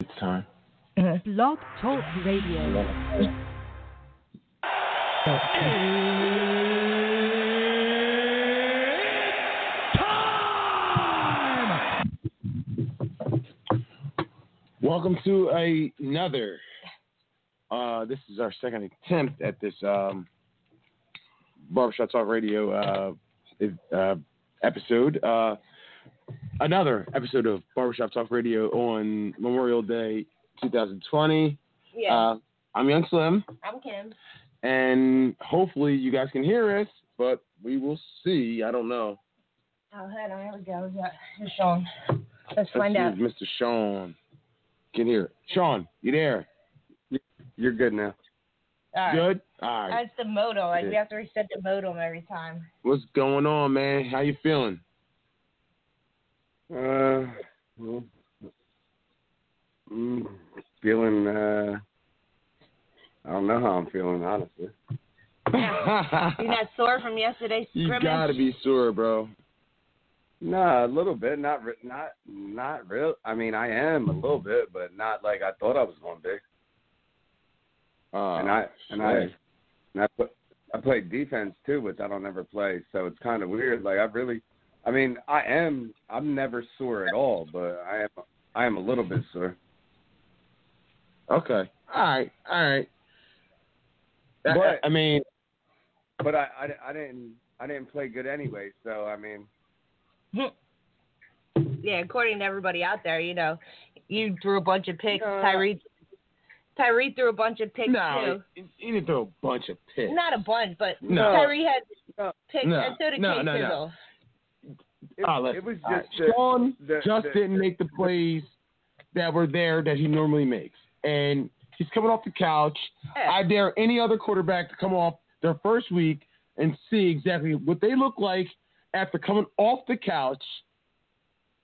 It's time. Blog Talk Radio. Time! Welcome to another. This is our second attempt at this Barbershop Talk Radio episode. Another episode of Barbershop Talk Radio on Memorial Day 2020. Yeah. I'm Young Slim. I'm Kim. And hopefully you guys can hear us, but we will see. I don't know. Oh, hold on. Here we go. We got Sean. Let's find out. Mr. Sean can hear. Sean, you there? You're good now. All right. Good? All right. That's the modem. Like, we have to reset the modem every time. What's going on, man? How you feeling? Well, feeling, I don't know how I'm feeling, honestly. You're not sore from yesterday's scrimmage? You gotta be sore, bro. Nah, a little bit, not real. I mean, I am a little bit, but not like I thought I was going to be. I played defense too, which I don't ever play, so it's kind of weird. Like I'm never sore at all, but I am a little bit sore. Okay. All right. But I mean, but I didn't play good anyway, so I mean. Yeah, according to everybody out there, you threw a bunch of picks. Tyree threw a bunch of picks too. He didn't throw a bunch of picks. Not a bunch, but No. Tyree had picks, No. and so did No. K-Sizzle. It was just Sean didn't make the plays that were there that he normally makes, and he's coming off the couch. Yeah. I dare any other quarterback to come off their first week and see exactly what they look like after coming off the couch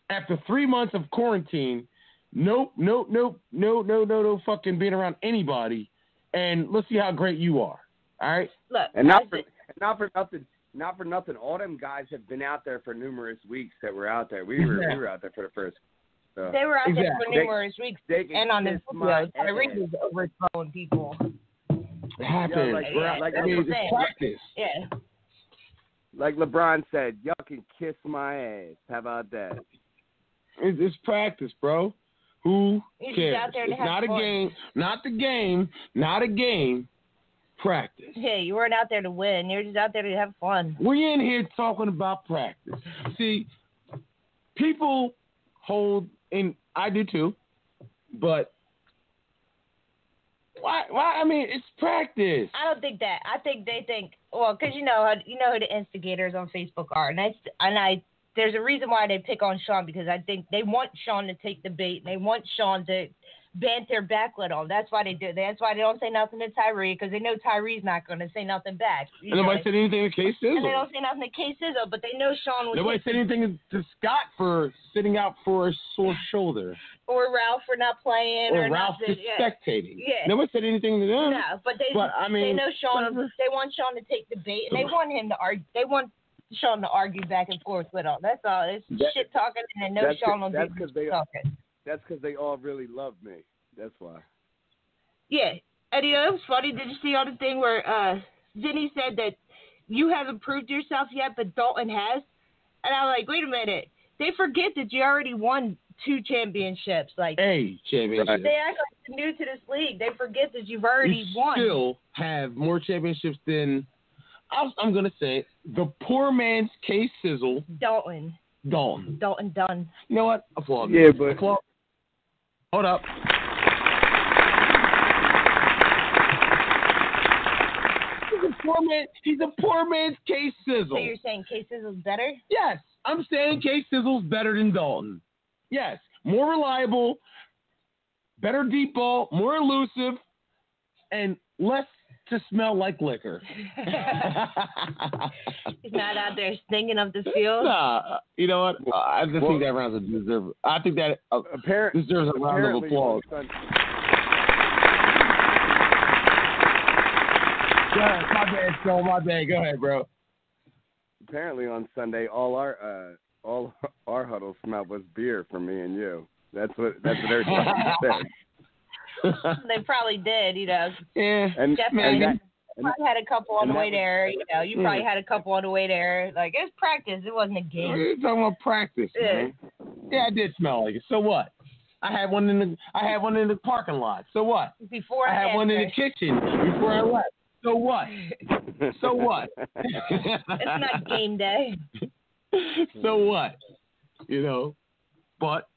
after 3 months of quarantine. No fucking being around anybody, and let's see how great you are. All right. Look, and not for nothing. All them guys have been out there for numerous weeks. That were out there. We were out there for the first. So. They were out there for Exactly. numerous weeks, and on the field, Tyree was overthrowing people. It happens. It's practice. Yeah. Like LeBron said, y'all can kiss my ass. How about that? It's practice, bro. Who You're cares? just out there to It's have not fun. a game. Not a game. Practice. Yeah, you weren't out there to win. You're just out there to have fun. We're in here talking about practice. See, people hold, and I do too, but why? I mean, it's practice. I don't think that. I think they think, well, because you know who the instigators on Facebook are, and there's a reason why they pick on Sean, because I think they want Sean to take the bait, and they want Sean to banter back with him. That's why they do. That's why they don't say nothing to Tyree, because they know Tyree's not going to say nothing back. And nobody said anything to K-Sizzle. And they don't say nothing to K-Sizzle, but they know Sean would. Nobody said anything to Scott for sitting out for a sore shoulder. Or Ralph for not playing. Or Ralph nothing. just spectating. Yeah. Nobody said anything to them. No, but they know Sean. They want Sean to take the bait, and they want him to argue. They want Sean to argue back and forth with them. That's all. It's shit talking, and they know Sean will do talking. That's because they all really love me. That's why. Yeah. And it was funny. Did you see on the thing where Zinni said that you haven't proved yourself yet, but Dalton has? And I'm like, wait a minute. They forget that you already won 2 championships. Like, A championship. they act like they're new to this league. They forget that you've already won. You still have more championships than, I'm going to say it, the poor man's K-Sizzle. Dalton Dalton. done. You know what? Applaud. Yeah, but Applaud. Hold up. He's a poor man's K-Sizzle. So you're saying K-Sizzle's better? Yes, I'm saying K-Sizzle's better than Dalton. Yes, more reliable, better deep ball, more elusive, and less to smell like liquor. He's not out there stinking up the field. Nah, you know what? I just think that round deserves. I think that deserves a round of applause. Go ahead, my bad, Joe. My bad. Go ahead, bro. Apparently on Sunday, all our huddle smelled was beer for me and you. That's what everybody said. They probably did, Yeah. And, Jeff and that, probably had a couple on the way there. You probably had a couple on the way there. Like, it was practice. It wasn't a game. You're talking about practice, man. Yeah, I did smell like it. So what? I had one in the parking lot. So what? Before I had one in the kitchen before I left. So what? So what? It's not game day. So what? But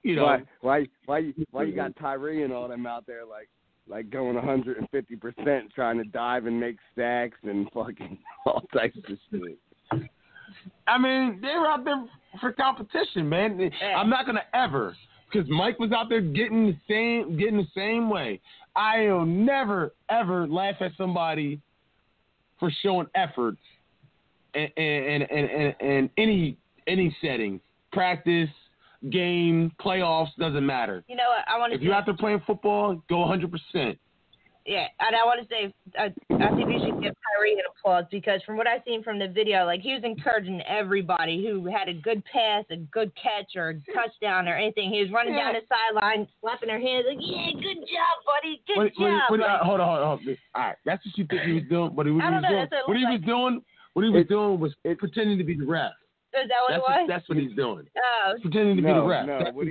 why you got Tyree and all them out there like going 150% trying to dive and make stacks and fucking all types of shit. I mean, they were out there for competition, man. I'm not gonna ever, because Mike was out there getting the same way. I'll never ever laugh at somebody for showing effort in any setting, practice, game, playoffs, doesn't matter. You know what? I want to. If you're out there playing football, go 100%. Yeah, and I want to say, I think we should give Tyree an applause because from what I've seen from the video, like he was encouraging everybody who had a good pass, a good catch, or a touchdown or anything. He was running down the sideline, slapping their hands, like, "Yeah, good job, buddy, good job." Hold on. All right, that's what you think he was doing. What he was doing was pretending to be the ref. Is that what it was? That's what he's doing. Oh. Pretending to be the ref. No, what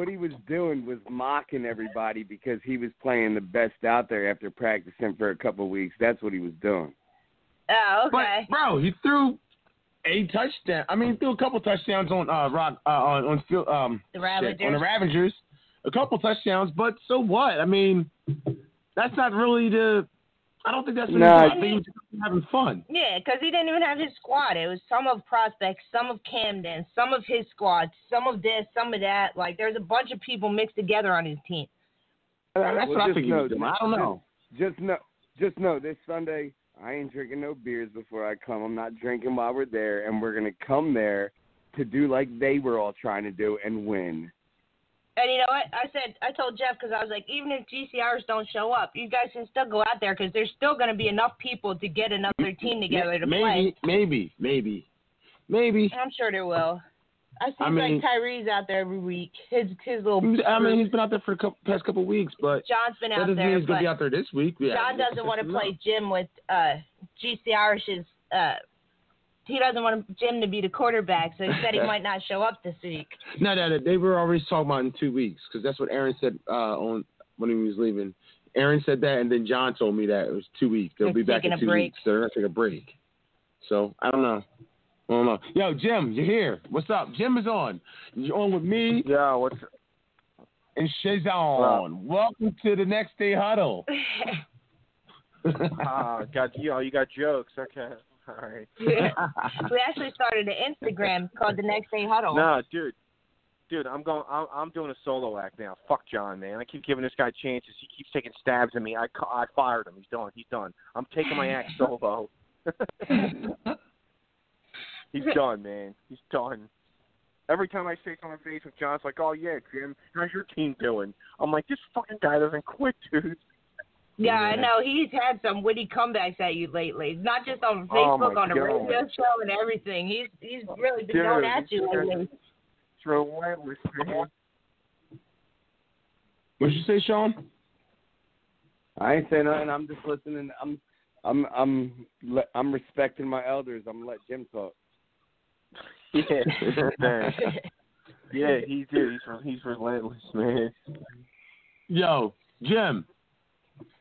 he was doing was mocking everybody because he was playing the best out there after practicing for a couple of weeks. That's what he was doing. Oh, okay. But, bro, he threw a touchdown. I mean, he threw a couple touchdowns on the Ravagers. On the Ravagers. A couple touchdowns, but so what? I mean, that's not really I don't think that's what I think he was just having fun. Yeah, because he didn't even have his squad. It was some of prospects, some of Camden, some of his squad, some of this, some of that. Like, there's a bunch of people mixed together on his team. That's what I think he was doing. I don't know. Just know, this Sunday, I ain't drinking no beers before I come. I'm not drinking while we're there, and we're going to come there to do like they were all trying to do and win. And you know what? I told Jeff, because I was like, even if GCRs don't show up, you guys can still go out there because there's still going to be enough people to get another team together to play. Maybe. I'm sure there will. I see like Tyree's out there every week. His little. I mean, he's been out there for the past couple of weeks, but John's been out there. That doesn't mean he's going to be out there this week. Yeah, John doesn't want to play Jim with GCR's. He doesn't want Jim to be the quarterback, so he said he might not show up this week. No, they were already talking about in 2 weeks because that's what Aaron said when he was leaving. Aaron said that, and then John told me that it was 2 weeks. They'll be back in 2 weeks. So they're going to take a break. So I don't know. Yo, Jim, you're here. What's up? Jim is on. You're on with me. Yeah, what's up? And Shazon. Welcome to the Next Day Huddle. You got jokes. Okay. All right. We actually started an Instagram called the Next Day Huddle. No, dude, I'm doing a solo act now. Fuck John, man. I keep giving this guy chances. He keeps taking stabs at me. I fired him. He's done. I'm taking my act solo. He's done, man. He's done. Every time I say something face with John, it's like, "Oh yeah, Jim, how's your team doing?" I'm like, this fucking guy doesn't quit, dude. Yeah, I know. He's had some witty comebacks at you lately. Not just on Facebook, on the radio show and everything. He's really been going at you lately. It's relentless, man. What'd you say, Sean? I ain't saying nothing. I'm just listening. I'm respecting my elders. I'm gonna let Jim talk. Yeah, man. Yeah, he's relentless, man. Yo, Jim.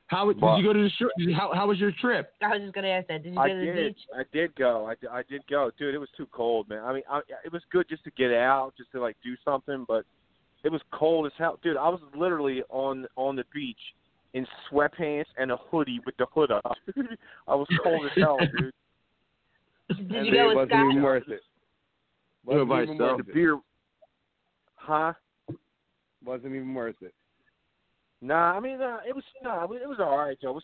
How did you go to the how was your trip? I was just gonna ask that. Did you go to the beach? I did go. I did go, dude. It was too cold, man. I mean, it was good just to get out, just to like do something, but it was cold as hell, dude. I was literally on the beach in sweatpants and a hoodie with the hood up. I was cold as hell, dude. Did you go with Scott? Wasn't even worth it. The beer, huh? Wasn't even worth it. Nah, I mean, it was all right, Joe.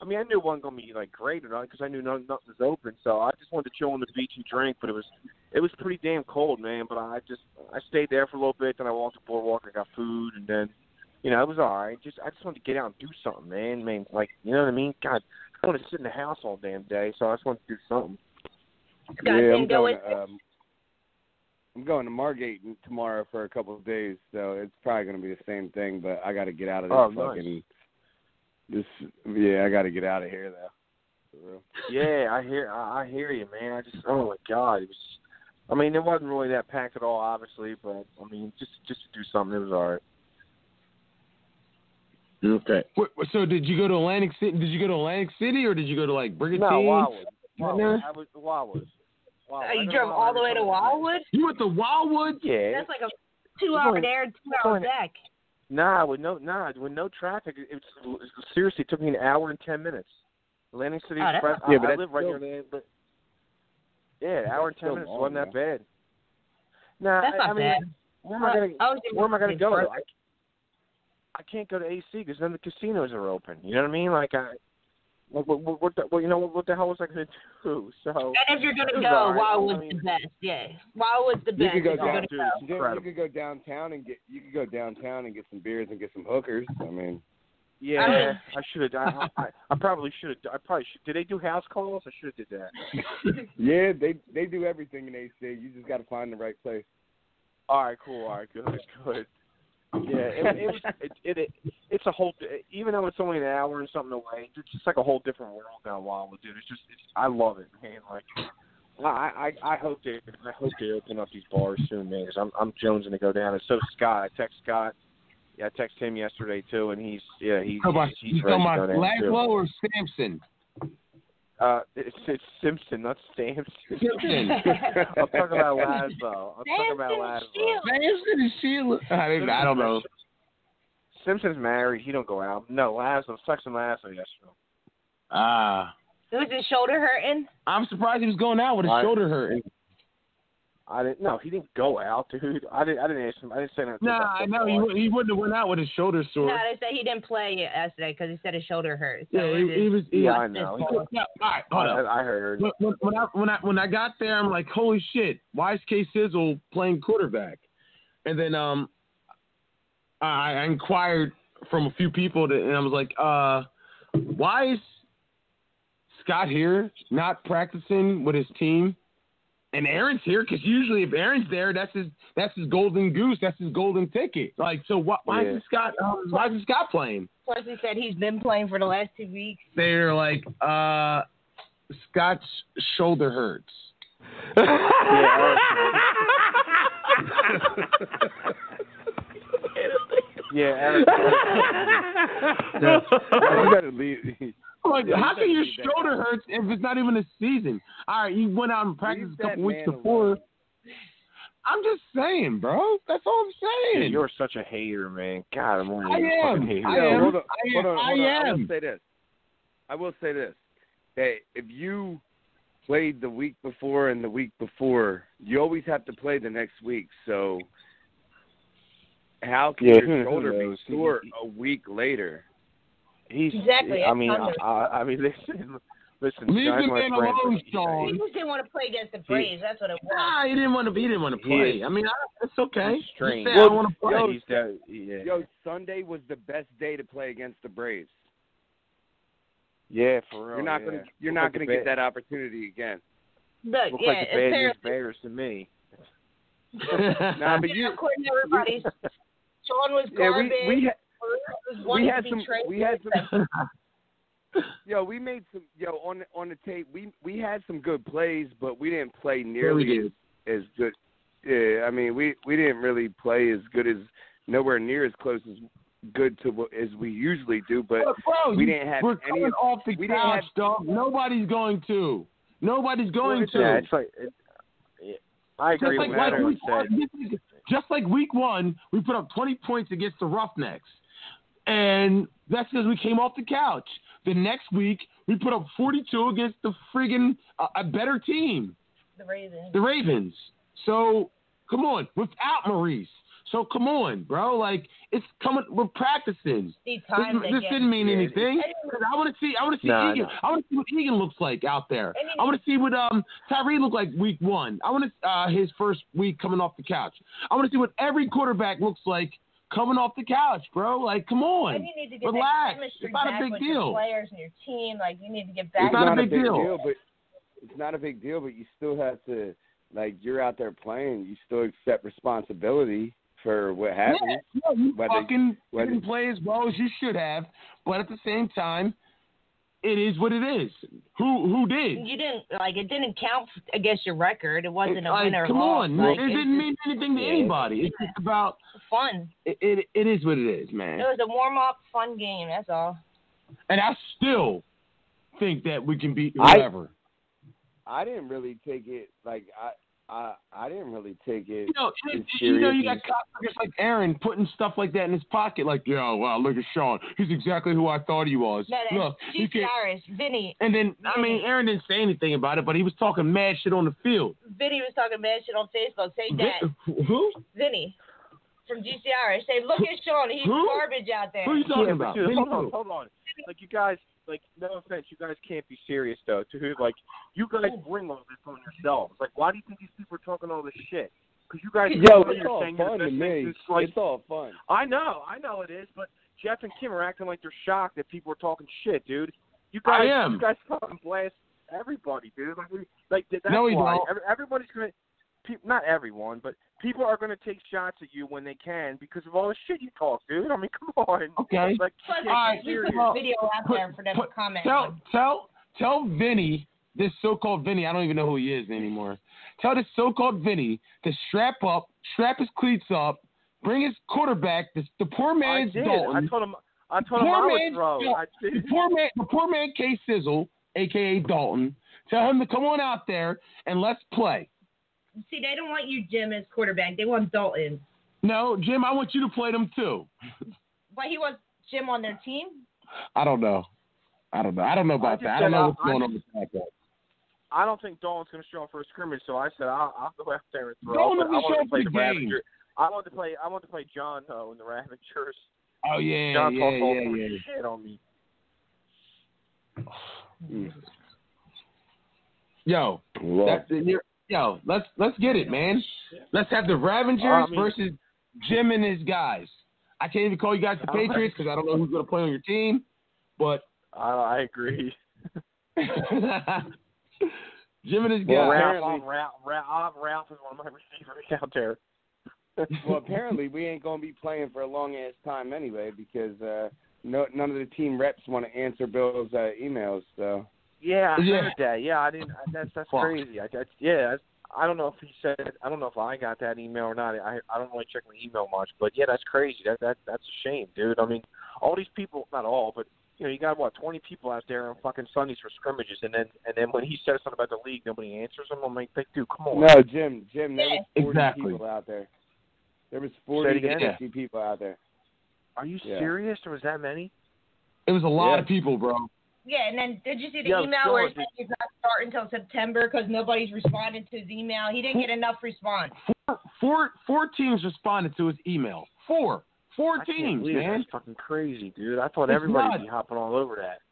I mean, I knew it wasn't gonna be like great or not because I knew nothing was open. So I just wanted to chill on the beach and drink. But it was pretty damn cold, man. But I stayed there for a little bit. Then I walked the boardwalk. I got food, and then, it was all right. I just wanted to get out and do something, man. Like, you know what I mean? God, I don't want to sit in the house all damn day. So I just wanted to do something. Scott didn't go with. I'm going to Margate tomorrow for a couple of days, so it's probably going to be the same thing. But I got to get out of this fucking. Nice. I got to get out of here though. For real. Yeah, I hear you, man. Oh my God, it wasn't really that packed at all, obviously, but I mean, just to do something, it was all right. Okay. So did you go to Atlantic City? Did you go to Atlantic City or did you go to like Brigantine? No, Wildwood. I was Wildwood. You drove all the way to Wildwood? You went to Wildwood? Yeah. That's like a 2-hour there and 2 hours back. Nah, with no traffic, it seriously took me an hour and 10 minutes. Atlantic City Express. I live right near there, but yeah, hour and 10 minutes wasn't that bad. Nah, that's not bad. Where am I gonna go? I can't go to AC because then the casinos are open. You know what I mean? What the hell was I gonna do? So. And if you're gonna go, Wildwood's the best. Yeah, Wildwood's the best. You could go downtown and get some beers and get some hookers. I mean. Yeah, I should have. I probably should have. Did they do house calls? I should have did that. Yeah, they do everything in AC. You just got to find the right place. All right, cool. All right, good. Yeah, it's a whole. Even though it's only an hour and something away, it's just like a whole different world down Wildwood, dude. I love it, man. Like, I hope they open up these bars soon, man. Because I'm jonesing to go down. And so Scott, I text Scott. Yeah, I texted him yesterday too, and he's ready to go down too. Laszlo or Samson? It's Simpson, not Samson. Simpson. I'm talking about Laszlo. Samson and Sheila. I don't know. Simpson's married. He don't go out. No, Laszlo. I was texting Laszlo yesterday. Was his shoulder hurting? I'm surprised he was going out with his shoulder hurting. I didn't. No, he didn't go out, dude. I didn't ask him. I didn't say that. No, I know he wouldn't have went out with his shoulder sore. No, they said he didn't play yesterday because he said his shoulder hurt. So yeah, he was. Yeah, I know. All right, hold up. I heard. When I got there, I'm like, holy shit! Why is K-Sizzle playing quarterback? And then I inquired from a few people, and I was like, why is Scott here not practicing with his team? And Aaron's here because usually if Aaron's there, that's his golden goose, that's his golden ticket. Like, so why is Scott playing? Plus, he said he's been playing for the last 2 weeks. They're like, Scott's shoulder hurts. Aaron. You better leave. Like, how can your shoulder hurt if it's not even a season? All right, you went out and practiced a couple weeks before. I'm just saying, bro. That's all I'm saying. Yeah, you're such a hater, man. God, I'm only I am. hater. I am. Hold on. I am. I will say this. Hey, if you played the week before and the week before, you always have to play the next week. So how can your shoulder be sore a week later? Exactly. I mean, listen. Leave the man alone, Sean. He just didn't want to play against the Braves. That's what it was. Nah, he didn't want to play. I mean, it's okay. Strange. I want to play. Yo, Sunday was the best day to play against the Braves. Yeah, for real. You're not gonna get that opportunity again. Look, Looks like the bad news bears to me. Nah, but you. According to everybody, Sean was garbage. We had some. Yo, we made some. On the tape, we had some good plays, but we didn't play nearly as good. Yeah, I mean, we didn't really play as good as nowhere near as close as good to as we usually do. But bro, we didn't have we're any. Coming off the couch, dog. Nobody's going to. Yeah, it's like. I agree with that. Just like week one, we put up 20 points against the Roughnecks. And that's because we came off the couch. The next week, we put up 42 against the friggin' a better team. The Ravens. So, come on. Without Maurice. So, come on, bro. Like, it's coming. We're practicing. This didn't mean anything. I want to see Egan. I want to see what Egan looks like out there. I want to see what Tyree looked like week one. I want to his first week coming off the couch. I want to see what every quarterback looks like coming off the couch, bro. Like, come on. And you need to get relax. That it's not a big deal. Your players and your team, like, you need to get back. It's not a big deal. But it's not a big deal. But you still have to like you're out there playing, you still accept responsibility for what happens. Yeah, you didn't play as well as you should have, but at the same time, it is what it is. Who did? You didn't it didn't count against your record. It wasn't a winner or come loss. on, it didn't mean anything to anybody. It's just about fun. It is what it is, man. It was a warm up, fun game. That's all. And I still think that we can beat whoever. I didn't really take it I didn't really take it. You got cocksuckers like Aaron putting stuff like that in his pocket, like, yo, wow, look at Sean. He's exactly who I thought he was. No, look, he's Irish, Vinny. And then, Aaron didn't say anything about it, but he was talking mad shit on the field. Vinny was talking mad shit on Facebook. Say that. Who? Vinny from GC Irish. Say, look at Sean. He's garbage out there. Who are you talking about? Dude, hold on. Like, you guys, no offense, you guys can't be serious, though. You guys bring all this on yourselves. Like, why do you think these people are talking all this shit? Because you guys it's all fun to me. It's all fun. I know it is, but Jeff and Kim are acting like they're shocked that people are talking shit, dude. You guys fucking blast everybody, dude. That's no, why. Everybody's going to – not everyone, but people are going to take shots at you when they can because of all the shit you talk, dude. I mean, come on. Okay. Plus, there's a video out there for them to comment on. Tell Vinny, this so-called Vinny, I don't even know who he is anymore. Tell this so-called Vinny to strap his cleats up, bring his quarterback, the poor man's Dalton. I told him I would throw. The poor man K-Sizzle, a.k.a. Dalton. Tell him to come on out there and let's play. See, they don't want you, Jim, as quarterback. They want Dalton. No, Jim, I want you to play them too. But he wants Jim on their team? I don't know about that. I don't know what's going on with that. I don't think Dalton's going to show up for a scrimmage, so I said I'll go out there and throw. Dalton will show up for the game. I want to play John though in the Ravagers. Oh yeah, John talked all shit on me. Yo, let's get it, man. Let's have the Ravagers versus Jim and his guys. I can't even call you guys the Patriots because I don't know who's going to play on your team, but I agree. Jim and his guys. Ralph is one of my receivers out there. Well, apparently we ain't going to be playing for a long-ass time anyway because none of the team reps want to answer Bill's emails. So. Yeah, I heard that. Yeah, I didn't. That's crazy. I don't know if he said. I don't know if I got that email or not. I don't really check my email much, but yeah, that's crazy. That's a shame, dude. I mean, all these people, not all, but you got 20 people out there on fucking Sundays for scrimmages, and then when he says something about the league, nobody answers him. I'm like, dude, come on. No, Jim, there was 40 people out there. There was 40 to 50 people out there. Are you serious? There was that many? It was a lot of people, bro. Yeah, and then did you see the email where he said he's not starting until September because nobody's responded to his email? He didn't get enough response. Four teams responded to his email. Four teams, man. That's fucking crazy, dude. I thought everybody would be hopping all over that.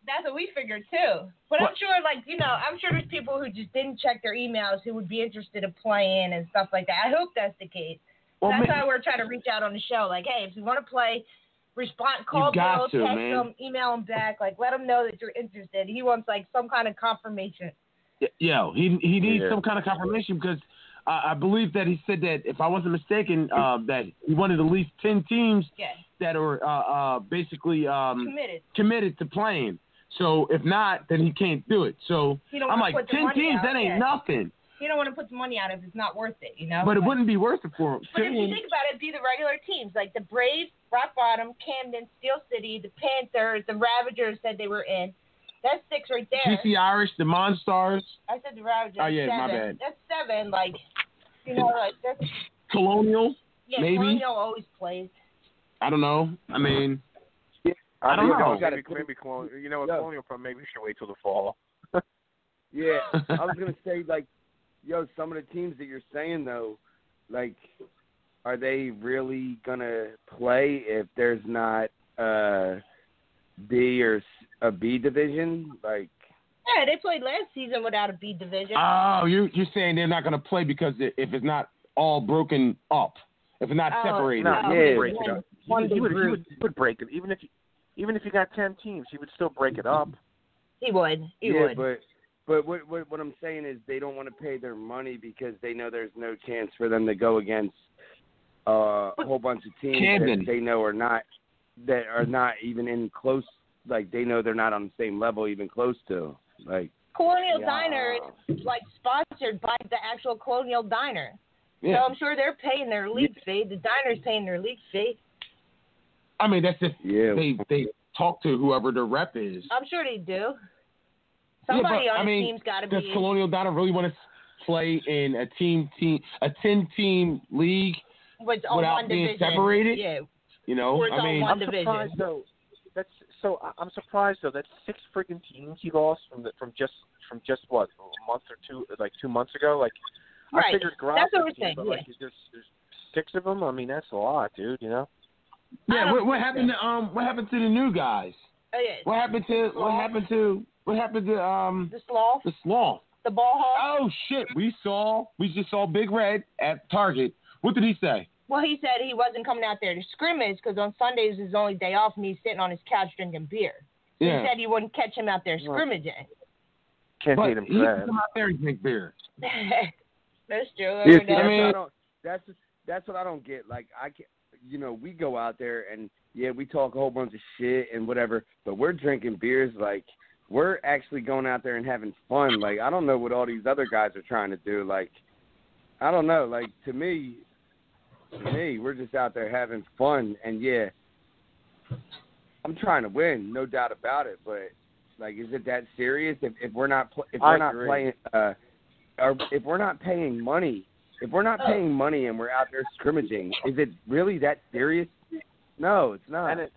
That's what we figured too. But I'm sure, I'm sure there's people who just didn't check their emails who would be interested in playing and stuff like that. I hope that's the case. Well, that's why we're trying to reach out on the show. Like, hey, if you want to play, respond, call Bill, text him, email him back. Like, let him know that you're interested. He wants some kind of confirmation. Yeah, he needs some kind of confirmation because I believe that he said that if I wasn't mistaken, that he wanted at least 10 teams that are basically committed to playing. So if not, then he can't do it. So I'm like, 10 teams, that ain't nothing. You don't want to put the money out if it's not worth it, But it wouldn't be worth it for him. But if you think about it, it'd be the regular teams, like the Braves, Rock Bottom, Camden, Steel City, the Panthers, the Ravagers said they were in. That's 6 right there. GC Irish, the Monstars. I said the Ravagers. Oh, yeah, 7. my bad. That's 7, that's... Colonial, maybe. Colonial always plays. I don't know. I mean... I don't know. Maybe Colonial. Colonial maybe we should wait till the fall. Yeah, I was going to say, some of the teams that you're saying, though, are they really going to play if there's not a B or a B division? Yeah, they played last season without a B division. Oh, you're saying they're not going to play because if it's not all broken up, if it's not separated. Break it up. He would break it. Even if you got 10 teams, he would still break it up. He would. But what I'm saying is they don't want to pay their money because they know there's no chance for them to go against a whole bunch of teams that they know are not even in close. Like they know they're not on the same level, even close to. Like Colonial Diner is like sponsored by the actual Colonial Diner, so I'm sure they're paying their league fee. The diner's paying their league fee. I mean, that's if they talk to whoever the rep is. I'm sure they do. Somebody on the team's got to be. Does Colonial Diner really want to play in a 10-team league without being separated? Yeah. You know, I mean, I'm surprised though. I'm surprised though. That's 6 freaking teams he lost from just what, a month or two, like 2 months ago. Like right. I figured that's what we're saying. But like there's 6 of them. I mean, that's a lot, dude. You know. Yeah. What happened to the new guys? Oh yeah. What happened to the Sloth? The Sloth. The ball hog? Oh shit! We just saw Big Red at Target. What did he say? Well, he said he wasn't coming out there to scrimmage because on Sundays is his only day off and he's sitting on his couch drinking beer. So he said he wouldn't catch him out there scrimmaging. Can't beat him for that. He come out there and drink beer. That's true. That's what I don't get. Like we go out there and we talk a whole bunch of shit and whatever, but we're drinking beers. Like we're actually going out there and having fun. Like I don't know what all these other guys are trying to do. Like I don't know. Like to me, we're just out there having fun, and I'm trying to win, no doubt about it. But like, is it that serious? If we're not playing, or if we're not paying money, and we're out there scrimmaging, is it really that serious? No, it's not. And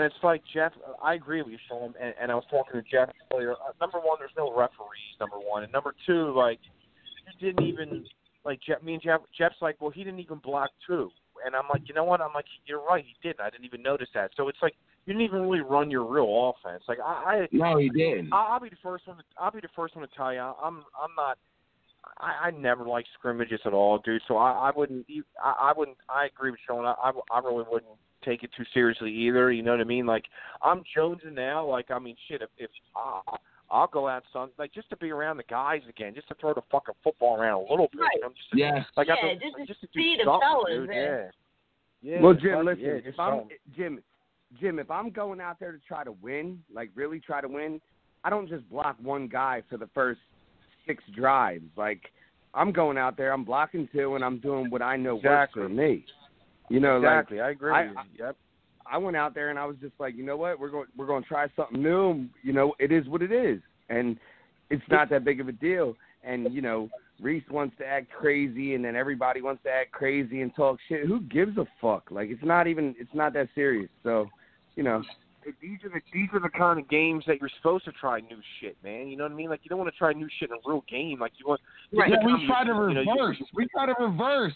it's like Jeff. I agree with you, Sean. And I was talking to Jeff earlier. Number one, there's no referees. Number one, and number two, like you didn't even. Like Jeff's like, well, he didn't even block 2, and I'm like, you know what? I'm like, you're right, he didn't. I didn't even notice that. So it's like you didn't even really run your real offense. Like no, he didn't. I'll be the first one to tell you, I'm not. I never liked scrimmages at all, dude. So I wouldn't. I agree with Sean. I really wouldn't take it too seriously either. You know what I mean? Like I'm jonesing now. Like I mean, shit. If I'll go out like just to be around the guys again, just to throw the fucking football around a little bit. Right. You know, just to see do the fellas, dude. man. Yeah. Well, Jim, listen. If I'm going out there to try to win, like really try to win, I don't just block one guy for the first 6 drives. Like I'm going out there, I'm blocking 2, and I'm doing what I know works for me. You know, exactly. Like, I agree. Yep. I went out there and I was just like, you know what, we're going to try something new. You know, it is what it is, and it's not that big of a deal. And you know, Reese wants to act crazy, and then everybody wants to act crazy and talk shit. Who gives a fuck? Like it's not that serious. So, you know, these are the kind of games that you're supposed to try new shit, man. You know what I mean? Like you don't want to try new shit in a real game. Like you want. Right. We try to reverse. We try to reverse.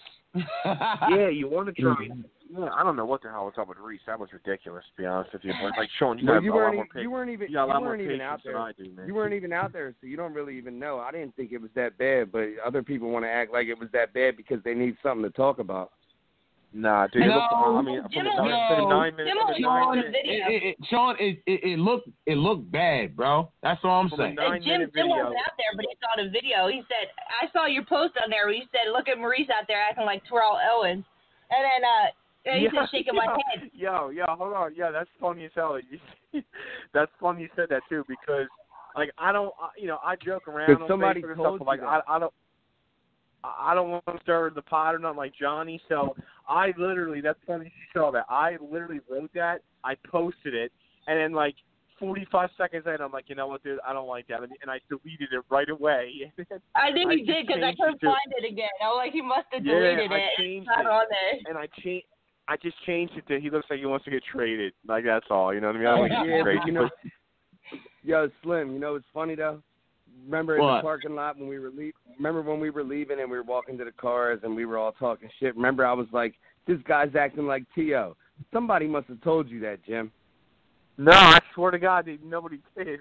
Yeah, you want to try. Yeah, I don't know what the hell was up with Reese. That was ridiculous, to be honest with you. But like Sean, you weren't even out there. I do, man. You weren't even out there, so you don't really even know. I didn't think it was that bad, but other people want to act like it was that bad because they need something to talk about. Nah, dude. No, I mean, for the 9 minutes. Sean, it looked bad, bro. That's all I'm saying. Jim wasn't out there, but he saw the video. He said, "I saw your post on there where you said, look at Maurice out there acting like Terrell Owens," and then he said, shaking my head. Yo, hold on. Yeah, that's funny as hell. That's funny you said that too because, like, I don't, I joke around on Facebook and stuff, but like, I don't want to stir the pot or nothing like Johnny. So I literally, that's funny you saw that. I literally wrote that. I posted it. And then like 45 seconds later, I'm like, you know what, dude, I don't like that. And I deleted it right away. I think he did because I couldn't find it again. I was like, he must have deleted it. Changed it's not on there. And I just changed it to he looks like he wants to get traded. Like, that's all. You know what I mean? I'm like, but you know, yo, Slim, you know what's funny, though? Remember in the parking lot when we were leaving and we were walking to the cars and we were all talking shit? Remember I was like, this guy's acting like T.O. Somebody must have told you that, Jim. No, I swear to God, nobody did.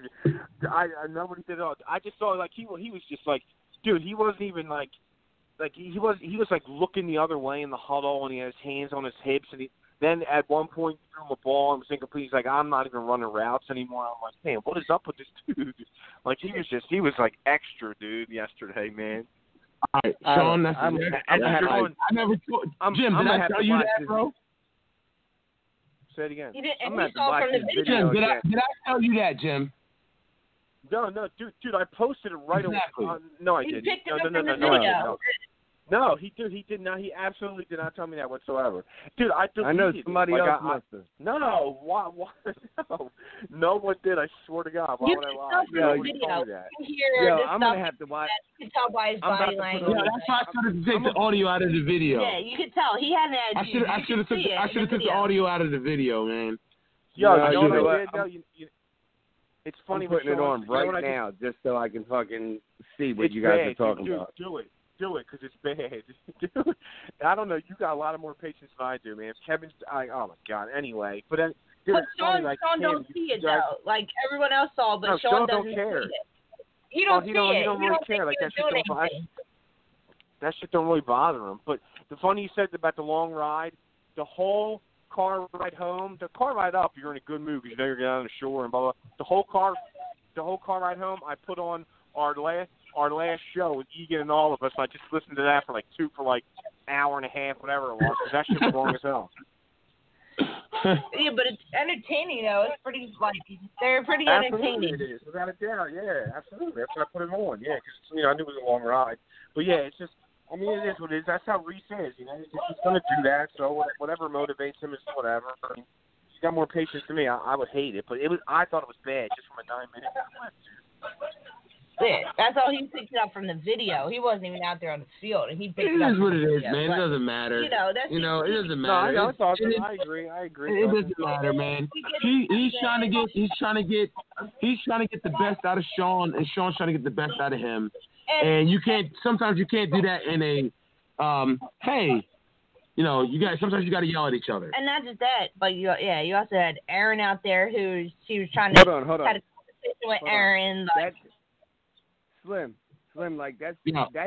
Nobody did at all. I just saw like he was just like, dude, he wasn't even like he was like looking the other way in the huddle and he had his hands on his hips and Then at one point, he threw him a ball and was incomplete. He's like, I'm not even running routes anymore. I'm like, man, what is up with this dude? Like, he was like extra, dude, yesterday, man. All right, Sean, I never told Jim, did I tell you that, bro? Say it again. You saw from the video. Jim, did I tell you that, Jim? No, dude, I posted it right away. No, I didn't. No, he did not. He absolutely did not tell me that whatsoever. Dude, I know somebody else must have. No, why? No one did. I swear to God. Why would I lie? You can I'm going to have to watch. You can tell by his body language. Yeah, that's why I started to take the audio out of the video. Yeah, you could tell. He had an attitude. I should have took the audio out of the video, man. Yo, you know what I did? It's funny. I'm putting it on right now just so I can fucking see what you guys are talking about. Do it, because it's bad. Dude, I don't know. You got a lot of more patience than I do, man. Oh, my God. Anyway. But Sean don't see it, though. Like, everyone else saw, but Sean doesn't care. See it. He don't see it. He don't really care. Like, that shit don't really bother him. But the funny you said about the long ride, the whole car ride home, the car ride up, you're in a good mood because you know you're getting on the shore and blah, blah. The whole car ride home, I put on our last show with Egan and all of us. I just listened to that for like hour and a half, whatever it was, because that shit was long as hell. Yeah, but it's entertaining though. It's pretty they're pretty entertaining. Absolutely, it is without a doubt. Yeah, absolutely. That's why I put it on. Yeah, because I knew it was a long ride. But yeah, it's just. I mean, it is what it is. That's how Reese is. You know, he's going to do that. So whatever motivates him is whatever. I mean, he's got more patience than me. I would hate it, but I thought it was bad just from a 9-minute. That's all he picked up from the video. He wasn't even out there on the field, and he picked it up. It is what it is, man. It doesn't matter. It doesn't matter. No, I agree. It doesn't matter, man. He's trying to get the best out of Sean, and Sean's trying to get the best out of him. And sometimes you can't do that in a, hey, sometimes you got to yell at each other. And not just that, but you also had Aaron out there she was trying to had a conversation with Aaron. Like, Slim, like that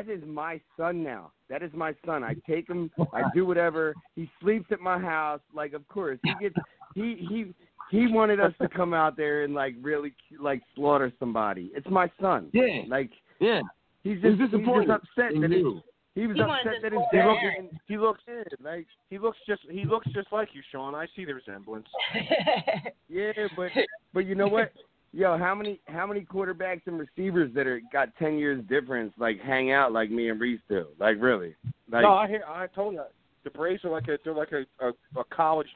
is my son now. That is my son. I take him, I do whatever. He sleeps at my house. Like, of course, he wanted us to come out there and like really like slaughter somebody. It's my son. Yeah. Like, yeah. He's just upset that he was upset that his dad. He looks just like you, Sean. I see the resemblance. Yeah, but you know what? Yo, how many quarterbacks and receivers that got 10 years difference like hang out like me and Reese do? Like really? Like, no, I told you the Braves are like a college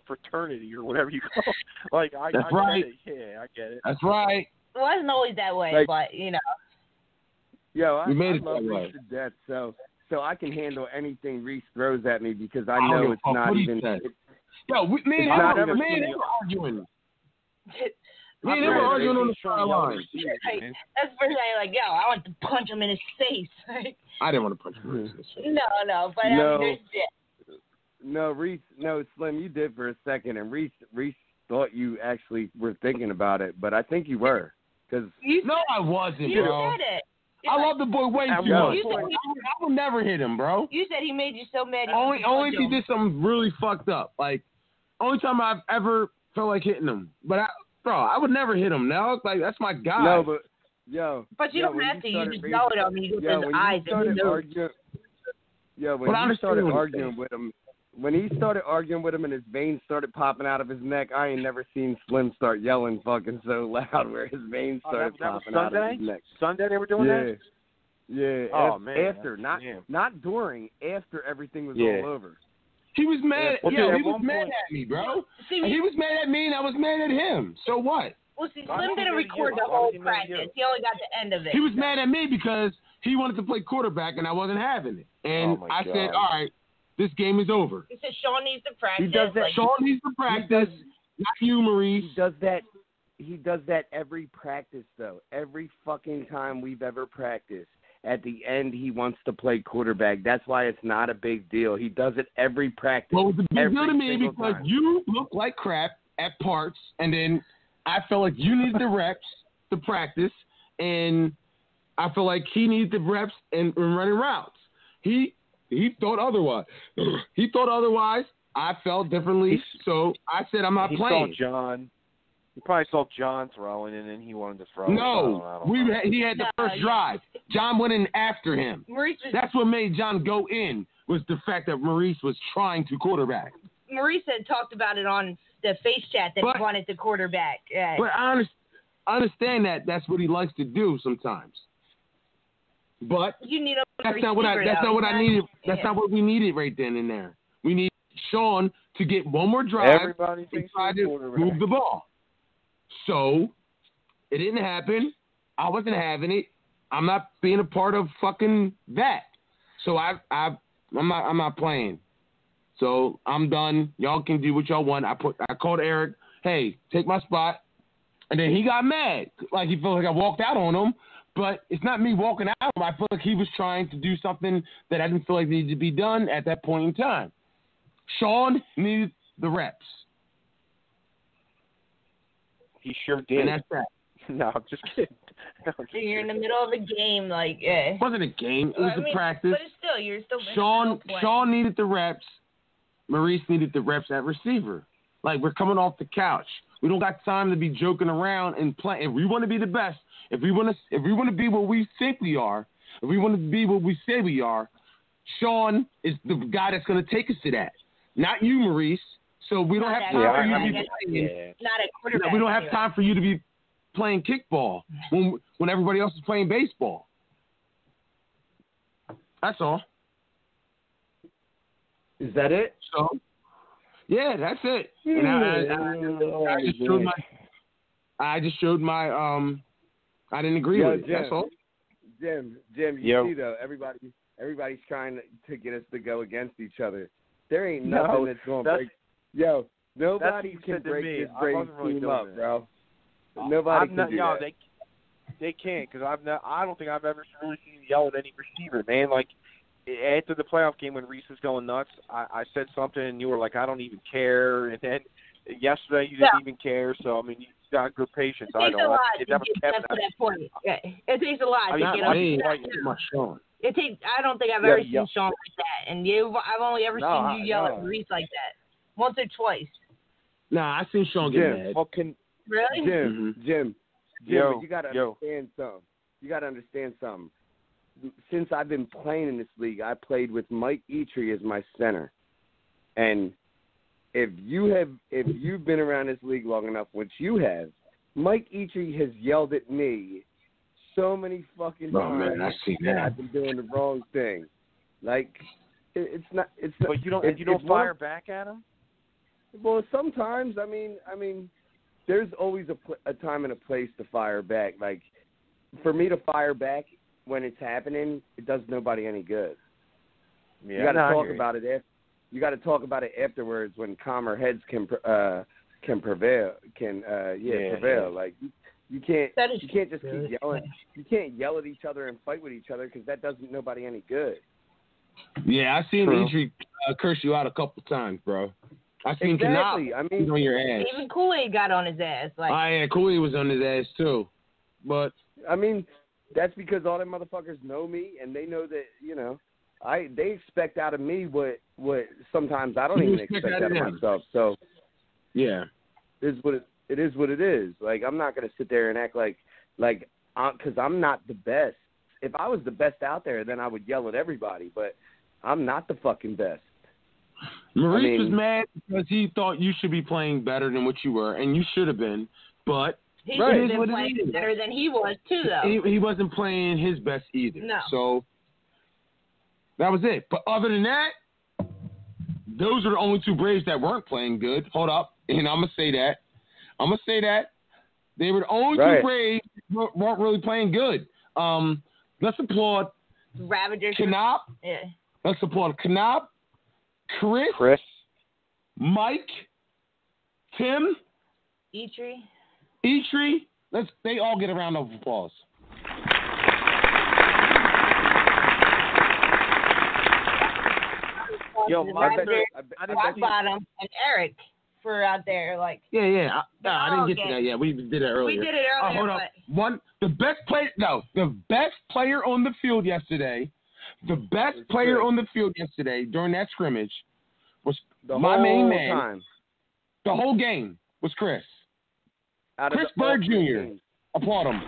fraternity or whatever you call it. Like I get it. Yeah, I get it. That's right. It wasn't always that way, like, but you know. Yo, I made love it that Reese to death, so I can handle anything Reese throws at me because I know it's not even. Yo, me and him were arguing. Me and him were arguing on the sideline. That's the first time like, yo, I want to punch him in his face. I didn't want to punch him in his face. No, but I mean, No, Slim, you did for a second, and Reese thought you actually were thinking about it, but I think you were. No, I wasn't, you bro. You said it. I love the boy way too much. I will never hit him, bro. You said he made you so mad. Only if he did something really fucked up. Like, only time I've ever felt like hitting him. But, I would never hit him now. Like, that's my guy. No, but, yo. But you don't have to. You just know it on me. You look in his eyes and he knows. When he started arguing with him, when he started arguing with him and his veins started popping out of his neck, I ain't never seen Slim start yelling fucking so loud where his veins started popping out of his neck. Sunday they were doing that? Yeah. Oh, man. After, not during, after everything was all over. He was mad. He was mad at me, bro. He was mad at me and I was mad at him. So what? Well, see, Slim didn't record the whole practice. He only got the end of it. He was mad at me because he wanted to play quarterback and I wasn't having it. And I said, all right, this game is over. He said Sean needs to practice. He does that. Sean needs to practice. Not you, Maurice. He does that every practice, though. Every fucking time we've ever practiced. At the end, he wants to play quarterback. That's why it's not a big deal. He does it every practice. Well, it's a big deal to me because time. You look like crap at parts, and then I felt like you needed the reps to practice, and I feel like he needed the reps and running routes. He thought otherwise. I felt differently, so I said I'm not playing. He probably saw John throwing, and then he wanted to throw. No, he had the first drive. John went in after him. That's what made John go in, was the fact that Maurice was trying to quarterback. Maurice had talked about it on the face chat that he wanted to quarterback. Yeah. But I understand that that's what he likes to do sometimes. But you need that's not what I needed. That's not what we needed right then and there. We need Sean to get one more drive and try to move the ball. So it didn't happen. I wasn't having it. I'm not being a part of fucking that. So I'm not playing. So I'm done. Y'all can do what y'all want. I called Eric, hey, take my spot. And then he got mad. Like he felt like I walked out on him. But it's not me walking out on him. I feel like he was trying to do something that I didn't feel like needed to be done at that point in time. Sean needed the reps. He sure did. And that's that. No, I'm just kidding. You're in the middle of a game, like, yeah. It wasn't a game. It was a practice. But it's still, you're still. Sean needed the reps. Maurice needed the reps at receiver. Like, we're coming off the couch. We don't got time to be joking around and playing. If we want to be the best, if we want to be what we think we are, if we want to be what we say we are, Sean is the guy that's going to take us to that. Not you, Maurice. So we don't have time for you to be playing. Not a quarterback. We don't have time for you to be playing kickball when everybody else is playing baseball. That's all. Is that it? So, yeah, that's it. And I just showed my I didn't agree with it. Jim, that's all. Jim, you see though, everybody's trying to get us to go against each other. There ain't nothing that's going to break. Yo, nobody can break this Brady team up, bro. Nobody can do that. They can't, because I don't think I've ever really seen you yell at any receiver, man. Like, after the playoff game when Reese was going nuts, I said something, and you were like, I don't even care. And then yesterday you didn't even care. So, I mean, you got good patience. It takes a lot to get to that point. Yeah. It takes a lot to get up to that. I don't think I've ever seen Sean like that. And I've only ever seen you yell at Reese like that. Once or twice. Nah, I seen Sean get mad. Really? Jim, you got to understand something. You got to understand something. Since I've been playing in this league, I played with Mike Eitrie as my center. And if you've been around this league long enough, which you have, Mike Eitrie has yelled at me so many fucking times. Man, I see that. I've been doing the wrong thing. Like, it's not. But you don't fire back at him? Well, sometimes. I mean, there's always a time and a place to fire back. Like, for me to fire back when it's happening, it does nobody any good. Yeah, you got to talk about it. You got to talk about it afterwards when calmer heads can prevail. Prevail. Like you can't just keep yelling. You can't yell at each other and fight with each other because that doesn't nobody any good. Yeah, I seen Eitrie curse you out a couple times, bro. I seen exactly. I mean, on your ass. Even Kool-Aid got on his ass. Like, yeah, Kool-Aid was on his ass too. But I mean, that's because all them motherfuckers know me and they know that they expect out of me what sometimes I don't even expect out of myself. So yeah, it is what it is. Like, I'm not gonna sit there and act like because I'm not the best. If I was the best out there, then I would yell at everybody. But I'm not the fucking best. Maurice was mad because he thought you should be playing better than what you were, and you should have been. But he should have been playing better than he was too, though. He wasn't playing his best either. No. So that was it. But other than that, those are the only two Braves that weren't playing good. Hold up, and I'm gonna say that. They were the only two Braves that weren't really playing good. Let's applaud Ravagers. Knop. Yeah. Let's applaud Knop, Chris, Mike, Tim, Eitrie. They all get a round of applause. Yo, Rock Bottom and Eric for out there, like. Yeah. I didn't get to that yet. We did it earlier. We did it earlier. Hold up. The best player on the field yesterday. The best player on the field yesterday during that scrimmage was my main man, time. the whole game was Chris. Chris Bird Jr. Applaud him.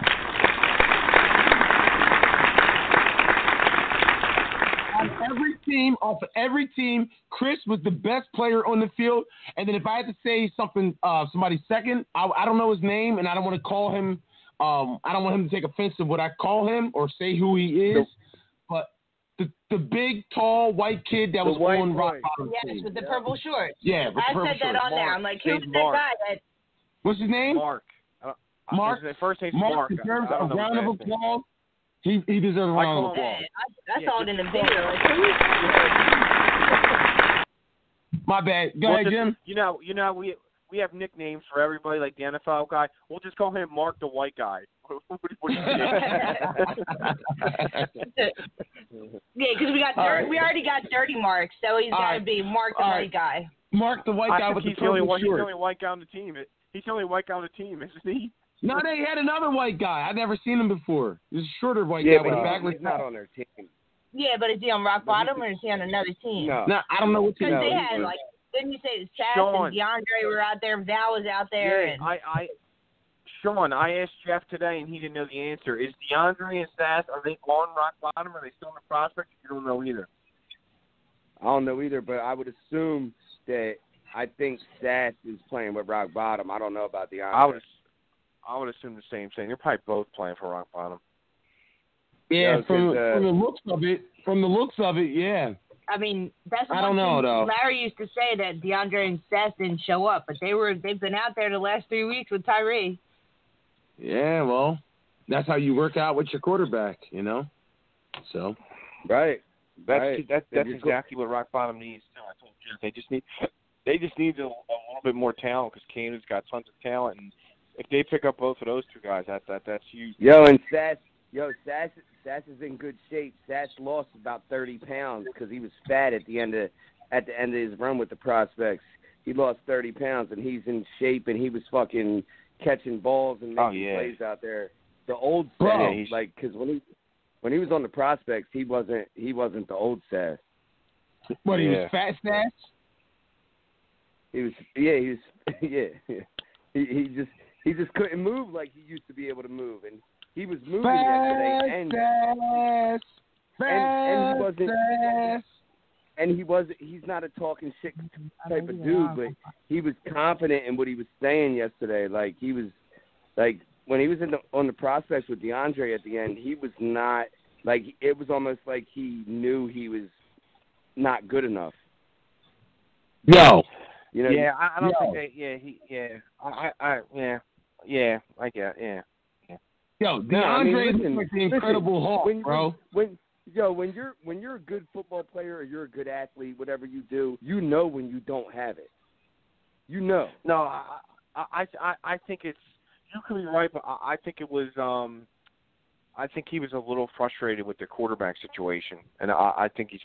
Off of every team, Chris was the best player on the field. And then if I had to say something, somebody second, I don't know his name, and I don't want to call him. I don't want him to take offense to what I call him or say who he is. But the big, tall, white kid that was on Rock Bottom. Yes, with the purple shorts. Yeah, with the purple I said that shorts. on there. I'm like, who's that guy? What's his name? Mark. Mark. His first name's Mark. Deserves a round of applause. He deserves a round of applause. I saw it in the video. My bad. Go ahead, Jim. You know, we have nicknames for everybody, like the NFL guy. We'll just call him Mark the White Guy. What do you think? Yeah, because we already got Dirty Mark, so he's got to be Mark the White Guy. Mark the White Guy with the purple shirt. He's the only white guy on the team. He's the only white guy on the team, isn't he? No, they had another white guy. I'd never seen him before. He's a shorter white guy with a backwards. He's not on their team. Yeah, but is he on Rock Bottom or is he on another team? No, I don't know what team. Because they had didn't you say Chaz and DeAndre were out there, Val was out there? Yeah, Sean, I asked Jeff today and he didn't know the answer. Is DeAndre and Sass, are they on Rock Bottom? Are they still in the prospect? You don't know either. I don't know either, but I would assume that I think Sass is playing with Rock Bottom. I don't know about DeAndre. I would assume the same thing. They're probably both playing for Rock Bottom. Yeah, from the looks of it, yeah. I mean, that's I don't know though. Larry used to say that DeAndre and Seth didn't show up, but they've been out there the last 3 weeks with Tyree. Yeah, well, that's how you work out with your quarterback, you know. So, right. That's exactly what Rock Bottom needs. I told you they just need a little bit more talent because Canaan's got tons of talent, and if they pick up both of those two guys, that's huge. And Sass is in good shape. Sass lost about 30 pounds because he was fat at the end of his run with the prospects. He lost 30 pounds, and he's in shape, and he was fucking catching balls and making plays out there. The old Sass, because when he was on the prospects, he wasn't the old Sass. What, he was fat Sass? He was He just couldn't move like he used to be able to move, and he was moving yesterday. He's not a talking shit type of dude, but he was confident in what he was saying yesterday. Like he was, like when he was on the prospects with DeAndre at the end, he was not like it was almost like he knew he was not good enough. Yo. You know, I don't think that. I get. Yeah. Yo, DeAndre is like the Incredible Hulk, bro. When you're a good football player or you're a good athlete, whatever you do, you know when you don't have it. You know. No, I think it's. You could be right, but I think it was. I think he was a little frustrated with the quarterback situation, and I think he's.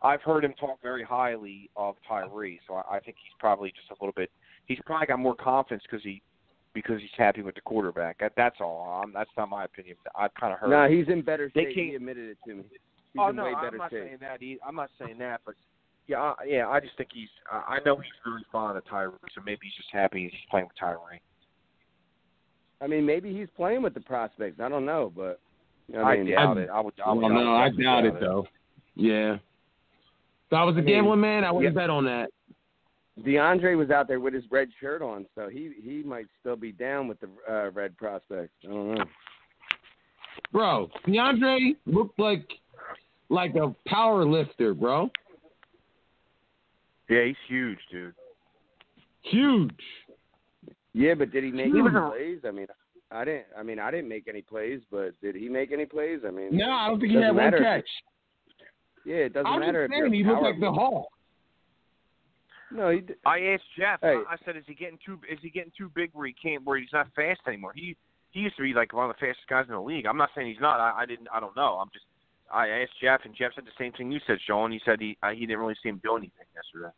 I've heard him talk very highly of Tyree, so I think he's probably just a little bit. He's probably got more confidence because he's happy with the quarterback. That's all. That's not my opinion. I've kind of heard. No, he's in better shape. He admitted it to me. He's in way better I'm not shape. saying that. I'm not saying that, but I just think he's. I know he's really fond of Tyree, so maybe he's just happy he's playing with Tyree. I mean, maybe he's playing with the prospects. I don't know, but I doubt it. I doubt it though. Yeah. If I was a gambling man, I wouldn't bet on that. DeAndre was out there with his red shirt on, so he might still be down with the red prospects. I don't know. Bro, DeAndre looked like a power lifter, bro. Yeah, he's huge, dude. Huge. Yeah, but did he make any plays? I didn't make any plays, but did he make any plays? No, I don't think he had one catch. Yeah, it doesn't matter if you're he looked like the Hulk. No, he did. I asked Jeff. Hey. I said, "Is he getting too big where he's not fast anymore?" He used to be like one of the fastest guys in the league. I'm not saying he's not. I don't know. I asked Jeff, and Jeff said the same thing you said, Sean. He said he didn't really see him do anything yesterday.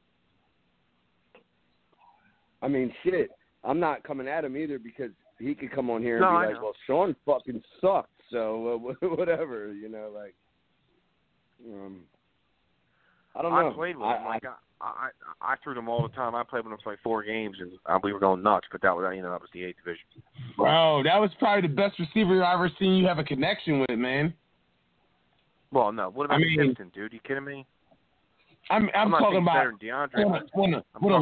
Shit. I'm not coming at him either because he could come on here and be like, "Well, Sean fucking sucked," so whatever, I don't know. I played with him. I threw them all the time. I played with him for like 4 games, and we were going nuts. But that was that was the 8th division. Bro, that was probably the best receiver I've ever seen you have a connection with, man. Well, no. What about Simpson, dude? You kidding me? I'm talking about DeAndre, with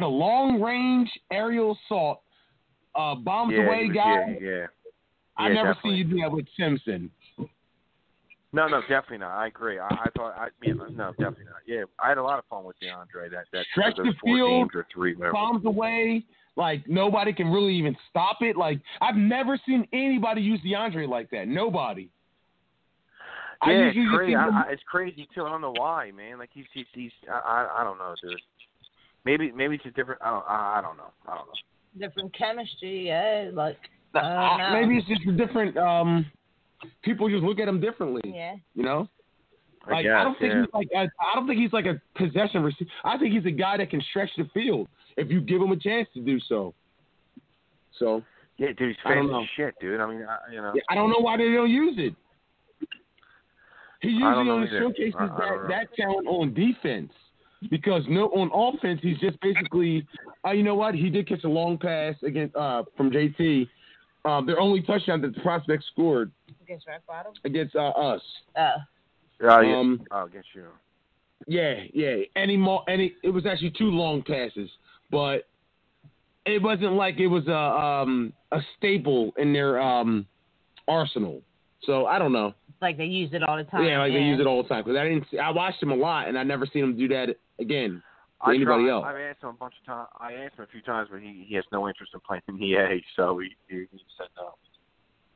a long range aerial assault, bombs away guy. Yeah. I never definitely. seen you do that with Simpson. No, definitely not. I agree. No, definitely not. Yeah, I had a lot of fun with DeAndre. That stretch those the 4 field, games or 3, whatever. bombs away. Like nobody can really even stop it. Like I've never seen anybody use DeAndre like that. Nobody. Yeah, it's crazy. It's crazy too. I don't know why, man. Like he's I don't know, dude. Maybe it's a different. I don't know. Different chemistry, yeah. Like maybe it's just a different. People just look at him differently. Yeah. You know. Like, I don't think he's like a possession receiver. I think he's a guy that can stretch the field if you give him a chance to do so. So. Yeah, dude, he's fast as shit, dude. I mean, I don't know why they don't use it. He usually only showcases that talent on defense because on offense he's just basically, you know what? He did catch a long pass against from JT. Their only touchdown that the prospect scored against Rock Bottom? Against us. Against you. Yeah. It was actually 2 long passes, but it wasn't like it was a staple in their arsenal. So I don't know. Like they use it all the time. Yeah, they use it all the time. Because I watched him a lot, and I never seen him do that again. Anybody else? I've asked him a bunch of times. I asked him a few times, but he has no interest in playing in the A, so he said no.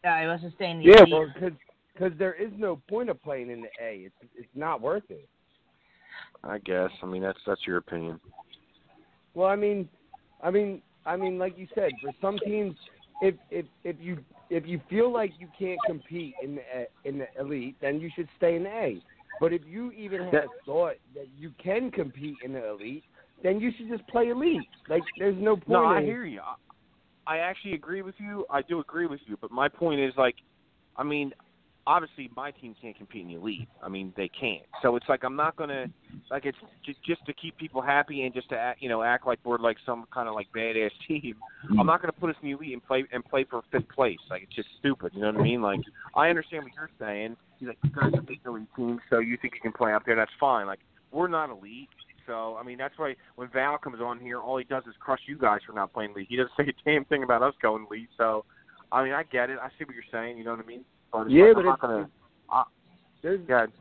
Yeah, he wasn't staying in the Yeah, A. well, because there is no point of playing in the A. It's not worth it. I guess. I mean, that's your opinion. Well, I mean, like you said, for some teams, if you feel like you can't compete in the elite, then you should stay in the A. But if you even have a thought that you can compete in the elite, then you should just play elite. Like, there's no point. No, I hear you. I actually agree with you. I do agree with you. But my point is, like, I mean, obviously my team can't compete in the elite. I mean, they can't. So it's like I'm not gonna like it's just to keep people happy and just to act like we're like some kind of like badass team. I'm not gonna put us in the elite and play for 5th place. Like it's just stupid. You know what I mean? Like I understand what you're saying. He's like, you guys are big elite team, so you think you can play up there? That's fine. Like we're not elite. So I mean that's why when Val comes on here, all he does is crush you guys for not playing elite. He doesn't say a damn thing about us going elite. So I mean I get it. I see what you're saying. You know what I mean? Yeah, but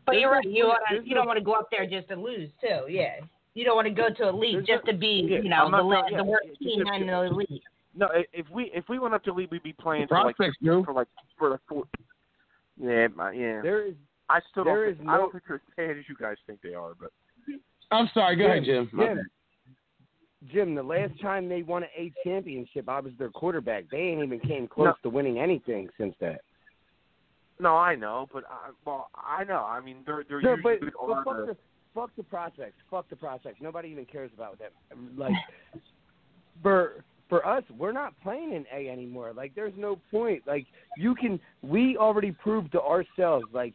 But you're right. You don't want to go up there just to lose too. Yeah, you don't want to go to elite just to be the worst team in the elite. No, if we went up to elite, we'd be playing for 4. Yeah. I still don't. I don't think they're as bad as you guys think they are. But I'm sorry. Go ahead, Jim. Jim, the last time they won an A championship, I was their quarterback. They ain't even came close to winning anything since that. No, I know, but I know. I mean, they're no, usually but fuck the prospects. Fuck the prospects. Nobody even cares about them. Like for us, we're not playing in A anymore. Like there's no point. Like we already proved to ourselves like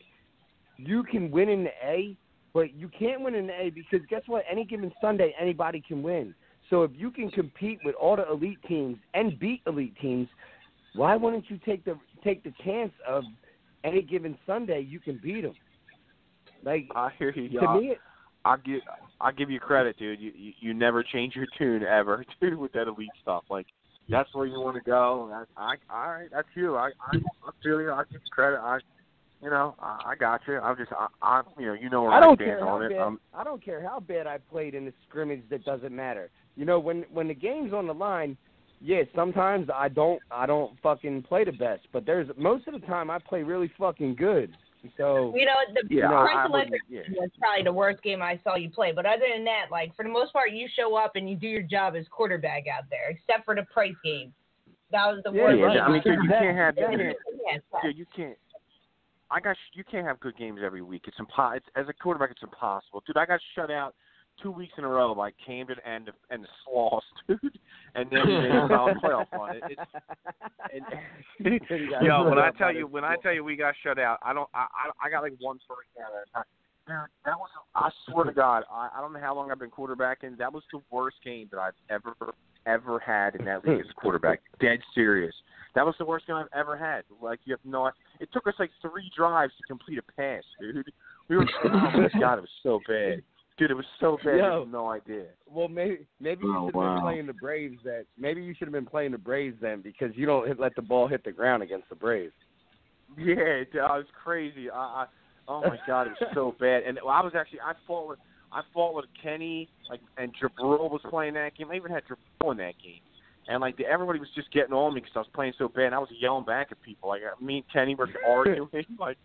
you can win in the A, but you can't win in the A because guess what? Any given Sunday, anybody can win. So if you can compete with all the elite teams and beat elite teams, why wouldn't you take the chance of any given Sunday you can beat them? Like I hear you. To me, I'll give you credit, dude. You never change your tune ever, dude, with that elite stuff. Like that's where you want to go. That's you. I feel you. I give you credit. I got you. You know where I stand on it. I don't care how bad I played in the scrimmage. That doesn't matter. You know, when the game's on the line, yeah, sometimes I don't fucking play the best, but there's most of the time I play really fucking good. So Prince Electric was probably the worst game I saw you play. But other than that, like for the most part, you show up and you do your job as quarterback out there, except for the Price game. That was the worst. Yeah, I mean, game. you can't have you can't. You can't have good games every week. It's impossible. As a quarterback, it's impossible, dude. I got shut out 2 weeks in a row by Camden and the Sloss, dude, and then we made a solid playoff on it. When I tell you we got shut out, I got like 1 first down at a time. that was, I swear to God, I don't know how long I've been quarterbacking. That was the worst game that I've ever had in that league as a quarterback. Dead serious. That was the worst game I've ever had. Like, you have no, it took us like 3 drives to complete a pass, dude. We were, oh my God, it was so bad. Dude, it was so bad. You have no idea. Well, maybe you should have been playing the Braves then. Maybe you should have been playing the Braves then, because you don't let the ball hit the ground against the Braves. Yeah, it was crazy. Oh my God, it was so bad. And I fought with Kenny, like, and Jabril was playing that game. I even had Jabril in that game, and like everybody was just getting on me because I was playing so bad. And I was yelling back at people. Like, me and Kenny were arguing. Like,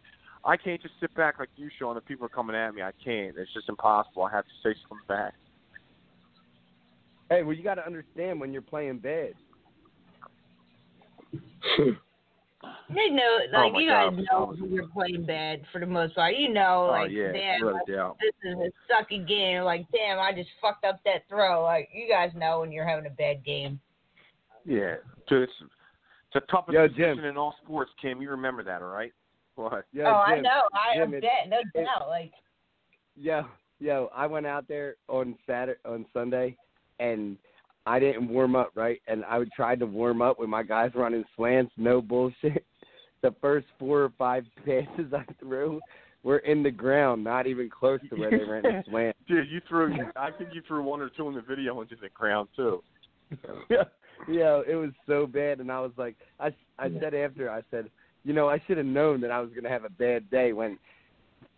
I can't just sit back like you, Sean, and people are coming at me. I can't. It's just impossible. I have to say something back. Hey, well, you got to understand when you're playing bad. They know, like, you guys know you're playing bad for the most part. You know, like, damn, like, this is a sucky game. Like, damn, I just fucked up that throw. Like, you guys know when you're having a bad game. Yeah. So it's the toughest position in all sports, Kim. You remember that, all right? What? Yeah, Jim, I know. I bet. No doubt. Like, I went out there on Sunday, and I didn't warm up, right? And I tried to warm up with my guys running slants, no bullshit. The first 4 or 5 passes I threw were in the ground, not even close to where they ran the slant. Dude, I think you threw 1 or 2 in the video into the ground, too. Yeah, it was so bad. And I was like, I said after, I said, you know, I should have known that I was going to have a bad day when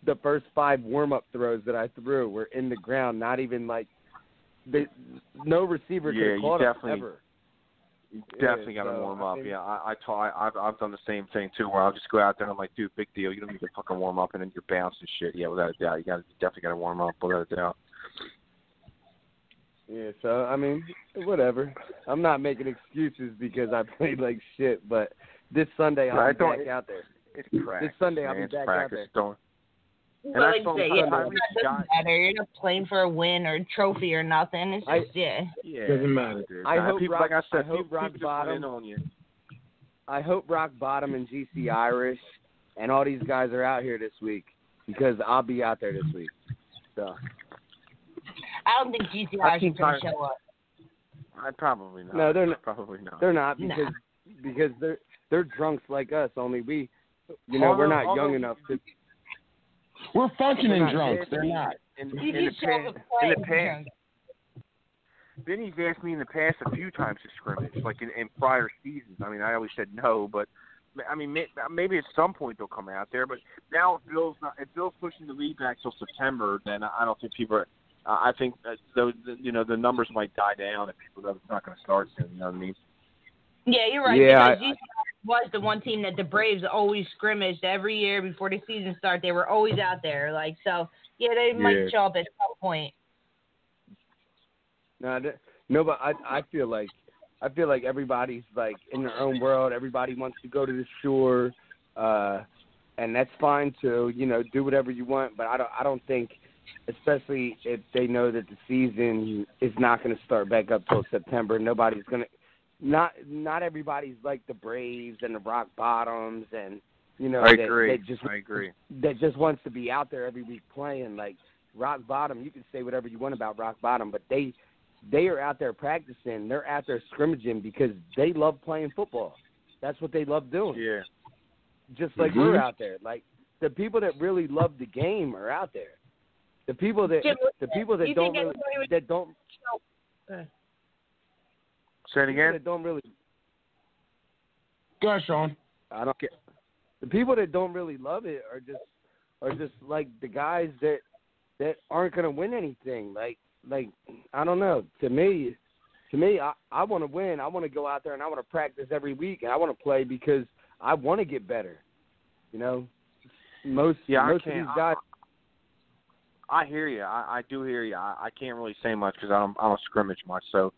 the first 5 warm-up throws that I threw were in the ground, not even like, no receiver could have caught them ever. You definitely got to warm up. Yeah, I've done the same thing too. Where I'll just go out there and I'm like, dude, big deal. You don't need to fucking warm up, and then you're bouncing shit. Yeah, without a doubt, you definitely got to warm up, without a doubt. Yeah, so I mean, whatever. I'm not making excuses because I played like shit, but this Sunday I'll be back out there. It's practice. This Sunday I'll be back out there. And well, like it doesn't matter. You're not playing for a win or a trophy or nothing. It's just it doesn't matter, dude. I hope Rock Bottom on you. I hope Rock Bottom and GC Irish and all these guys are out here this week, because I'll be out there this week. So I don't think GC Irish is going to show up. Probably not. No, they're not. Probably not. They're not because they're drunks like us. Only we, we're not young enough to. We're functioning drunks. They're not. In the past, Vinny's asked me in the past a few times to scrimmage, like in prior seasons. I mean, I always said no, but I mean, maybe at some point they'll come out there. But now if Bill's pushing the league back till September, then I don't think people are. I think the numbers might die down if people are not going to start soon. You know what I mean? Yeah, you're right. Yeah, because was the one team that the Braves always scrimmaged every year before the season started. They were always out there. Like, so, yeah, they might show up at some point. No, but I feel like everybody's like in their own world. Everybody wants to go to the shore, and that's fine too. Do whatever you want. But I don't think, especially if they know that the season is not going to start back up till September. Nobody's going to. Not everybody's like the Braves and the Rock Bottoms and I agree. That just wants to be out there every week playing. Like Rock Bottom, you can say whatever you want about Rock Bottom, but they are out there practicing. They're out there scrimmaging because they love playing football. That's what they love doing. Yeah. Just like we're out there. Like the people that really love the game are out there. The people that don't. Say it again. That don't really. Go ahead, Sean. I don't get. The people that don't really love it are just like the guys that aren't going to win anything. Like I don't know. To me, I want to win. I want to go out there and I want to practice every week and I want to play because I want to get better. Most of these guys. I hear you. I do hear you. I can't really say much because I don't scrimmage much. So,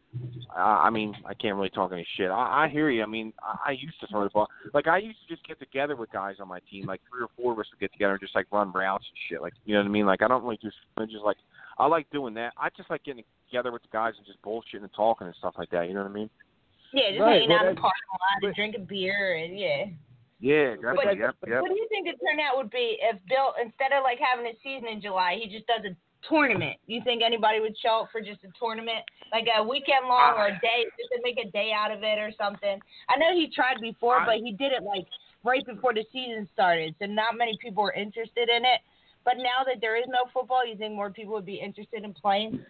I mean, I can't really talk any shit. I hear you. I mean, I used to throw the ball. Like, I used to just get together with guys on my team. Like, 3 or 4 of us would get together and just, like, run routes and shit. Like, you know what I mean? Like, I don't really do scrimmages. Like, I like doing that. I just like getting together with the guys and just bullshitting and talking and stuff like that. You know what I mean? Yeah, just hanging out in the parking lot and drinking beer and, Yeah, exactly. Yep. What do you think the turnout would be if Bill, instead of like having a season in July, he just does a tournament? You think anybody would show up for just a tournament, like a weekend long or a day, just to make a day out of it or something? I know he tried before, but he did it like right before the season started, so not many people were interested in it. But now that there is no football, you think more people would be interested in playing?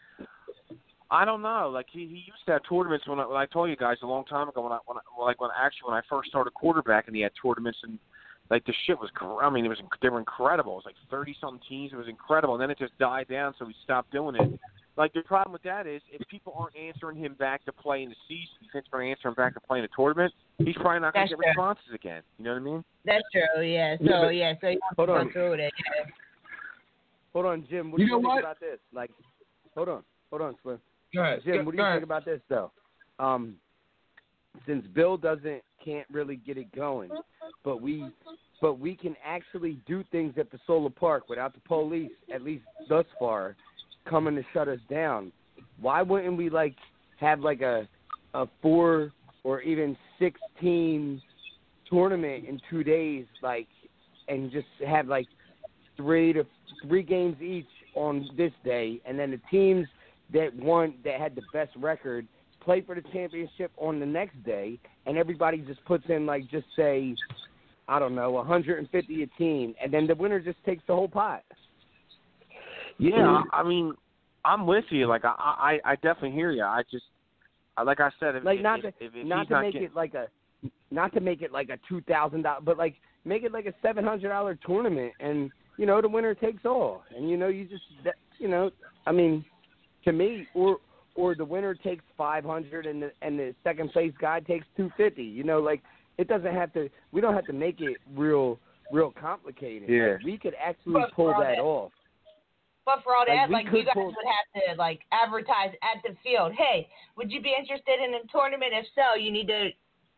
I don't know. Like he used to have tournaments when I told you guys a long time ago when I first started quarterbacking, he had tournaments and like the shit was. I mean, they were incredible. It was like 30-something teams. It was incredible, and then it just died down, so we stopped doing it. Like the problem with that is if people aren't answering him back to play in the season, he's going to answer him back to play in a tournament. He's probably not going to get responses again. You know what I mean? That's true. Yeah. So you have to go through with it. Yeah. Hold on, Jim. What do you think about this? Like, hold on, Slim. Go ahead. Jim, what do you think about this though? Since Bill can't really get it going, but we can actually do things at the Solar Park without the police, at least thus far, coming to shut us down. Why wouldn't we like have like a 4 or even 6 team tournament in 2 days, like, and just have like 3 games each on this day, and then the teams that had the best record play for the championship on the next day, and everybody just puts in like, just say, I don't know, 150 a team, and then the winner just takes the whole pot. Yeah, I mean, I'm with you. Like I definitely hear you. I just, like I said, not to make it like a $2,000, but like make it like a $700 tournament, and you know the winner takes all, and you know you just I mean. To me, or the winner takes $500 and the second place guy takes $250. You know, like it doesn't have to. We don't have to make it real complicated. Yeah. Like, we could actually pull that off. But for all that, like you guys would have to like advertise at the field. Hey, would you be interested in a tournament? If so, you need to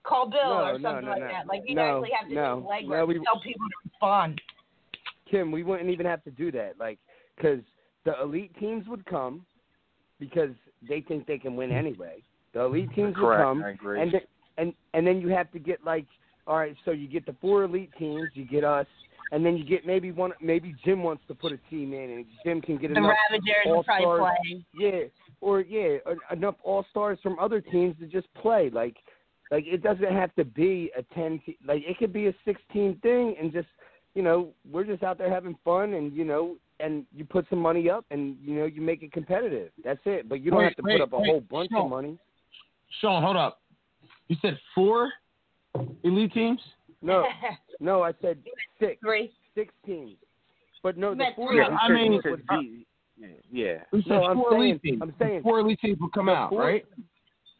call Bill or something like that. Like you actually have to do legwork to tell people to respond. Kim, we wouldn't even have to do that. Like, because the elite teams would come. Because they think they can win anyway. The elite teams will come, I agree. and then you have to get like, all right, so you get the 4 elite teams, you get us, and then you get maybe Jim wants to put a team in, and Jim can get enough Ravagers all-stars, play. Enough all-stars from other teams to just play. Like it doesn't have to be a 10, like it could be a 16 thing, and just we're just out there having fun, and and you put some money up, and you make it competitive. That's it. But you don't have to put up a whole bunch of money. Sean, hold up. You said 4 elite teams? No, I said 6. 6 teams. But no, the 4 elite teams would be. Yeah. I'm saying 4 elite teams would come out, right?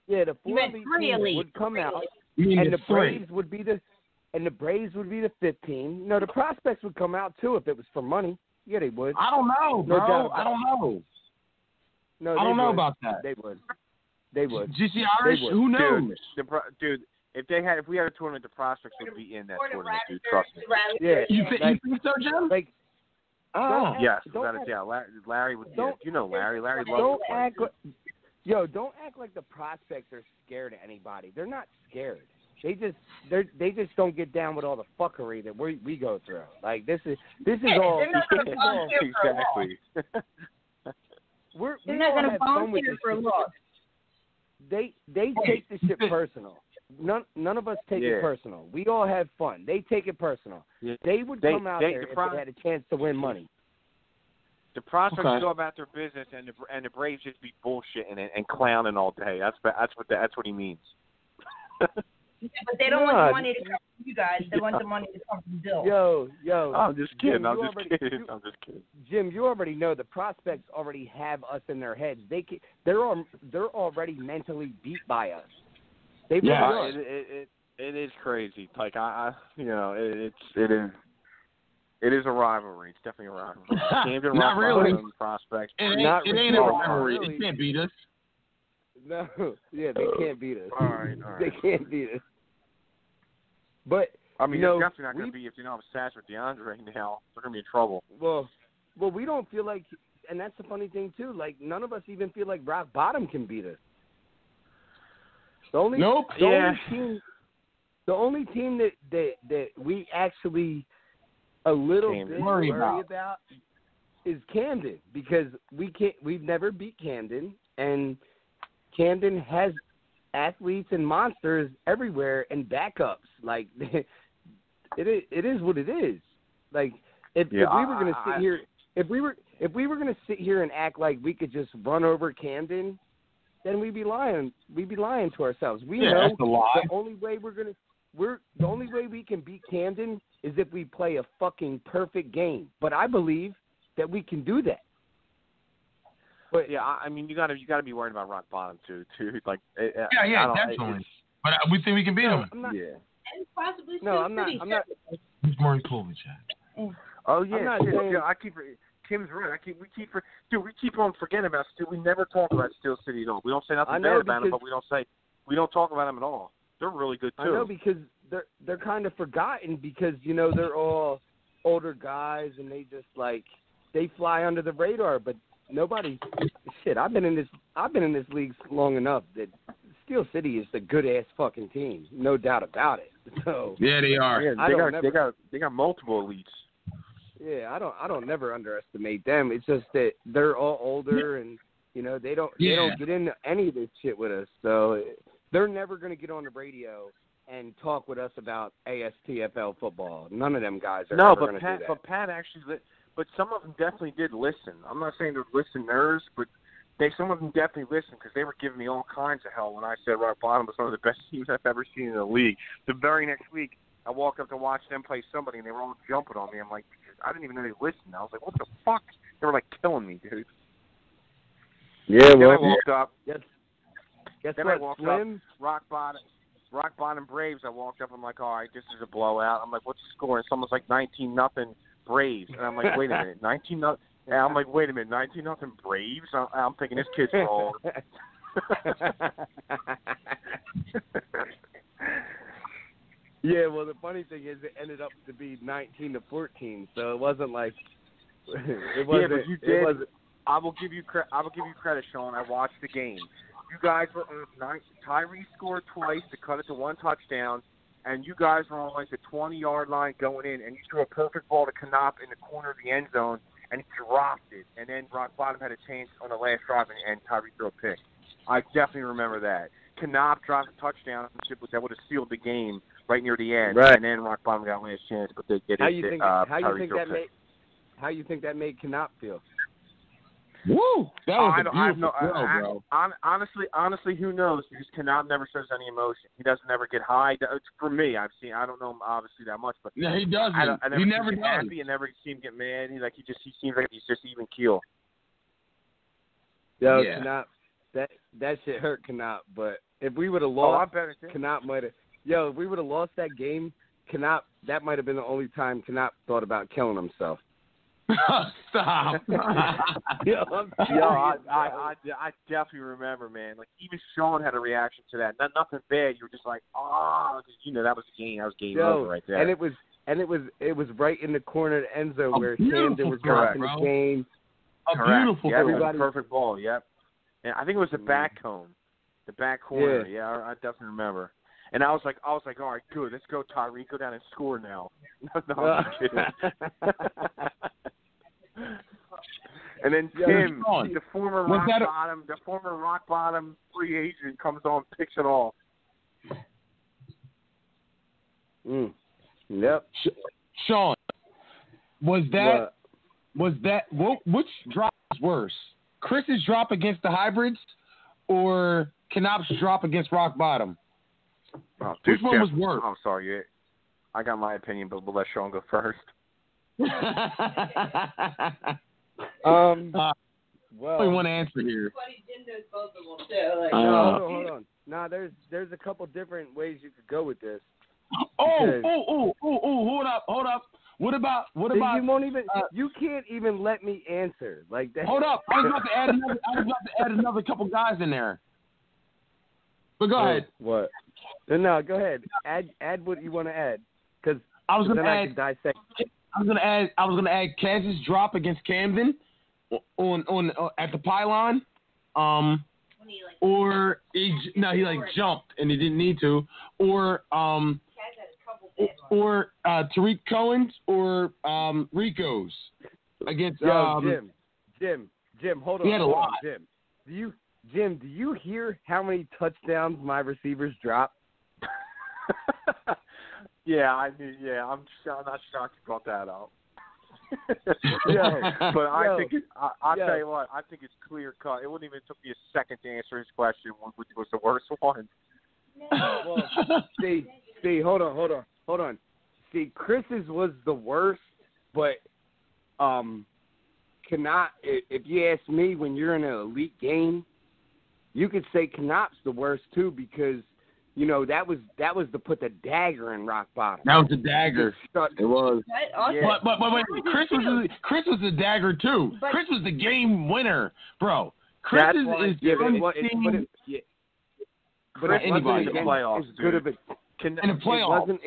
Yeah, the 4 elite teams would come out, and the Braves would be the 15. The prospects would come out too if it was for money. Yeah, they would. I don't know, bro. I don't know. No, I don't know about that. They would. GC Irish? Who knows? Dude, if we had a tournament, the prospects would be in that tournament, dude. Trust me. Yeah. You think so, Jim? Like, yes, Larry would. Larry. Larry loves to don't act like the prospects are scared of anybody. They're not scared. They just don't get down with all the fuckery that we go through. Like this is all exactly. They're not going to volunteer for a loss. They take the shit personal. None of us take it personal. We all have fun. They take it personal. Yeah. They would come out there if they had a chance to win money. The prospects go about their business, and the Braves just be bullshitting and clowning all day. That's what he means. Yeah, but they don't want the money to come from you guys. They want the money to come from Bill. Yo. I'm just kidding. I'm just kidding. Jim, you already know the prospects already have us in their heads. They're already mentally beat by us. They really are. It is crazy. Like it is a rivalry. It's definitely a rivalry. Camden Not really. Prospects. It ain't a rivalry. They can't beat us. No, yeah, they can't beat us. All right. They can't beat us. But I mean, they're definitely not going to be if they don't have Sass or DeAndre now. They're going to be in trouble. Well, we don't feel like, and that's the funny thing too. Like none of us even feel like rock bottom can beat us. The only team The only team that we actually a little bit worry about is Camden, because we've never beat Camden, and Camden has athletes and monsters everywhere and backups. Like it is what it is. Like if we were going to sit here, if we were going to sit here and act like we could just run over Camden, then we'd be lying. We'd be lying to ourselves. We know the only way the only way we can beat Camden is if we play a fucking perfect game. But I believe that we can do that. But yeah, I mean, you got to be worried about rock bottom too. Like, definitely. But we think we can beat them. I'm not. And possibly I'm not. Who's more included, Chad? Oh yeah, I'm not saying, Tim's right. We keep on forgetting about Steel. We never talk about Steel City at all. We don't say nothing bad about them, but we don't talk about them at all. They're really good too. I know, because they're kind of forgotten, because they're all older guys and they just they fly under the radar, but nobody. Shit, I've been in this league long enough that Steel City is a good ass fucking team, no doubt about it. So yeah, they are. Yeah, they got multiple elites. Yeah, I don't never underestimate them. It's just that they're all older and they don't get into any of this shit with us. So they're never going to get on the radio and talk with us about ASTFL football. None of them guys are ever going to do that. But Pat actually, but some of them definitely did listen. I'm not saying they're listeners, but some of them definitely listened, because they were giving me all kinds of hell when I said Rock Bottom was one of the best teams I've ever seen in the league. The very next week, I walked up to watch them play somebody, and they were all jumping on me. I'm like, I didn't even know they listened. I was like, what the fuck? They were like killing me, dude. Yeah, well, then I walked up. Guess then what, I walked Slim? up, Rock Bottom Braves. I walked up. I'm like, all right, this is a blowout. I'm like, what's the score? And someone's like 19-0 Braves. And I'm like, wait a minute, 19-0. And I'm like, wait a minute, 19-0 Braves. I'm thinking this kid's wrong. Yeah, well, the funny thing is it ended up to be 19-14, so it wasn't like it wasn't. Yeah, but you did. I will give you credit, Sean. I watched the game. You guys were on Tyree scored twice to cut it to one touchdown, and you guys were on like the 20-yard line going in, and you threw a perfect ball to Knopp in the corner of the end zone, and he dropped it. And then Rock Bottom had a chance on the last drive, and Tyree threw a pick. I definitely remember that. Knopp dropped a touchdown that would have sealed the game right near the end, right. And then Rock Bottom got last chance, but they did. How you think that made Knopp feel? Woo! That was a beautiful throw, bro. Honestly, who knows? Because Knopp never shows any emotion. He doesn't ever get high. It's for me. I don't know him obviously that much, but yeah, he doesn't. I he never does. Happy and never see him get mad. He seems like he's just even keel. Yo, yeah. Knopp, that shit hurt Knopp. But if we would have lost, Knopp might have. Yo, if we would have lost that game, Knopp, that might have been the only time Knopp thought about killing himself. Stop. I definitely remember, man. Like, even Sean had a reaction to that. Nothing bad. You were just like, oh, that was the game. That was game over right there. And it was right in the corner of the end zone where Camden was watching the game. Beautiful. Yeah, everybody. Perfect ball. Yep. And I think it was the back cone, the back corner. Yeah, I definitely remember. And I was like, all right, good. Let's go, Tyreek. Go down and score now. No, I'm kidding. And then Tim, the former rock bottom free agent, comes on, picks it off. Yep. Sean, which drop was worse? Chris's drop against the hybrids, or Knopp's drop against rock bottom? Oh, dude, which one was worse? I'm sorry. I got my opinion, but we'll let Sean go first. Well, only one answer here. Hold on. Nah, there's a couple different ways you could go with this. Hold up. What about? You won't even. You can't even let me answer like that. Hold up. I was about to add another couple guys in there. But go ahead. What? No, go ahead. Add what you want to add, because I was going to add. Dissect. I was going to add Kansas drop against Camden on at the pylon. He jumped and he didn't need to. Or or Tariq Cohen's or Rico's against Jim, hold on. He had a lot. Jim, do you hear how many touchdowns my receivers drop? I'm not shocked you brought that up. I'll tell you what, I think it's clear cut. It wouldn't even took me a second to answer his question. Which was the worst one? Well, see, hold on. See, Chris's was the worst, but cannot. If you ask me, when you're in an elite game, you could say Knopp's the worst too, because that was to put the dagger in rock bottom. That was the dagger. It was. Yeah. But Chris was the dagger too. But Chris was the game winner, bro. Chris is but anybody in the playoffs, it's good of it. In the playoffs,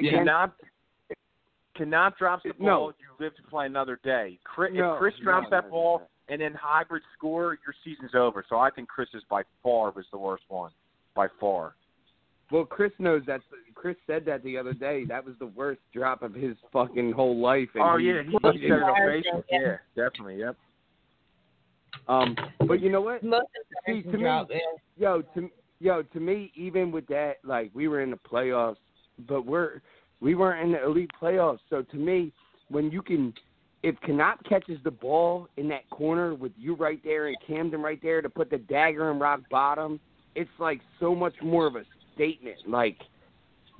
Cannot drops the ball. You live to play another day. If Chris drops that ball and then hybrid score, your season's over. So I think Chris's by far was the worst one, by far. Well, Chris knows that. Chris said that the other day. That was the worst drop of his fucking whole life. And he said it on Facebook. Yeah, definitely. Yep. But you know what? See, to me, to me, even with that, like, we were in the playoffs, but we weren't in the elite playoffs. So to me, when you can, if Knopp catches the ball in that corner with you right there and Camden right there to put the dagger in rock bottom, it's like so much more of a statement. Like,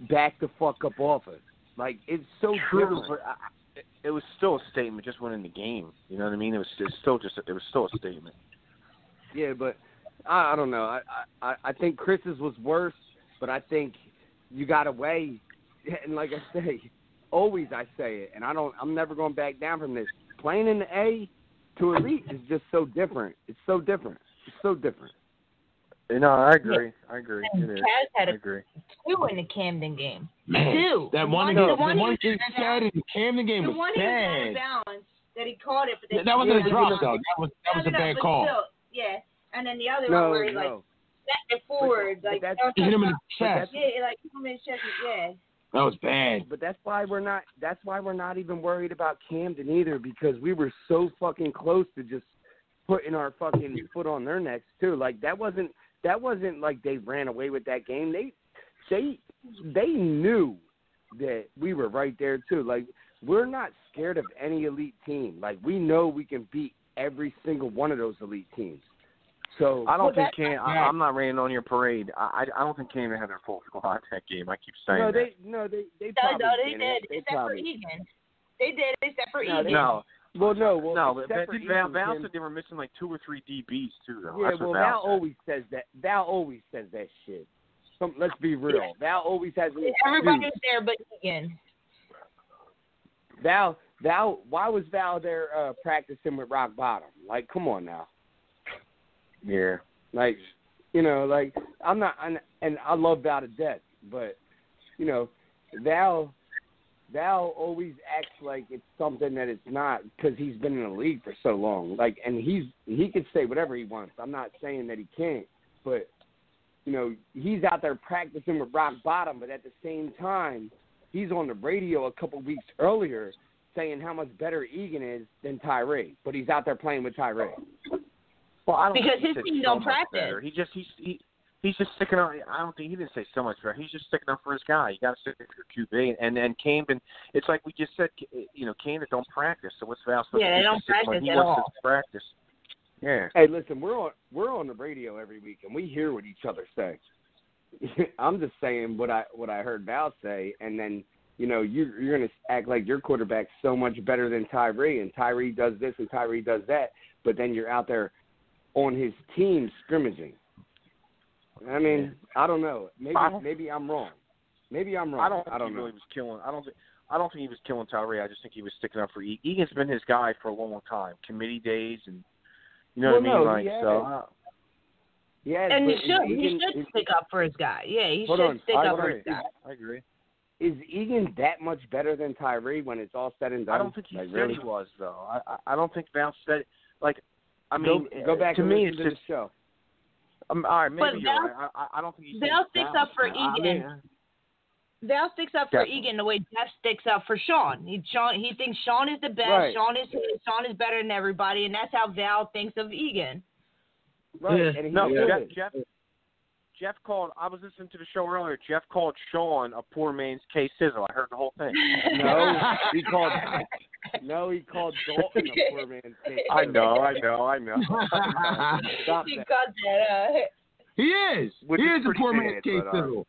back the fuck up off us. Like, it's so true. different. But it was still a statement, just winning the game. You know what I mean? It was still a statement. Yeah, but I don't know. I think Chris's was worse, but I think you got away. And like I say, always I say it, and I'm never going back down from this. Playing in the A to elite is just so different. It's so different. No, I agree. Kaz had two in the Camden game. Man, two. That one he said in the Camden game was bad. The one he was out of balance, that he caught it. But that wasn't a drop, though. That was a bad call. Still, yeah, and then the other one where he, like, back and forward. Like, he hit him in the chest. Yeah, like, hit him in the chest, yeah. That was bad. But that's why we're not even worried about Camden either, because we were so fucking close to just putting our fucking foot on their necks too. Like, that wasn't like they ran away with that game. They knew that we were right there too. Like, we're not scared of any elite team. Like, we know we can beat every single one of those elite teams. So I don't think I'm not raining on your parade. I don't think Camden had their full squad that game. I keep saying that. They probably did. Except for Egan. They did, except for Egan. No. Well, but Val said they were missing like 2 or 3 DBs too, though. Yeah, Val always says that. Val always says that shit. Let's be real. Yeah. Val always has an excuse. Everybody was there but Egan. Val, why was Val there practicing with rock bottom? Like, come on now. Yeah. Like, like, I'm not, and I love Val to death, but, Val always acts like it's something that it's not, because he's been in the league for so long. Like, and he can say whatever he wants. I'm not saying that he can't, but, he's out there practicing with rock bottom, but at the same time, he's on the radio a couple weeks earlier saying how much better Egan is than Tyree, but he's out there playing with Tyree. Well, I don't because think his team don't practice. Better. He's just sticking up. I don't think he didn't say so much better. He's just sticking up for his guy. You got to stick up for your QB. And Camden, it's like we just said. Camden don't practice. So what's Val supposed to do? Yeah, they don't practice he at all. Wants to practice. Yeah. Hey, listen, we're on the radio every week, and we hear what each other say. I'm just saying what I heard Val say, and then you're gonna act like your quarterback's so much better than Tyree, and Tyree does this and Tyree does that, but then you're out there on his team scrimmaging. I mean, I don't know. Maybe I'm wrong. I don't think he was killing. I don't think he was killing Tyree. I just think he was sticking up for Egan. Egan's been his guy for a long time. Committee days, and what I mean. Yeah, and he should stick up for his guy. Yeah, he should stick up for his guy. I agree. Is Egan that much better than Tyree when it's all said and done? I don't think he said he was, though. I don't think Val said, like, I mean, go back to and me, listen to the show. All right, maybe you're right. I don't think he said Val sticks up for Egan. Val sticks up for Egan the way Jeff sticks up for Sean. He thinks Sean is the best. Right. Sean is better than everybody, and that's how Val thinks of Egan. Right. Yeah. And Jeff called. I was listening to the show earlier. Jeff called Sean a poor man's K-Sizzle. I heard the whole thing. No, he called Dalton a poor man's K-Sizzle. I know. Stop He that. got that. He is. Which He is is a pretty poor bad, man's but, K-Sizzle.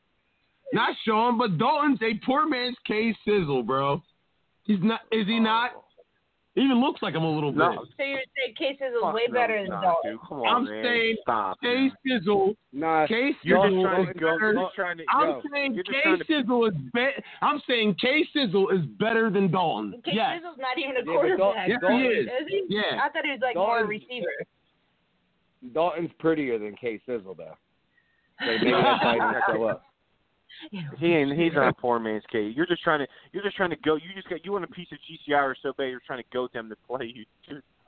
Not Sean, but Dalton's a poor man's K-Sizzle, bro. He's not. Is he not? He even looks like him a little bit. No. So you're saying K-Sizzle is way better than Dalton? Dude, come on, I'm man. saying Stop. K-Sizzle. Nah, K-Sizzle You're is just trying to go. better. You're just trying to I'm go. saying You're just trying to- K-Sizzle is better. I'm saying K-Sizzle is better than Dalton. Yes. K-Sizzle's not even a Yeah, but quarterback. Yes, he is. he? Yeah. I thought he was like more a Dalton's- receiver. Dalton's prettier than K-Sizzle, though. So maybe that's why he didn't show up. He's not a poor man's K. You're just trying to go. You want a piece of GCR so bad. You're trying to goat them to play you.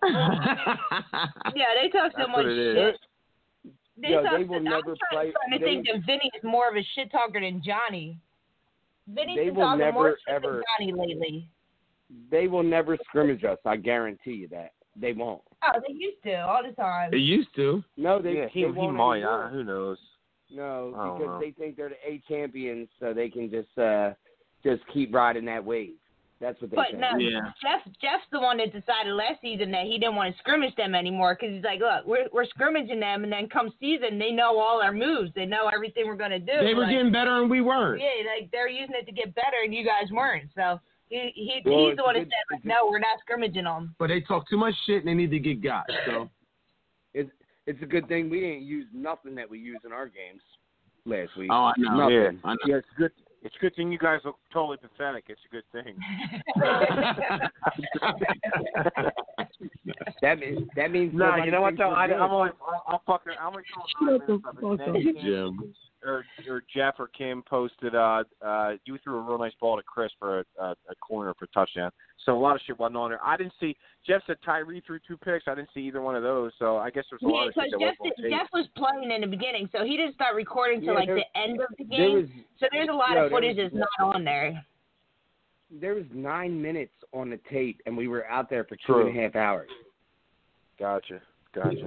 Yeah, they talk so That's much what it is. shit. They will never play. I'm trying to think that Vinny is more of a shit talker than Johnny. Vinny's They been will talking never, more shit ever- than Johnny lately. They will never scrimmage us. I guarantee you that. They won't. Oh, they used to all the time. They used to. No, they, Yeah, he they won't might. anymore. Who knows? No, I don't because know. they think they're the A champions, so they can just keep riding that wave. That's what they But think. no, Yeah. Jeff's the one that decided last season that he didn't want to scrimmage them anymore because he's like, look, we're scrimmaging them, and then come season, they know all our moves, they know everything we're gonna do. They were getting better and we weren't. Yeah, like they're using it to get better, and you guys weren't. So he's Well, the one that said, like, no, we're not scrimmaging them. But they talk too much shit and they need to get got. So It's a good thing we didn't use nothing that we used in our games last week. I know. Nothing. Yeah. I know. Yeah, it's good. It's a good thing you guys look totally pathetic. It's a good thing. That means No, you know what though? nobody thinks I'm we're like, I'm fucking Shut the fuck up, Jim. or Jeff or Kim posted, you threw a real nice ball to Chris for a corner for a touchdown. So a lot of shit wasn't on there. I didn't see. Jeff said Tyree threw 2 picks. I didn't see either one of those. So I guess there's a lot of shit that Jeff, wasn't on tape. Jeff was playing in the beginning, so he didn't start recording till the end of the there game. was- So there's a lot no, of there footage was- that's not on there. There was 9 minutes on the tape, and we were out there for True. 2.5 hours. Gotcha.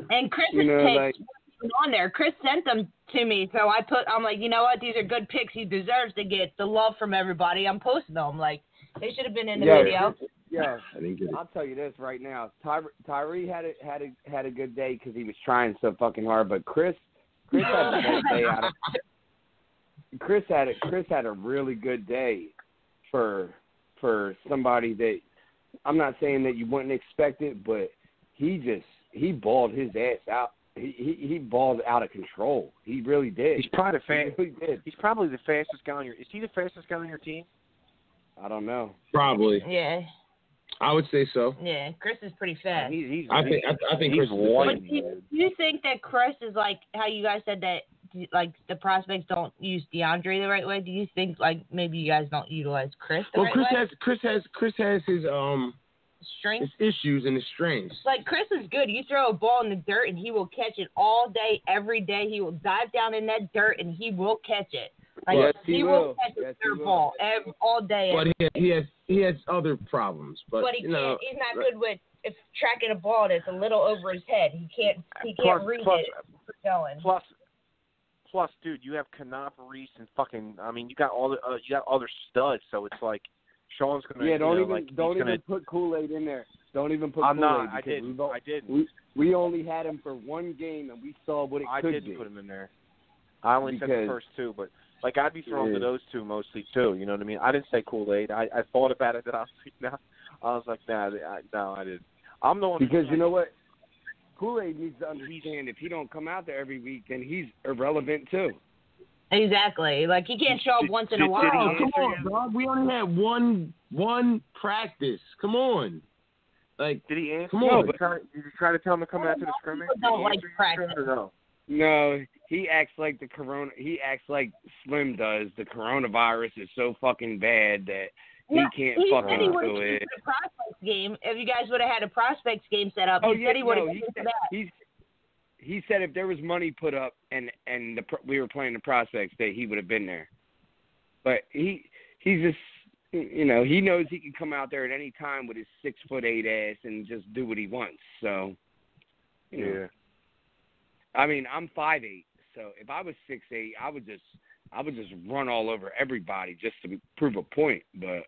And Chris's You know, takes weren't on there. Chris sent them to me, so I'm like, you know what? These are good picks. He deserves to get the love from everybody. I'm posting them. Like, they should have been in the video. Yeah, I didn't get it. I'll tell you this right now. Tyree had a good day because he was trying so fucking hard, but Chris had the best day out of. Chris had a really good day for somebody that I'm not saying that you wouldn't expect it, but he balled his ass out. He balled out of control. He really did. He's probably He really did. He's probably the fastest guy on your. Is he the fastest guy on your team? I don't know. Probably. Yeah. I would say so. Yeah, Chris is pretty fast. I think he's Chris is white. But do you think that Chris is like how you guys said that like the prospects don't use DeAndre the right way? Do you think like maybe you guys don't utilize Chris the right way? Chris has his Strength. his issues and his strengths. Like Chris is good. You throw a ball in the dirt and he will catch it all day, every day. He will dive down in that dirt and he will catch it. Like Yes, he he will will. catch a Yes, he dirt will. ball all day. But he has other problems. But he you know, can't. He's not good with if tracking a ball that's a little over his head. He can't read it. Going. Plus, dude, you have Knopf, Reese, and fucking. I mean, you got other studs. So it's like Sean's gonna. Yeah, don't gonna, even put Kool-Aid in there. Don't even put I'm Kool-Aid. not. I because didn't. We only had him for one game, and we saw what it I could didn't be. put him in there. I only said the Because- first two, but like I'd be thrown to Yeah. those two mostly too. You know what I mean? I didn't say Kool-Aid. I thought about it. That I was like, nah, I didn't. I'm the one. Because you know what? Kool-Aid needs to understand if he don't come out there every week, then he's irrelevant too. Exactly. Like he can't show up once in a while. Oh, come on, dog. We only had one practice. Come on. Like, did he answer? Come on. Did you try to tell him to come out to the scrimmage? People don't Did he like answer your practice. question or no? No, he acts like the corona. He acts like Slim does. The coronavirus is so fucking bad that he can't he fucking said he do would have it. the prospects game. If you guys would have had a prospects game set up, Oh he yeah, said he would have no, been for that. he said if there was money put up and we were playing the prospects that he would have been there. but he's just, you know, he knows he can come out there at any time with his 6'8" ass and just do what he wants. So, you know. I mean, I'm 5'8", so if I was 6'8", I would just run all over everybody just to prove a point. But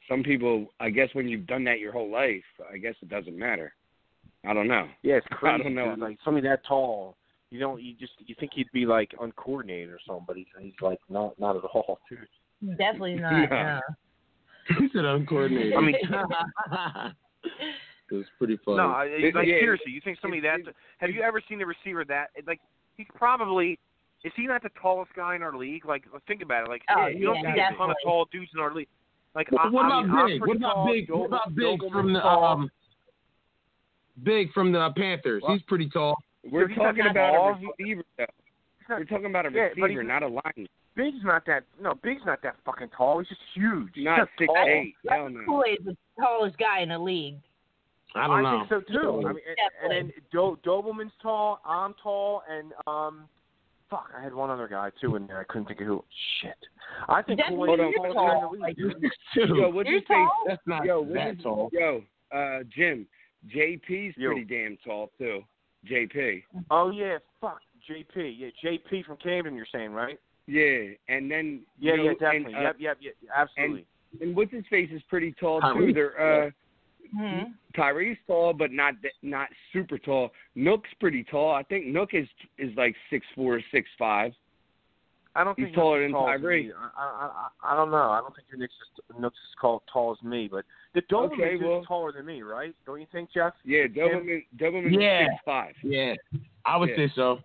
some people, I guess, when you've done that your whole life, I guess it doesn't matter. I don't know. Yeah, it's crazy. I don't know. Like somebody that tall, you think he'd be like uncoordinated or something, but he's like not at all, too. Definitely not. No. He said uncoordinated. I mean, it was pretty funny. No, seriously, you think somebody that? Have you ever seen a receiver that? Like, he's probably. Is he not the tallest guy in our league? Like, think about it. Like, you don't see a ton of tall dudes in our league. Like, what about Big? What about Big from the Big from the Panthers? He's pretty tall. We're talking about a receiver, though. We're talking about a receiver, not a lineman. Big's not that fucking tall. He's just huge. Not 6'8". Hell no. Kool-Aid's the tallest guy in the league. I don't know. I think so too. I mean, and then Dobleman's tall. I'm tall, and I had one other guy too in there. I couldn't think of who. Shit. I think Kool-Aid is the tall guy in the league. Yo, what'd you say? That's not that tall. Yo, Jim, JP's pretty damn tall too. JP. Oh yeah, JP. Yeah, JP from Camden. You're saying, right? Yeah, and then definitely. And, yep, absolutely. And what's his face is pretty tall too. They're Tyree's tall, but not super tall. Nook's pretty tall. I think Nook is like 6'4", 6'5". I don't think he's taller than Tyree. I don't know. I don't think Nook's as tall as me, but the Doberman is taller than me, right? Don't you think, Jeff? Yeah, Doberman is 6'5". Yeah, I would say so.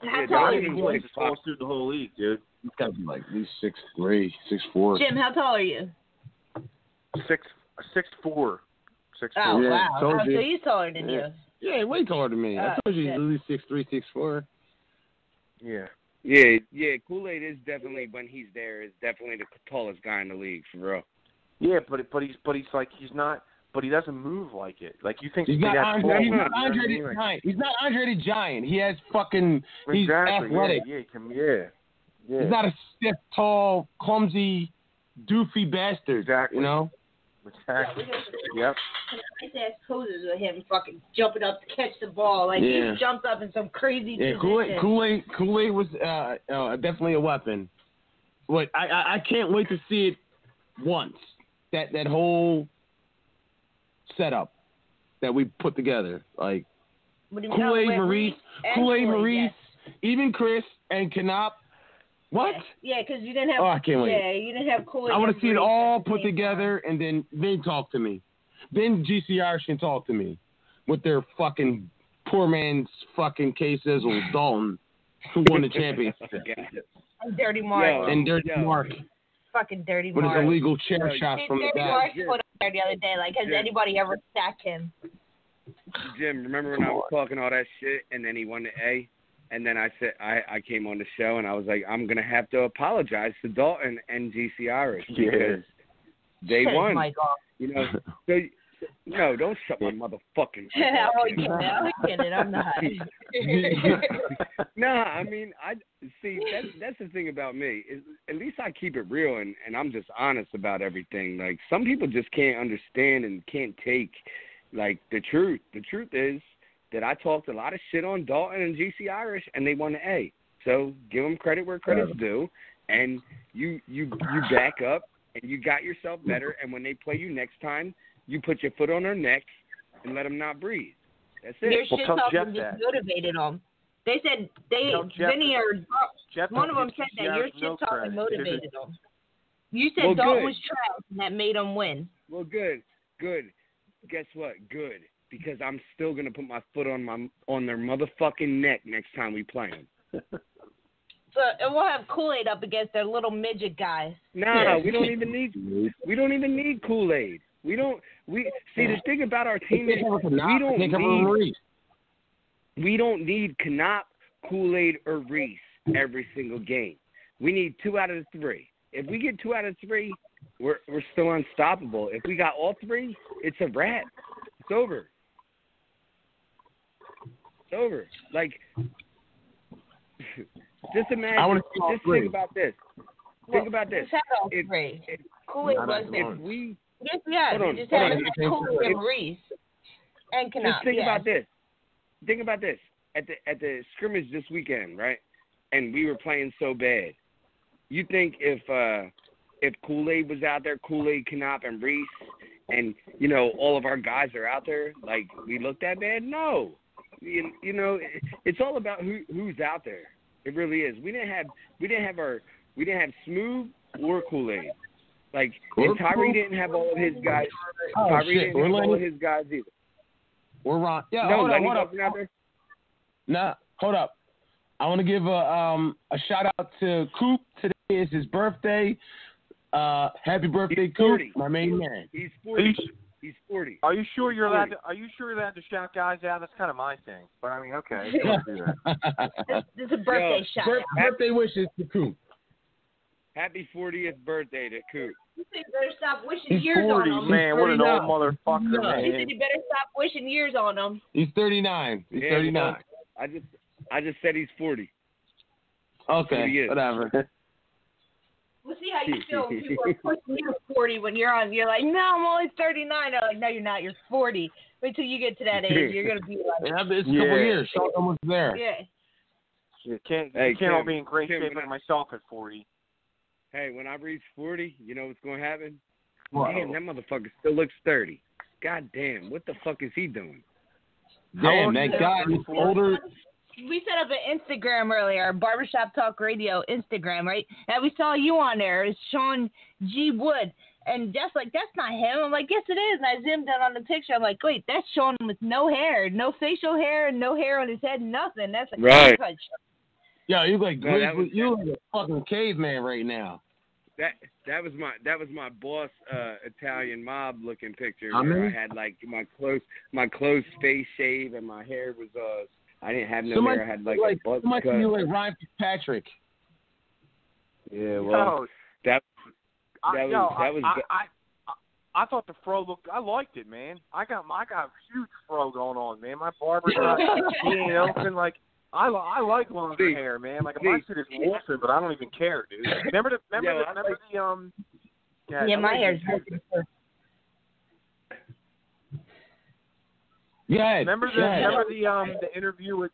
How tall are you? He's the tallest dude in the whole league, dude. He's got to be like at least 6'3", 6'4". Jim, how tall are you? 6'4". Oh, wow. So he's taller than you. Yeah, way taller than me. I told you he's at least 6'3", 6'4". Yeah. Yeah. Kool-Aid is definitely, when he's there, is definitely the tallest guy in the league, for real. Yeah, but he's not. But he doesn't move like it. Like, you think he's not Andre the Giant. He's not Andre the Giant. He has fucking. He's athletic. Yeah. He's not a stiff, tall, clumsy, doofy bastard. Exactly. You know. Exactly. Yep. Nice ass poses with him fucking jumping up to catch the ball. Like he jumped up in some crazy position. Kool-Aid was definitely a weapon. But I can't wait to see it once. That whole setup that we put together, like Kool-Aid, Maurice, even Chris and Knop. What? Yeah, because you didn't have. Oh, I can't wait. Yeah, you didn't have Kool-Aid. I want to see it all put together, and then talk to me. Then GCR can talk to me with their fucking poor man's fucking K-Sizzle Dalton, who won the championship. And Dirty Mark. Mark. Fucking Dirty Mark. With his illegal chair shots from the back. back. Mark put up there the other day. Like, has anybody ever sacked him? Jim, remember when I was talking all that shit, and then he won the A? And then I said I came on the show and I was like, I'm gonna have to apologize to Dalton and GC Irish because they won. You know, so no, don't shut my motherfucking. I'm kidding. I'm not. Nah, I mean, I see. That's the thing about me. Is at least I keep it real and I'm just honest about everything. Like some people just can't understand and can't take like the truth. The truth is that I talked a lot of shit on Dalton and GC Irish, and they won the A. So give them credit where credit's due, and you back up, and you got yourself better, and when they play you next time, you put your foot on their neck and let them not breathe. That's it. Your shit talking just motivated them. They said Vinny or one of them said that your shit talking motivated them. You said Dalton was trash, and that made them win. Well, good. Guess what? Good. Because I'm still gonna put my foot on their motherfucking neck next time we play them. So and we'll have Kool-Aid up against their little midget guys. No, we don't even need Kool-Aid. We see the thing about our team is we don't need Knop, Kool-Aid, or Reese every single game. We need 2 out of 3. If we get 2 out of 3, we're still unstoppable. If we got all 3, it's a wrap. It's over. Over. Like, just imagine. Just think about this. Think about this. Just had all three. Kool-Aid was there. Yes, yeah. You just had Kool-Aid and Maurice and Canap. Just think about this. Think about this. At the scrimmage this weekend, right? And we were playing so bad. You think if Kool-Aid was out there, Kool-Aid, Canap, and Reese, and all of our guys are out there, like we look that bad? No. It's all about who's out there. It really is. We didn't have Smooth or Kool-Aid. Like, and Tyree didn't have all of his guys. Tyree didn't have all of his guys either. We're wrong. Yeah, no, hold up. Out there? Nah, hold up. I want to give a shout out to Coop. Today is his birthday. Happy birthday, Coop, my main man. He's 40. He's 40. Are you sure you're allowed to shout guys out? That's kind of my thing. But I mean, okay. This is a birthday shout. Birthday wishes to Coop. Happy 40th birthday to Coop. You said you better stop wishing years on him. Man, what an old motherfucker, man. You said you better stop wishing years on him. He's 39. He's 39. I just said he's 40. Okay, whatever. We'll see how you feel when people are pushing you 40 when you're like, no, I'm only 39. They're like, no, you're not. You're 40. Wait till you get to that age. You're going to be like... Yeah, it's a couple years. Sean's almost there. Yeah. You can't all be in great shape like myself at 40. Hey, when I reach 40, you know what's going to happen? Wow. Damn, that motherfucker still looks 30. God damn, what the fuck is he doing? Damn, that guy is older... We set up an Instagram earlier, Barbershop Talk Radio Instagram, right? And we saw you on there. It's Sean G. Wood. And Jeff's like, that's not him. I'm like, yes, it is. And I zoomed in on the picture. I'm like, wait, that's Sean with no hair, no facial hair, and no hair on his head, nothing. That's a right. Cut. Yeah, you like a fucking caveman right now. That was my boss Italian mob looking picture where I had like my close face shave and my hair was I didn't have no hair. I had like a buzz cut. You like Ryan Fitzpatrick. Yeah, well, I thought the fro looked. I liked it, man. I got a huge fro going on, man. My barber's not. Like I like longer hair, man. Like my shit is Wilson, but I don't even care, dude. Remember the Yeah, my hair's. Yeah. Remember the interview with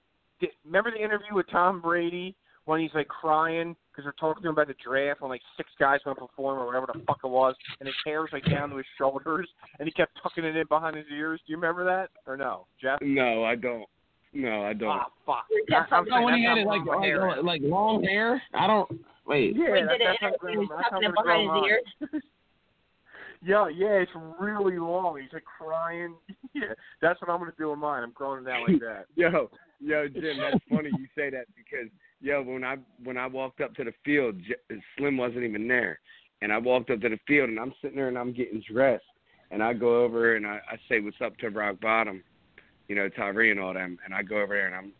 Tom Brady when he's like crying because they're talking to him about the draft when like 6 guys going to perform or whatever the fuck it was, and his hair was like down to his shoulders, and he kept tucking it in behind his ears. Do you remember that or no, Jeff? No, I don't. Ah, fuck. When he had like long hair. I don't. Wait. Yeah, that's tucking it behind his ears. Yeah, it's really long. He's like crying. Yeah, that's what I'm gonna do with mine. I'm growing it out like that. Yo, Jim, that's funny you say that because when I walked up to the field, Slim wasn't even there, and I walked up to the field and I'm sitting there and I'm getting dressed, and I go over and I say what's up to Rock Bottom, Tyree and all them, and I go over there and I'm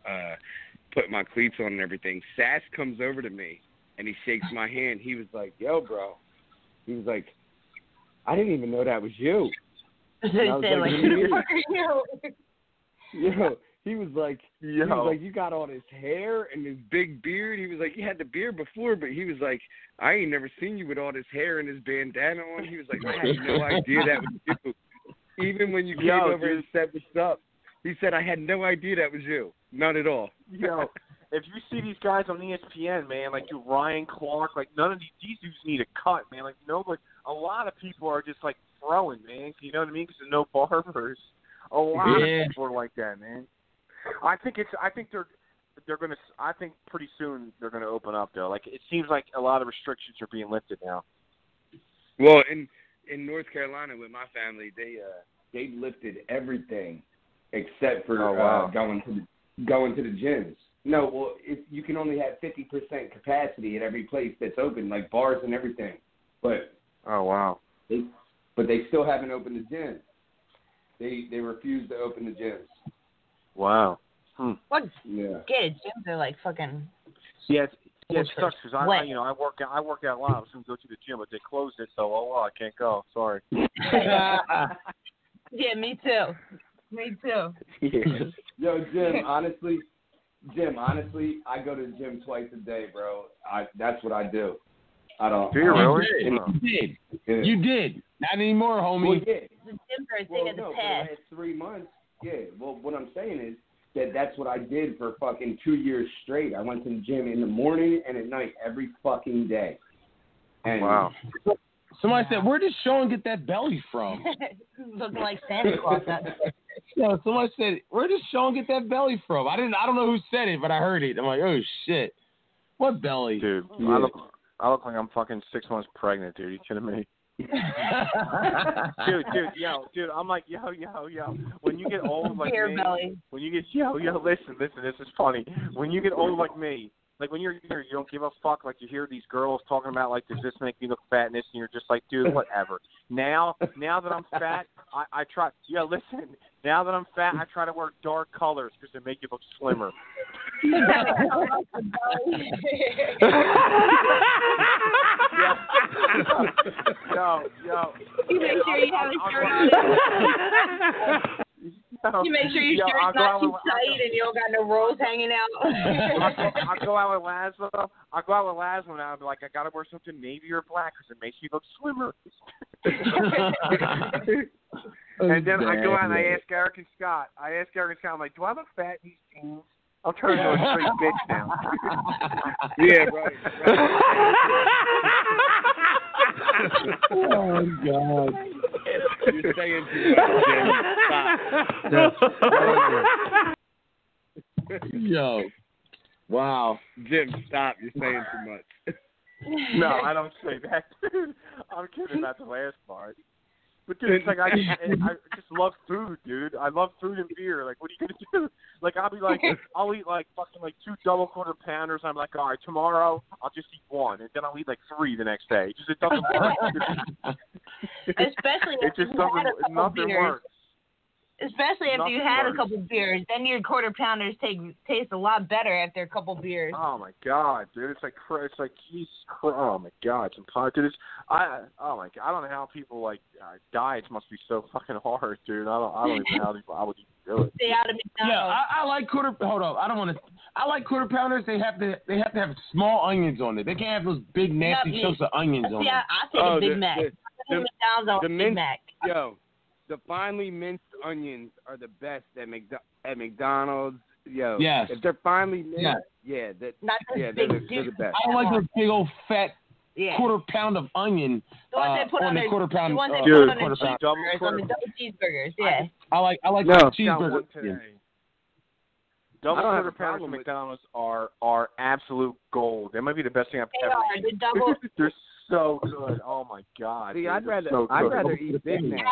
putting my cleats on and everything. Sass comes over to me and he shakes my hand. He was like, "Yo, bro," he was like, "I didn't even know that was you." He was like, you got all this hair and this big beard. He was like, you had the beard before, but he was like, I ain't never seen you with all this hair and this bandana on. He was like, I had no idea that was you. Even when you came over and said what's up, he said, I had no idea that was you. Not at all. If you see these guys on ESPN, man, like Ryan Clark, like none of these dudes need a cut, man. Like a lot of people are just like throwing, man. You know what I mean? Because there's no barbers. A lot of people are like that, man. I think pretty soon they're gonna open up though. Like it seems like a lot of restrictions are being lifted now. Well, in North Carolina with my family, they lifted everything except for going to the gyms. No, well, you can only have 50% capacity at every place that's open, like bars and everything. But but they still haven't opened the gyms. They refuse to open the gyms. Wow. What? Yeah. Gyms are like fucking. Yeah, it sucks because I work out a lot. I was going to go to the gym, but they closed it, so I can't go. Sorry. Yeah, me too. Yeah. Yo, Jim, honestly, I go to the gym twice a day, bro. That's what I do. I don't. Do you really? You did. Not anymore, homie. Well, yeah. The gyms are a thing of the For the past. last 3 months, yeah. Well, what I'm saying is that's what I did for fucking 2 years straight. I went to the gym in the morning and at night every fucking day. And wow. Somebody said, "Where did Sean get that belly from?" Looking like Santa Claus out there. No, somebody said, "Where did Sean get that belly from?" I don't know who said it, but I heard it. I'm like, "Oh shit, what belly?" Dude, Yeah. I look like I'm fucking 6 months pregnant, dude. You kidding me? dude, I'm like, yo. When you get old like me, belly. when you get, listen, this is funny. When you get old like me, like when you're you don't give a fuck. Like you hear these girls talking about like, does this make me look fat? And this, and you're just like, dude, whatever. Now that I'm fat, I try. Yeah, listen. Now that I'm fat, I try to wear dark colors because they make you look slimmer. Yo. You make sure you have a shirt on. You make sure your shirt's not too tight and you don't got no rolls hanging out. I go out with Laszlo and I'll be like, I gotta wear something navy or black because it makes you look slimmer. And then I go out and I ask Eric and Scott. I'm like, do I look fat in these jeans? I'm turning into a straight bitch now. yeah, right. Oh my God. You're saying too much, Jim. Stop. Yo. Wow. Jim, stop. You're saying too much. No, I don't say that, dude. I'm kidding about the last part. But dude, it's like I just love food, dude. I love food and beer. Like, what are you gonna do? Like, I'll eat like fucking like 2 double quarter pounders. I'm like, all right, tomorrow I'll just eat 1, and then I'll eat like 3 the next day. It doesn't work. Especially if you had a couple beers. Especially after you had a couple beers, then your quarter pounders taste a lot better after a couple beers. Oh my God, dude! It's like Jesus Christ. Oh my God, dude! Oh my God, I don't know how people like diets must be so fucking hard, dude. I don't even know how people I would even do it. Stay out of McDonald's. Yeah, I like quarter. Hold up, I like quarter pounders. They have to have small onions on it. They can't have those big nasty chunks of onions on it. Yeah, I take a Big Mac. McDonald's on Big Mac. Yo. The finely minced onions are the best at McDonald's. Yo, yes. If they're finely minced, they're the best. I don't like those big old fat quarter pound of onion on the quarter pound. The ones they put on the double cheeseburgers. Yeah. I like cheeseburgers. Double quarter pounders at McDonald's are absolute gold. They might be the best thing I've ever seen. They're so good. Oh my God. See, dude, I'd rather eat Big Mac.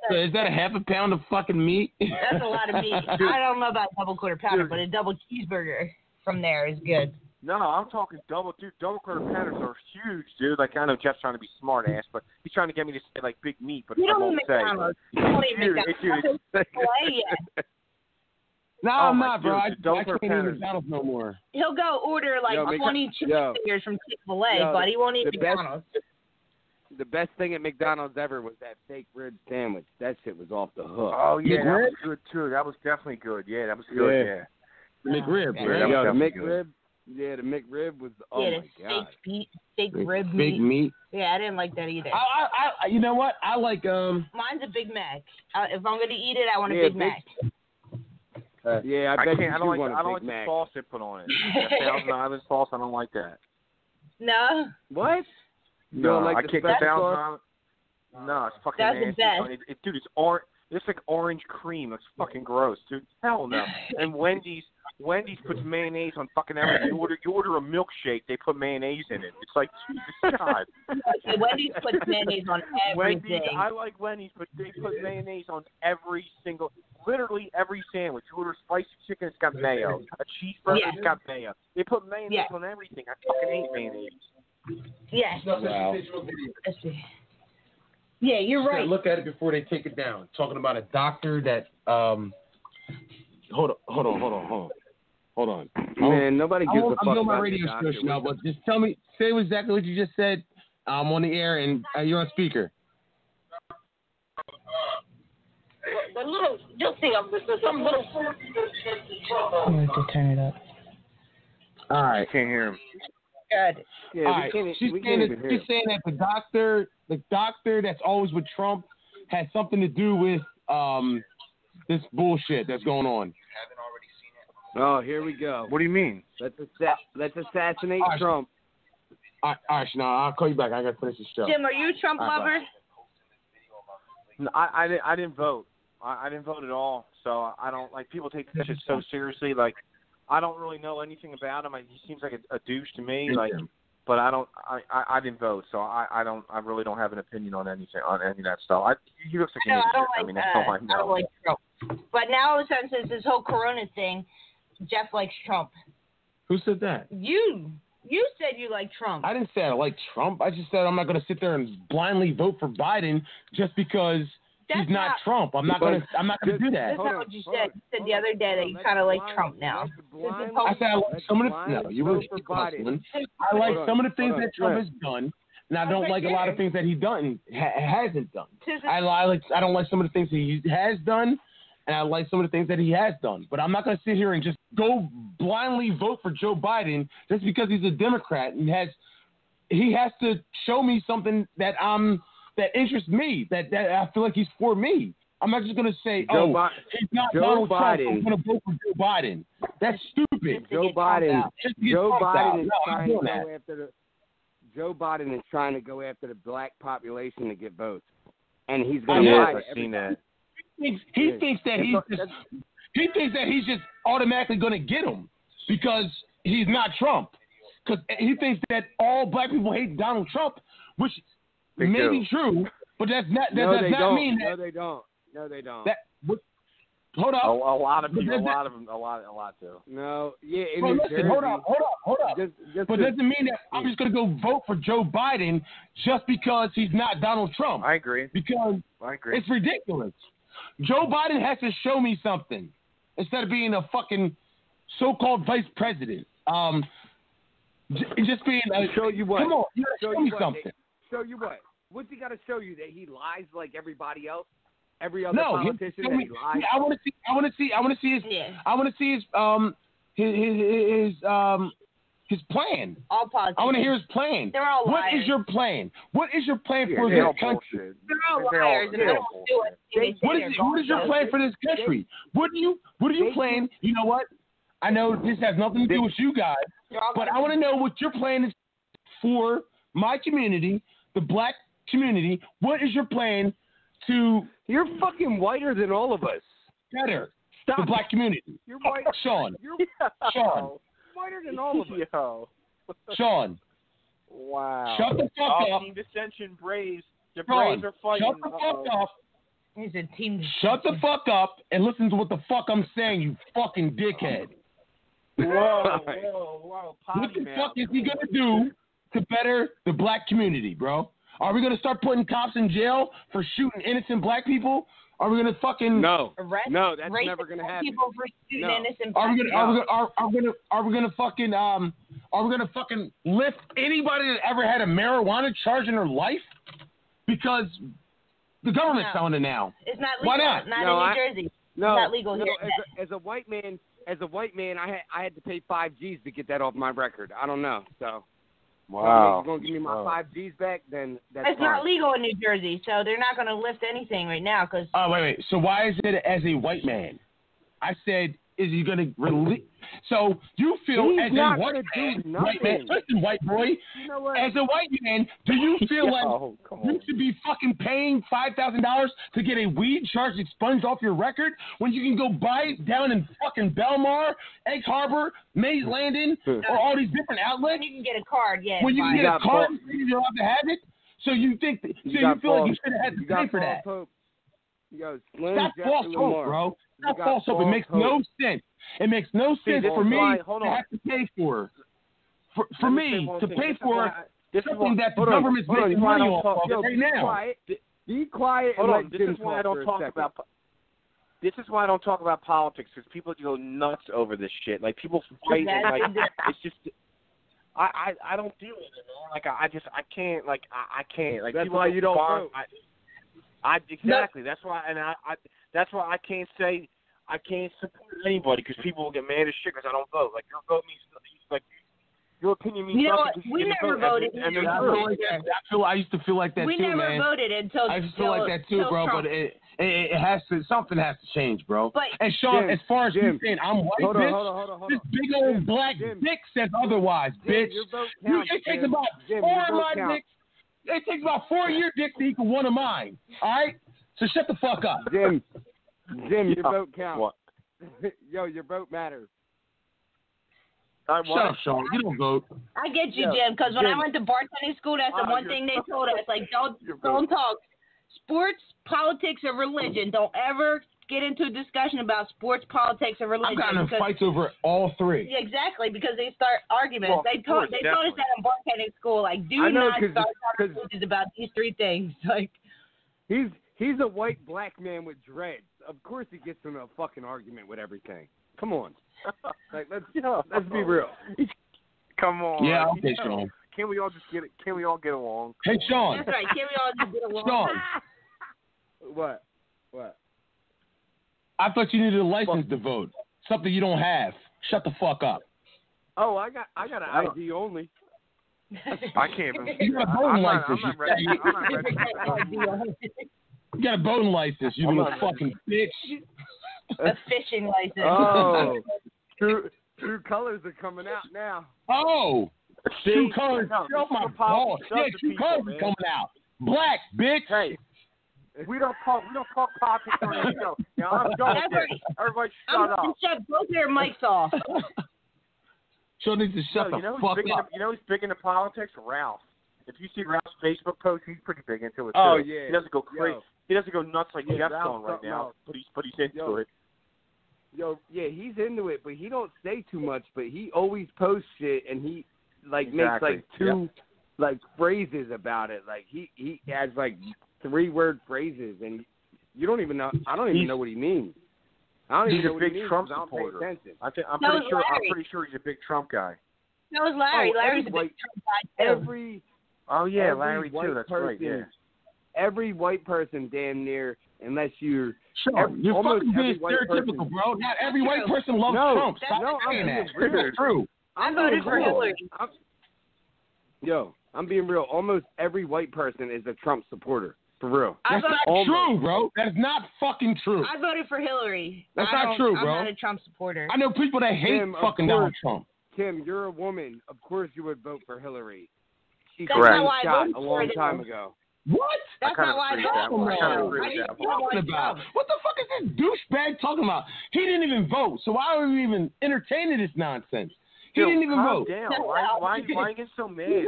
So is that a half a pound of fucking meat? That's a lot of meat. I don't know about double quarter pounder, but a double cheeseburger from there is good. No, I'm talking double quarter pounders are huge, dude. Like, I know Jeff's trying to be smart ass, but he's trying to get me to say like big meat, but you I won't say. You don't eat McDonald's. No, I'm not, bro. I can't eat McDonald's no more. He'll go order like 20 chicken fingers from Chick-fil-A, but he won't eat McDonald's. The best thing at McDonald's ever was that fake rib sandwich. That shit was off the hook. Oh, yeah, that was good, too. That was definitely good. Yeah, that was good, yeah. McRib, right? Yo, the McRib. Yeah, the McRib was, oh, my God. Fake rib meat. Big meat. Yeah, I didn't like that either. I you know what? I like, Mine's a Big Mac. If I'm going to eat it, I want a Big Mac. Yeah, I bet you I don't like Big Mac. the sauce they put on it. That Thousand Island sauce, I don't like that. No. What? No, like I can't get Thousand Island. No, it's fucking nasty. Dude, it's orange. It's like orange cream. It's fucking gross, dude. Hell no. And Wendy's puts mayonnaise on fucking everything. You order a milkshake, they put mayonnaise in it. It's like, Jesus God. Wendy's puts mayonnaise on everything. I like Wendy's, but they put mayonnaise on literally every sandwich. You order spicy chicken, it's got mayo. A cheeseburger, it's got mayo. They put mayonnaise on everything. I fucking hate mayonnaise. Yes. Wow. Yeah, you're right. Look at it before they take it down. Talking about a doctor that hold on. Man, nobody gives a fuck I'm doing my about radio the show now, but just say exactly what you just said. I'm on the air and you're on speaker. You'll see, some little. I'm going to turn it up. All right. Can't hear him. Good. Yeah, All right. She's saying that the doctor that's always with Trump has something to do with this bullshit that's going on. You haven't already seen it? Oh, here we go. What do you mean? Let's assassinate Trump. All right, no, I'll call you back. I got to finish the show. Jim, are you a Trump lover? No, I didn't vote. I didn't vote at all. So I don't like people take this shit so seriously. Like I don't really know anything about him. He seems like a douche to me. Like, but I didn't vote, so I really don't have an opinion on anything on any of that stuff. He looks like an idiot. I mean, that's all I know. I don't like Trump. But now all of a sudden, since this whole Corona thing, Jeff likes Trump. Who said that? You said you like Trump. I didn't say I like Trump. I just said I'm not going to sit there and blindly vote for Biden just because he's not Trump. I'm not going to do that. That's not what you said. You said the other day that you kind of like Trump now. I said I like some of the. No, you were Biden. I like some of the things that Trump has done, and I don't like a lot of things that he hasn't done. I don't like some of the things that he has done, and I like some of the things that he has done. But I'm not going to sit here and just go blindly vote for Joe Biden just because he's a Democrat and he has to show me something that interests me, that I feel like he's for me. I'm not just going to say, he's not Donald Trump, I'm going to vote for Joe Biden. That's stupid. Joe Biden is trying to go after the black population to get votes, and he's going to lie to everybody. He thinks that he's just automatically going to get him because he's not Trump. Because he thinks that all black people hate Donald Trump, which may be true, but that does not mean that. No, they don't. Hold up. A lot of people. A lot do. No, yeah. Listen, hold up. But doesn't mean that I'm just going to go vote for Joe Biden just because he's not Donald Trump. I agree. Because it's ridiculous. Joe Biden has to show me something instead of being a fucking so-called vice president. Just being show you what? Come on, you gotta show me something. Show you what? What's he got to show you? That he lies like everybody else? Every other politician that he lies? I want to see his plan. All politicians. I want to hear his plan. They're all liars. What is your plan? What is your plan for this country? They're all liars. And they don't do it. What is your plan for this country? What do you plan? You know what? I know this has nothing to do with you guys, but I want to know what your plan is for my community, the black community. What is your plan to? You're fucking whiter than all of us. Better. Stop. The black community. You're white. Sean. Sean. Whiter than all of us. Yo. Sean. Wow. Shut the fuck up. Team Dissension Braves. The Sean, Braves are fighting. Shut the fuck up. He's a team. Shut the fuck up and listen to what the fuck I'm saying, you fucking dickhead. Whoa. What the fuck is he going to do to better the black community, bro? Are we going to start putting cops in jail for shooting innocent black people? Are we going to fucking no? That's never going to happen. People for shooting innocent Are black we going to fucking lift anybody that ever had a marijuana charge in their life? Because the government's selling it now. It's not legal. Why not? Not in New Jersey. No, it's not legal here. As a white man, I had to pay 5 G's to get that off my record. I don't know. So, wow. You're gonna give me my 5 G's back? Then that's it's fine. not legal in New Jersey, so they're not going to lift anything right now. Cause wait. So why is it as a white man? I said, is he going to release? So you feel He's as a white man, listen, white boy, you know what? as a white man, do you feel like you should be fucking paying $5,000 to get a weed charge expunged off your record when you can go buy it down in fucking Belmar, Egg Harbor, Mays Landing, or all these different outlets? When you can get a card, yeah. When you can get a card, you're allowed to have it. So you think you feel like you should have had to pay for that? That's false hope, bro. That's false hope. It makes no sense. It makes no sense for me to have to pay for. For me to pay for something that the government's making money off of right now. Be quiet. Hold on. This is why I don't talk about. This is why I don't talk about politics, because people go nuts over this shit. Like people fight, like it's just. I don't deal with it, man. Like I can't. Like I can't. Like that's people why you don't vote. Exactly. No. That's why, and that's why I can't say I can't support anybody, because people will get mad as shit because I don't vote. Like your vote means like Your opinion means You know nothing. what? We never voted. I used to feel like that we too, man. We never voted until. I just feel like that too, bro. Trump. But it has to. Something has to change, bro. But and Sean, Jim, as far as you saying I'm white, hold bitch, on. this big old black dick says otherwise, bitch. Your vote counts, it takes Jim. about Jim, 4 your of vote my counts. dicks. It takes about 4 of your dicks to equal 1 of mine. All right. So shut the fuck up, Jim, your vote counts. What? Yo, your vote matters. Shut up, Sean. You don't vote. I get you, Jim, because when I went to bartending school, that's the one thing they told us. Like, don't talk sports, politics, or religion. Don't ever get into a discussion about sports, politics, or religion. I've gotten in fights over all 3. Yeah, exactly, because they start arguments. Well, they told us that in bartending school. Like, do not start conversations about these 3 things. Like, he's a white black man with dreads. Of course, he gets in a fucking argument with everything. Come on. Like, let's be real. Come on. Yeah, okay, Sean. Can we all just get it? Can we all get along? Hey, Sean. that's right. Can we all just get along? Sean. What? I thought you needed a license to vote. Something you don't have. Shut the fuck up. Oh, I got an ID only. I can't even. You got a voting license. I'm not ready. You got a voting license, you little fucking bitch. A fishing license. Oh, true colors are coming out now. Oh, true colors. Oh my God. Yeah, true colors are coming out. Black, bitch. Hey, we don't talk politics on the show. Now I'm done with this. Everybody shut up. Shut both their mics off. So needs to shut the fuck up. You know who's big into politics? Ralph. If you see Ralph's Facebook post, he's pretty big into it too. Oh yeah. He doesn't go crazy. He doesn't go nuts like Jeff's Ralph, going right now. But he's into it. Yo, yeah, he's into it, but he don't say too much. But he always posts shit, and he makes like 2 phrases about it. Like he has like 3-word phrases, and you don't even know. I don't even know what he means. I don't even know what he means. He's a big Trump supporter. I'm pretty sure he's a big Trump guy. That was Larry. Larry's a big Trump guy too. Larry too. That's right. Yeah. Every white person, damn near, unless you're. Sure, you're fucking being stereotypical, bro. Not every white person loves Trump. Stop saying that. It's true. I voted for Hillary. I'm being real. Almost every white person is a Trump supporter. For real. That's not true, bro. That is not fucking true. I voted for Hillary. That's not true, bro. I'm not a Trump supporter. I know people that hate fucking Donald Trump. Kim, you're a woman. Of course you would vote for Hillary. She's shot a long time ago. What? That's not why I voted for her. What are you talking about? What the fuck is this douchebag talking about? He didn't even vote, so why are we even entertaining this nonsense? He didn't even vote. Down. Why you get so mad?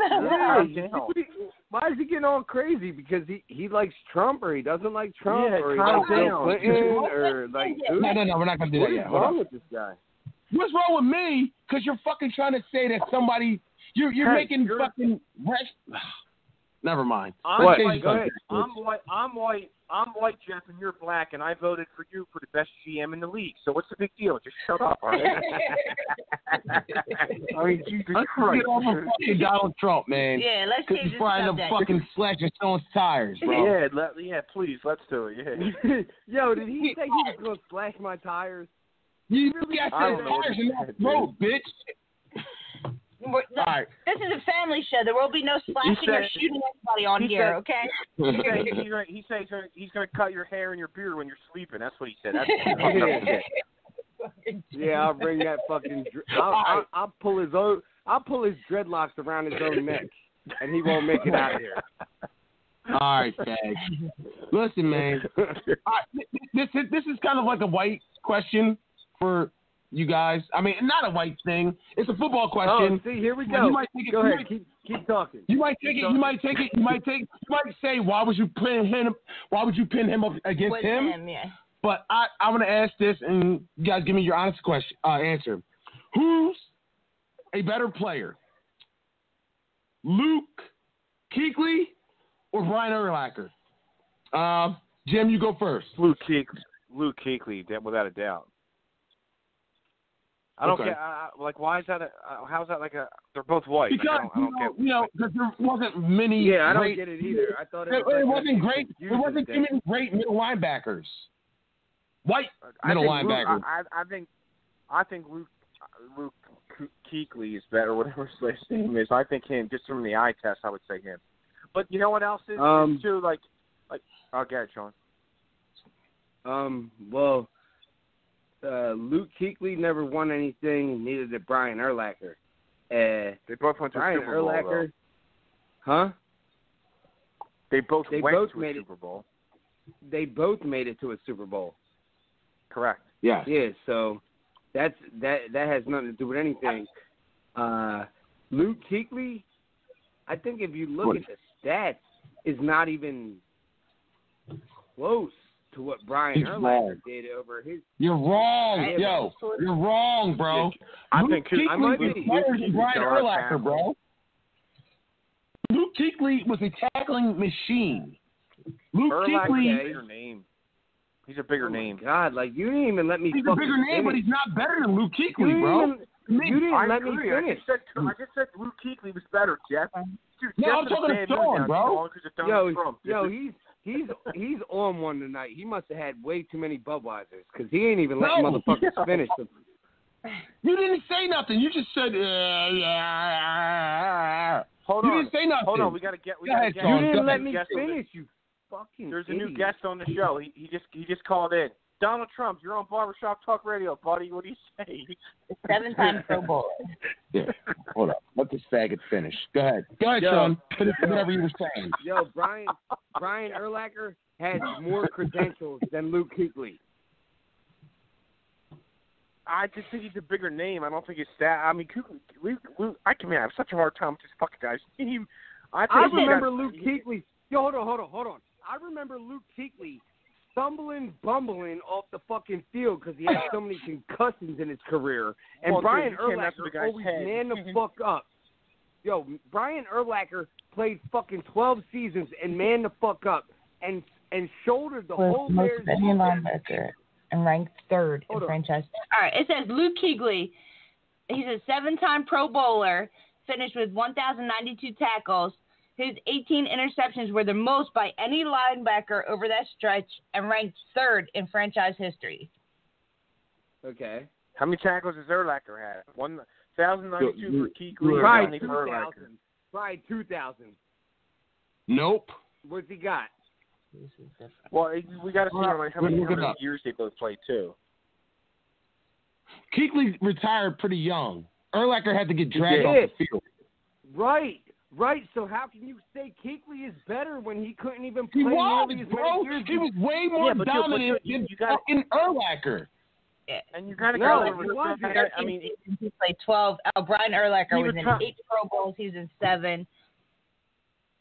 Why is he getting all crazy? Because he likes Trump, or he doesn't like Trump, or he calm likes Bill Clinton, or like. No, we're not gonna do that yet. What's wrong with this guy? What's wrong with me? Because you're fucking trying to say that somebody you're making fucking Never mind. I'm white, Jeff, and you're black, and I voted for you for the best GM in the league. So what's the big deal? Just shut up, all right? I mean, Jesus Christ. Get off of fucking Donald Trump, man. Yeah, let's change this subject. Because he's fucking slashing someone's tires, bro. Yeah, please, let's do it, yeah. Yo, did he say he was going to slash my tires? You really got to tires in that road, bitch. Right. This is a family show. There will be no slashing or shooting anybody on here, okay? He says he's going to cut your hair and your beard when you're sleeping. That's what he said. That's I'll bring that fucking. I'll pull his dreadlocks around his own neck, and he won't make it out of here. All right, Tag. Listen, man. This is kind of like a white question for you guys. I mean, not a white thing. It's a football question. Oh, see, here we go. You might take it, go ahead. Keep talking. You might take it. You might say, why would you pin him up against him? Yeah. But I'm gonna ask this, and you guys give me your honest answer. Who's a better player, Luke Kuechly or Brian Urlacher? Jim, you go first. Luke Kuechly, without a doubt. I don't get why is that? How's that like a? They're both white. Because I don't get. Because there wasn't many. Yeah, I don't get it either. I thought it wasn't great. There wasn't too many great middle linebackers. White middle linebackers. I think Luke Kuechly is better, whatever his last name is. I think him, just from the eye test, I would say him. But you know what else is too? Like, oh, go ahead, Sean. Well, Luke Kuechly never won anything. Neither did Brian Urlacher. They both went to Brian a Super Bowl. Urlacher, huh? They both went to a Super Bowl. They both made it to a Super Bowl. Correct. Yeah. Yeah. So that has nothing to do with anything. Luke Kuechly, I think if you look at the stats, is not even close to what Brian Urlacher did over his. You're wrong, You're wrong, bro. I think Kuechly was better than Brian Urlacher, bro. Luke Kuechly was a tackling machine. Luke Kuechly. Bigger name. He's a bigger name. God, like you didn't even let me. He's a bigger name, but he's not better than Luke Kuechly, bro. You didn't let me finish. I just said Luke Kuechly was better, Jeff. Dude, no, I'm talking to Sean, bro. He's on one tonight. He must have had way too many Budweisers because he ain't even letting motherfuckers finish. You didn't say nothing. You just said, Hold on. You didn't say nothing. Hold on. We gotta get. You didn't let me finish. You fucking. There's a idiot. new guest on the show. He just called in. Donald Trump, you're on Barbershop Talk Radio, buddy. What do you say? 7-time Pro Bowler. Yeah. Hold up. Let this faggot finish. Go ahead, Sean. Finish whatever you were saying. Yo, Brian Urlacher has more credentials than Luke Kuechly. I just think he's a bigger name. I don't think his stat. I mean, Luke, I have such a hard time with this fucking guy's team. I remember Luke Kuechly. Yo, hold on. I remember Luke Kuechly bumbling off the fucking field because he had so many concussions in his career. And Brian Urlacher always manned the fuck up. Yo, Brian Urlacher played fucking 12 seasons and manned the fuck up and shouldered the whole Bears linebacker and ranked third in franchise. All right, it says Luke Kuechly. He's a 7-time Pro Bowler, finished with 1,092 tackles. His 18 interceptions were the most by any linebacker over that stretch and ranked third in franchise history. Okay. How many tackles has Urlacher had? 1,092 for Kuechly. Probably 2,000. Nope. What's he got? Well, we got to see how many years they both played, too. Kuechly retired pretty young. Urlacher had to get dragged off the field. Right, so how can you say Kuechly is better when he couldn't even play nearly as many years? He was way more dominant than fucking Urlacher. Yeah. And you got to go over he played 12. Brian Urlacher was in 8 Pro Bowls. He was in 7.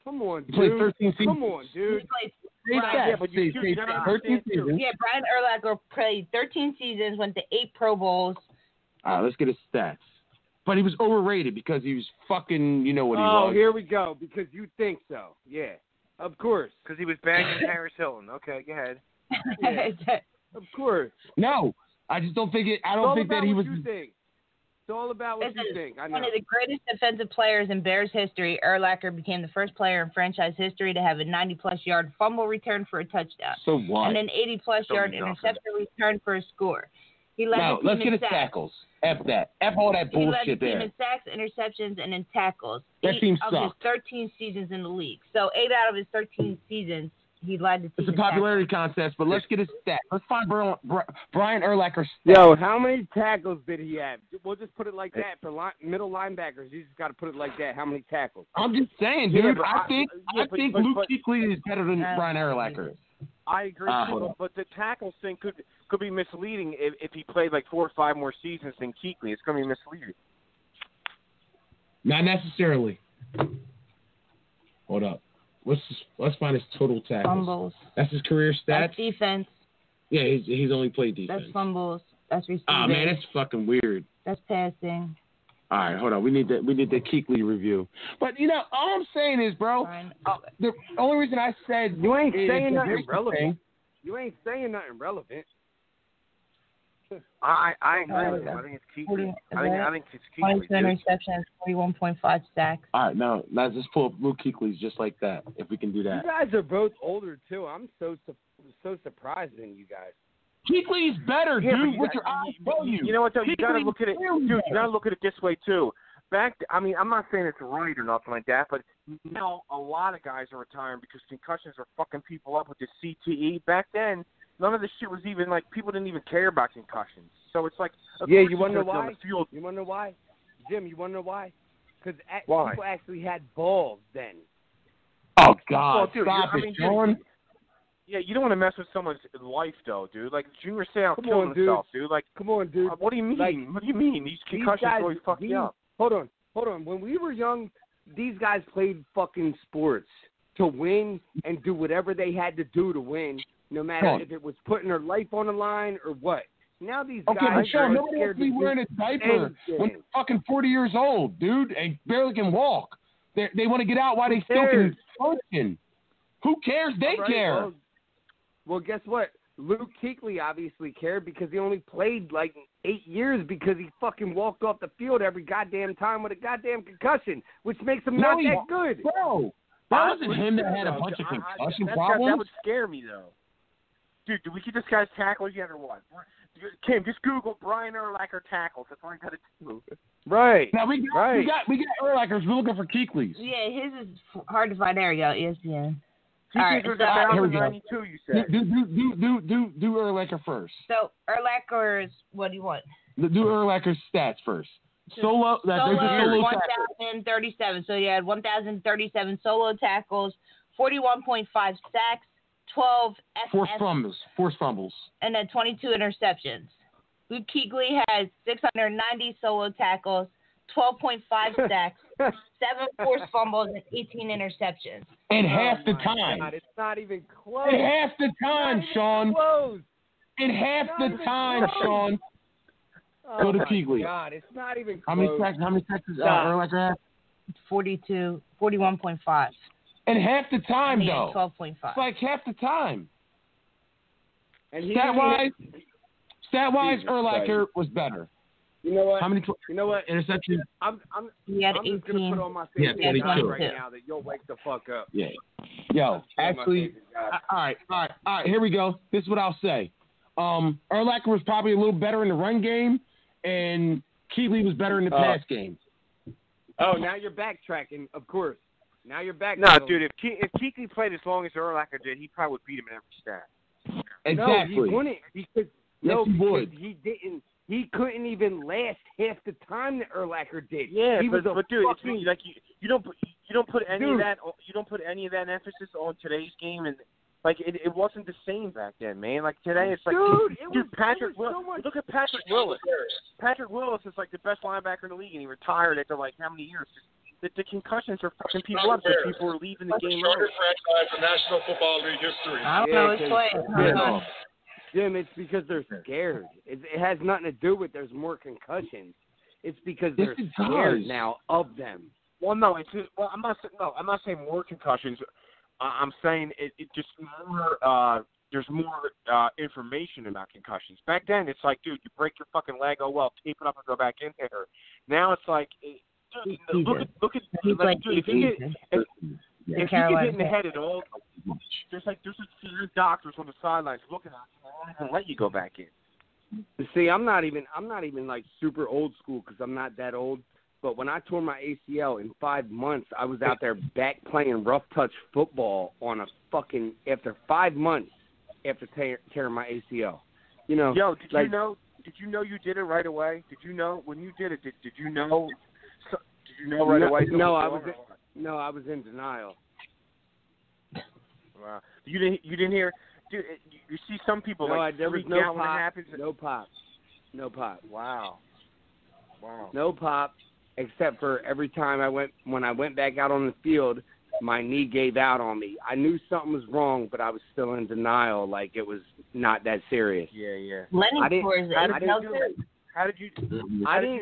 Come on, dude. He played 13 seasons. Come on, dude. Brian Urlacher played 13 seasons, went to 8 Pro Bowls. All right, let's get his stats. But he was overrated because he was fucking, you know what he was. Oh, here we go. Because you think so. Yeah. Of course. Because he was banging Harris Hilton. Okay, go ahead. Yeah. Of course. No, I just don't think it. I don't think that he was. It's all about what you think. I know. One of the greatest defensive players in Bears history, Urlacher became the first player in franchise history to have a 90-plus yard fumble return for a touchdown. So what? And an 80-plus yard interception return for a score. He led the team let's get in his sacks. tackles. F that. F all that bullshit there. He led the team in sacks, interceptions, and in tackles. That team sucked. 8 of his 13 seasons in the league. So 8 out of his 13 seasons, he led the team. It's a popularity contest, but let's get his stats. Let's find Brian Urlacher's stats. Yo, how many tackles did he have? We'll just put it like that. For middle linebackers, you just got to put it like that. How many tackles? I'm just saying, dude. I think Luke Kuechly is better than Brian Urlacher. I agree, but the tackles thing could be misleading if he played like 4 or 5 more seasons than Kuechly. It's going to be misleading. Not necessarily. Hold up. Let's find his total tackles. Fumbles. That's his career stats. That's defense. Yeah, he's only played defense. That's fumbles. That's receiving. Ah, man, that's fucking weird. That's passing. All right, hold on. We need the Kuechly review. But all I'm saying is, bro, the only reason I said you ain't saying nothing relevant. You ain't saying nothing relevant. I agree with you. I think it's Kuechly. I think it's Kuechly. 20 interceptions, 41.5 sacks. All right, now let's just pull up Luke Kuechly's just like that, if we can do that. You guys are both older too. I'm so surprised in you guys. Kuechly's better, dude. What your eyes tell you? You know what, though? You got to look at it, clearly dude. You better. got to look at it this way, too. I'm not saying it's right or nothing like that, but now a lot of guys are retiring because concussions are fucking people up with the CTE. Back then, none of this shit was even like people didn't even care about concussions. So it's like, you want to know why? You want to know why, Jim? You want to know why? Because why? people actually had balls then. Oh God! Well, dude, Stop it, Sean. Yeah, you don't want to mess with someone's life, though, dude. Like Junior Seau killed himself, dude. Like, come on, dude. What do you mean? Like, what do you mean? These concussions really fuck you up. Hold on. When we were young, these guys played fucking sports to win and do whatever they had to do to win, no matter if it was putting their life on the line or what. Now these guys but Sean, are nobody wants to be wearing a diaper when they're fucking 40 years old, dude, and barely can walk. They want to get out while they still can function. Who cares? They care. Well, guess what? Luke Kuechly obviously cared because he only played like 8 years because he fucking walked off the field every goddamn time with a goddamn concussion, which makes him not that good. Bro, that wasn't him that had a bunch of concussion problems. That would scare me, though. Dude, do we get this guy's tackles yet or what? Kim, just Google Brian Urlacher tackles. That's all I got to do. Right. Now we got Urlachers. We're looking for Kuechly's. Yeah, his is hard to find. There you go, ESPN. Kuechly's was 1,092, you said. Do Urlacher first. So Urlacher's, what do you want? Do Urlacher's stats first. Solo 1,037. So you had 1,037 solo tackles, 41.5 sacks, 12 forced fumbles, and then 22 interceptions. Luke Kuechly has 690 solo tackles, 12.5 sacks, 7 forced fumbles, and 18 interceptions. And half the time. God, it's not even close. In half the time, Sean. In half the time, Sean. Go to Kuechly. God, it's not even close. How many sacks does Urlacher have? 41.5. And half the time, though. 12.5. It's like half the time. And Stat-wise, Urlacher was better. You know what? How many? Interceptions? I'm just going to put on my face right now that you'll wake the fuck up. Yeah. Yo, actually, all right. Here we go. This is what I'll say. Urlacher was probably a little better in the run game, and Kuechly was better in the pass game. Oh, now you're backtracking, of course. Now you're back. No, dude, if Kuechly played as long as Urlacher did, he probably would beat him in every stat. Exactly. No, he wouldn't because he didn't. He couldn't even last half the time that Urlacher did. Yeah, but dude, fucking, it's like you don't put any of that emphasis on today's game, and like it wasn't the same back then, man. Like today, it's like Patrick Willis. Look at Patrick Willis. Patrick Willis is like the best linebacker in the league, and he retired after like how many years? The concussions are fucking people up, so people are leaving the game. Shortest franchise in National Football League history. I don't know his play. Jim, it's because they're scared. It has nothing to do with there's more concussions. It's because they're scared now of them. Well, no, I'm not saying more concussions. I'm saying it just more. There's more information about concussions. Back then, it's like, dude, you break your fucking leg. Oh well, tape it up and go back in there. Now it's like. Look at dude, if you get hit in the head at all, there's a few doctors on the sidelines looking at you and let you go back in. See, I'm not even like super old school because I'm not that old. But when I tore my ACL in 5 months, I was out there back playing rough touch football on a fucking after 5 months after tearing my ACL. You know, yo, did you know you did it right away? Did you know when you did it? Did you know? Did you know right away? No, I was in denial. Wow, you didn't hear, dude. You see some people there was no pop. When it happens. No pop. Wow. No pop, except for every time when I went back out on the field, my knee gave out on me. I knew something was wrong, but I was still in denial, like it was not that serious. Yeah. I didn't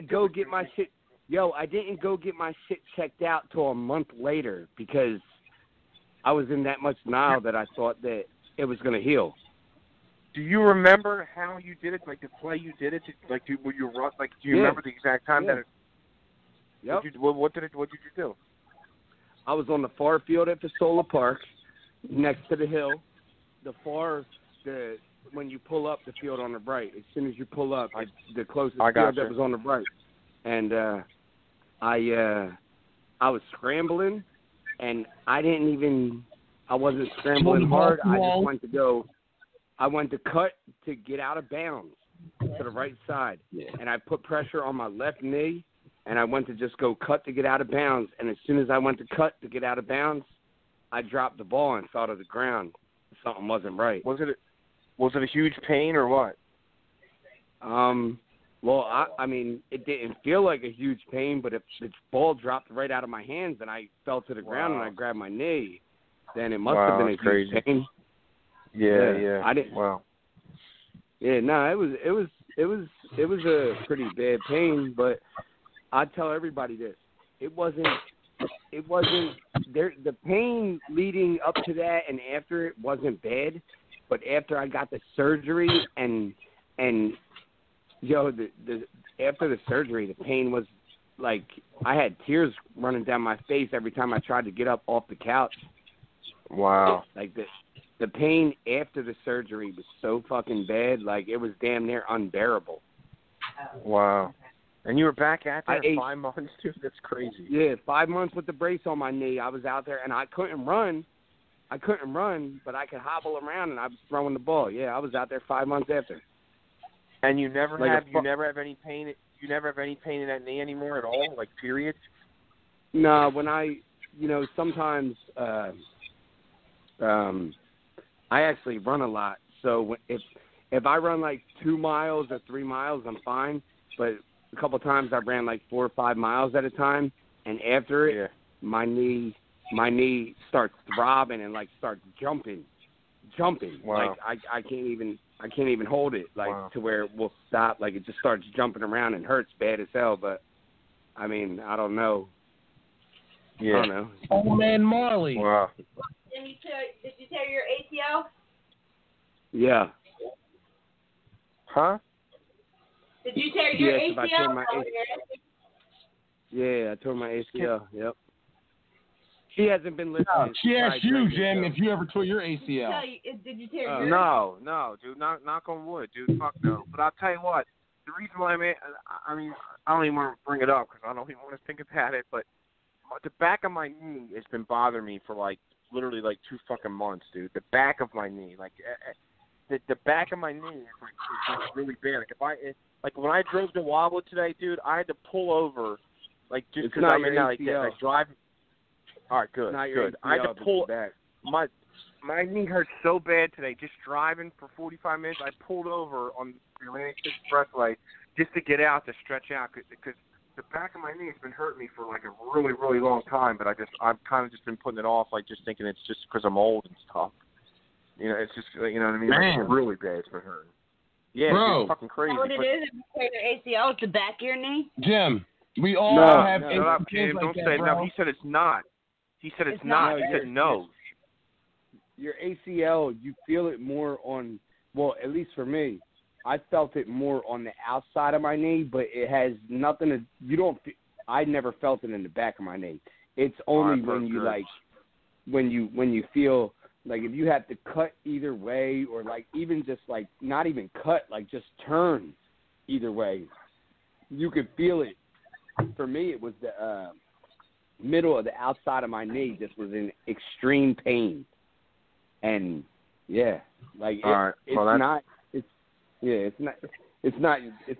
go get my shit. Yo, I didn't go get my shit checked out till a month later because I was in that much denial that I thought that it was going to heal. Do you remember how you did it? Like the play you did it? Like do you remember the exact time that it? Yep. What did you do? I was on the far field at Fasola Park, next to the hill. The when you pull up the field on the right. As soon as you pull up, the closest I got field that was on the right. And I was scrambling, and I wasn't scrambling hard. I went to cut to get out of bounds to the right side. Yeah. And I put pressure on my left knee, and I went to just go cut to get out of bounds. And as soon as I went to cut to get out of bounds, I dropped the ball and fell to the ground. Something wasn't right. Was it a huge pain or what? Well, I mean, it didn't feel like a huge pain, but if the ball dropped right out of my hands and I fell to the ground and I grabbed my knee, then it must have been a huge pain. Yeah. I didn't. Wow. Yeah, no, it was a pretty bad pain, but I tell everybody this: it wasn't there. The pain leading up to that and after it wasn't bad, but after I got the surgery and after the surgery, the pain was like I had tears running down my face every time I tried to get up off the couch. Wow. Like the pain after the surgery was so fucking bad, like it was damn near unbearable. Wow. And you were back at that 5 months too? That's crazy. Yeah, 5 months with the brace on my knee. I was out there and I couldn't run, but I could hobble around and I was throwing the ball. Yeah, I was out there 5 months after. And you never have any pain. You never have any pain in that knee anymore at all, like period. No, when sometimes I actually run a lot. So if I run like 2 miles or 3 miles, I'm fine. But a couple of times I ran like 4 or 5 miles at a time, and after it, my knee starts throbbing and like starts jumping. Wow. Like I can't even hold it to where it will stop. Like it just starts jumping around and hurts bad as hell. But I mean, I don't know. Yeah. I don't know. Oh man, Marley. Wow. Did you tear your ACL? Yeah. Huh? Did you tear your ACL? I tore my I tore my ACL. Yep. She hasn't been listening. No, she asked you, Jim, if you ever tore your ACL. Did you tear your No, dude. Knock on wood, dude. Fuck no. But I'll tell you what. The reason why I don't even want to bring it up because I don't even want to think about it. But the back of my knee has been bothering me for literally 2 fucking months, dude. The back of my knee, the back of my knee is really bad. Like when I drove to Wildwood today, dude, I had to pull over, just because I'm in that driving. All right, good. I had to pull back. My knee hurts so bad today. Just driving for 45 minutes, I pulled over on the Atlantic Expressway just to get out to stretch out because the back of my knee has been hurting me for a really, really long time. But I've kind of just been putting it off, just thinking it's just because I'm old and stuff. It's just you know what I mean. It's really bad. It's been hurting. Yeah, bro, it's fucking crazy. What it is? If you tear your ACL, it's the back of your knee. Jim, we all have. Shut up, Jim. Don't say bro. no. He said it's not. He said it's not. He said no. Your ACL, you feel it more on. Well, at least for me, I felt it more on the outside of my knee, but it has nothing to. You don't. I never felt it in the back of my knee. It's only when you when you feel. If you have to cut either way or, even just, not even cut, just turn either way, you could feel it. For me, it was the middle of the outside of my knee just was in extreme pain. And, yeah, it's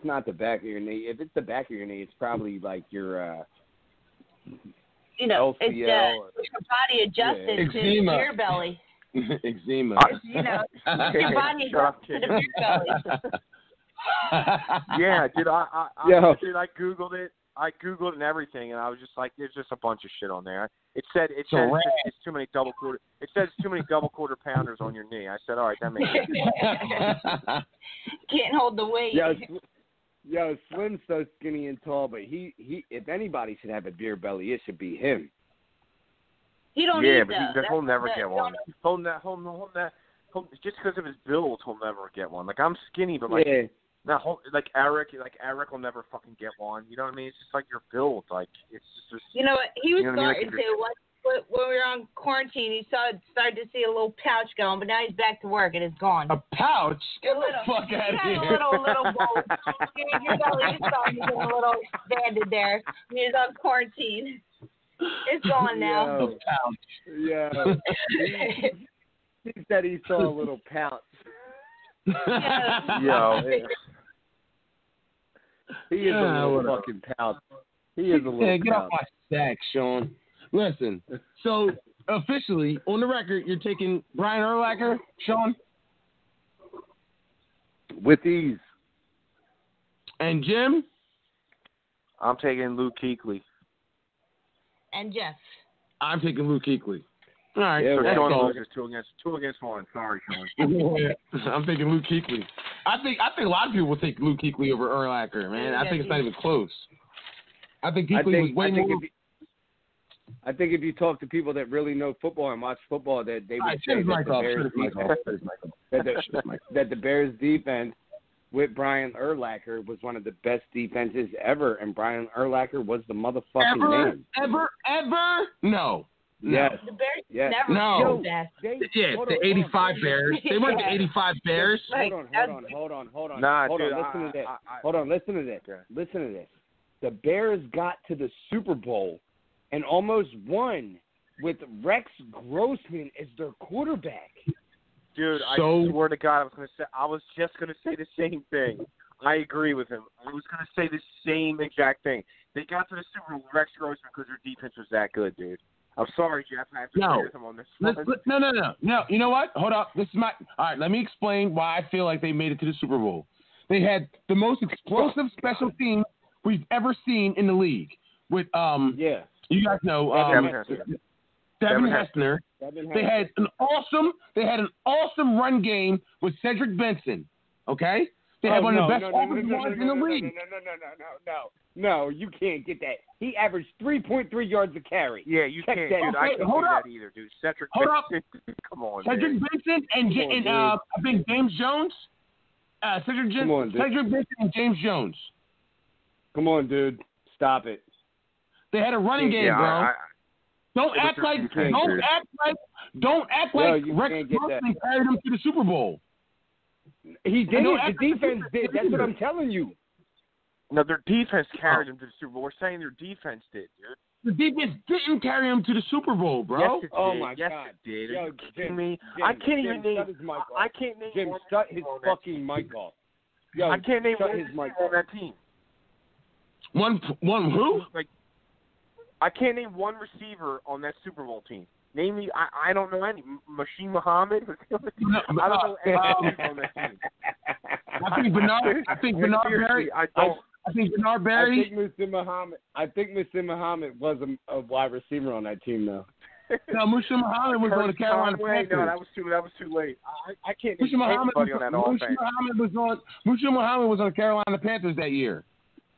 not the back of your knee. If it's the back of your knee, it's probably, your LCL it's your body adjusted to your belly. Eczema. Your body adjusted to the beer belly. Yeah, dude, I Googled it. I Googled it and everything, and I was just like, there's just a bunch of shit on there. It said it's too many double quarter. It says too many double quarter pounders on your knee. I said, all right, that makes sense. Can't hold the weight. Yo, Slim's so skinny and tall, but he if anybody should have a beer belly, it should be him. He don't need but he'll never get one. Just because of his build, he'll never get one. I'm skinny, but Eric will never fucking get one. You know what I mean? It's just your build. It's just. You know what? He was starting to when we were on quarantine, he started to see a little pouch going, but now he's back to work and it's gone. A pouch? Get the fuck out of here. He had a little bowl. You saw him getting a little expanded there. He was on quarantine. It's gone now. Yo. Yeah. He said he saw a little pouch. Yo. He is a little fucking pouch. He is a little pouch. Get off my sack, Sean. Listen, so officially, on the record, you're taking Brian Urlacher, Sean? With ease. And Jim? I'm taking Luke Kuechly. And Jeff? I'm taking Luke Kuechly. All right. Yeah, that's two against one. Sorry, Sean. I'm taking Luke Kuechly. I think a lot of people will take Luke Kuechly over Urlacher, man. I think it's not even close. I think Kuechly was way more... I think if you talk to people that really know football and watch football, that they would say that the Bears defense with Brian Urlacher was one of the best defenses ever, and Brian Urlacher was the motherfucking man. Ever? No. Yes. The Bears never no. that. The 85 Bears. They weren't the 85 Bears. Hold on. Nah, hold dude, on, listen to this. Hold on, listen to this. Listen to this. The Bears got to the Super Bowl and almost won with Rex Grossman as their quarterback. Dude, I swear to God, I was just gonna say the same thing. I agree with him. I was gonna say the same exact thing. They got to the Super Bowl with Rex Grossman because their defense was that good, dude. I'm sorry, Jeff. I have to agree with him on this one. No. You know what? Hold up. All right, let me explain why I feel like they made it to the Super Bowl. They had the most explosive special teams we've ever seen in the league. With you guys know Devin Hester. They had an awesome run game with Cedric Benson. Okay? They had one of the best offensive lines in the league. No, you can't get that. He averaged 3.3 yards a carry. Yeah, you can't. Dude, I can't do that either, dude. Cedric Benson. Come on, Cedric Benson and I think James Jones. Cedric Benson and James Jones. Come on, dude. Stop it. They had a running game, bro. Don't act like Rex Grossman carried them to the Super Bowl. He did. The defense did. That's what I'm telling you. No, their defense carried them to the Super Bowl. We're saying their defense did, dude. The defense didn't carry them to the Super Bowl, bro. Yes, it did. Oh my God. It did. Yo, Are you kidding me? I can't even name. I can't name. Jim, shut his fucking mic off. Yo, I can't name his mic on that team. One who? I can't name one receiver on that Super Bowl team. Name me. I don't know any. Machine Muhammad. I don't know any on that team. I think Bernard Berry. I think Bernard Berry. I think Mr. Muhammad was a wide receiver on that team, though. No, Mr. Muhammad was on the Carolina Panthers. No, that was too late. I can't name anybody on that offense. Mr. Muhammad was on the Carolina Panthers that year.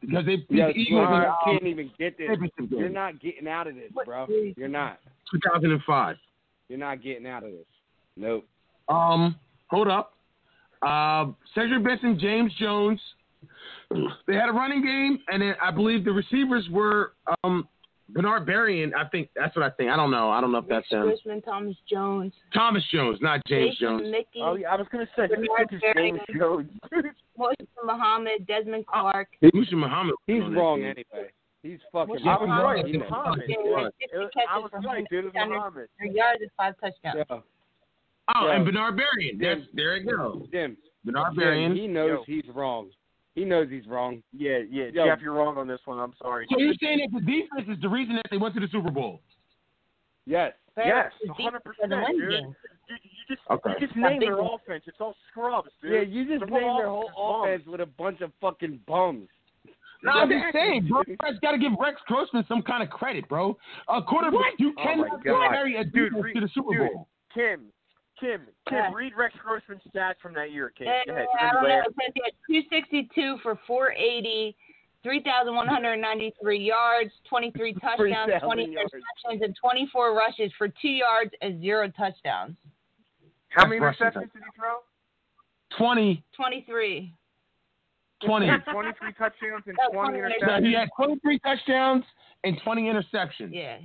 Because they beat the Eagles. Can't even get this. You're not getting out of this, bro. You're not. 2005. You're not getting out of this. Nope. Hold up. Cedric Benson, James Jones. They had a running game, and then I believe the receivers were Bernard Berry, and I think that's what I think. I don't know. I don't know if that's him. Thomas Jones. Thomas Jones, not James Jones. Mickey, oh, yeah, I was going to say James Jones. Muhammad, Desmond Clark. Musa Muhammad. He's wrong anyway. He's fucking. I was right. Muhammad. I was right, dude. It was Muhammad. 3 yards and 5 touchdowns. Yeah. Oh, and Bernard Berry. There you go. Jim. Bernard Berry. He knows he's wrong. He knows he's wrong. Yeah. Jeff, you're wrong on this one. I'm sorry. So you're saying that the defense is the reason that they went to the Super Bowl? Yes. Yes, 100%, dude. You just named their offense. It's all scrubs, dude. Yeah, you just named their whole offense with a bunch of fucking bums. No, I'm just saying, bro. You guys got to give Rex Grossman some kind of credit, bro. A quarterback, you cannot carry a defense to the Super Bowl. Kim, read Rex Grossman's stats from that year, Kim. Go ahead. I don't know. It says he had 262 for 480, 3,193 yards, 23 touchdowns, 20 interceptions, and 24 rushes for 2 yards and 0 touchdowns. How many interceptions did he throw? 20. 23. 20. 23 touchdowns and 20 interceptions. He had 23 touchdowns and 20 interceptions. Yeah.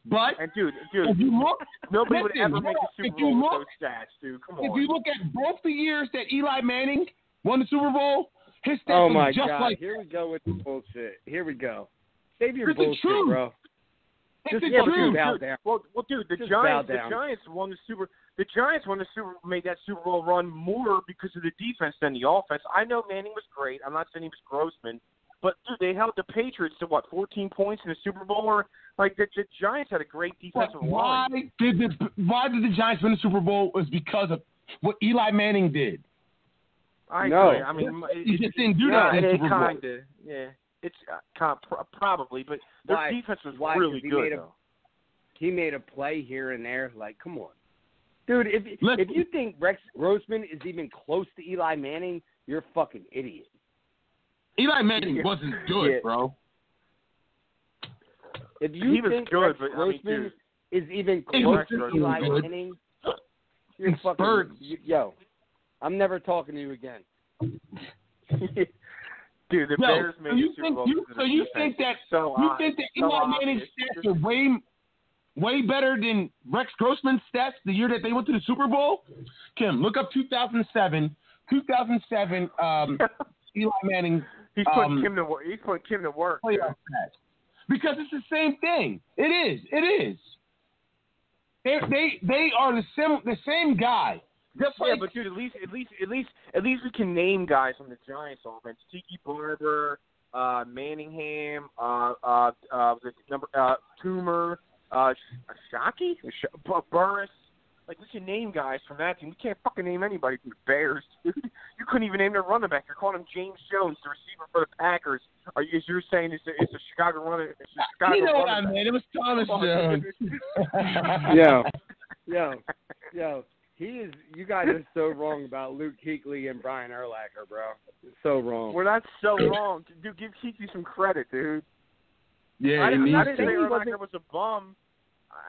But dude, if you look, nobody would ever make a Super Bowl with those stats, dude. Come on. If you look at both the years that Eli Manning won the Super Bowl, his stats oh my was just God. like. Here we go with the bullshit. Here we go. Save your It's bullshit, bro. It's Just the fucking truth. bow down. Well, dude, the Just Giants bow down. made that Super Bowl run more because of the defense than the offense. I know Manning was great. I'm not saying he was Grossman, but dude, they held the Patriots to 14 points in the Super Bowl? Or like the Giants had a great defensive line. Why did the Giants win the Super Bowl? Was because of what Eli Manning did. I agree. I mean, he just didn't do that in the Super Bowl. Kinda, yeah. It's probably, but their defense was really good. He made a play here and there. Like, come on, dude. If you think Rex Grossman is even close to Eli Manning, you're a fucking idiot. Eli Manning wasn't good, bro. If you think Rex Grossman is even close to Eli Manning, you're fucking yo. I'm never talking to you again. Dude, the Bears made the Super Bowl. So you think that Eli Manning's stats are way better than Rex Grossman's stats the year that they went to the Super Bowl? Kim, look up 2007. 2007, Eli Manning. He's putting Kim to work. He's putting Kim to work. Because it's the same thing. It is. They are the same guy. But dude, at least we can name guys on the Giants offense: Tiki Barber, Manningham, Toomer, Shockey, Burris. Like, we can name guys from that team. We can't fucking name anybody from the Bears, dude. You couldn't even name their running back. You're calling him James Jones, the receiver for the Packers. You're saying it's a Chicago running? It's a Chicago. You know what I mean? It was Thomas Jones. Yo. You guys are so wrong about Luke Kuechly and Brian Urlacher, bro. So wrong. We're not so wrong. Dude, give Kuechly some credit, dude. Yeah, I didn't say Urlacher was a bum.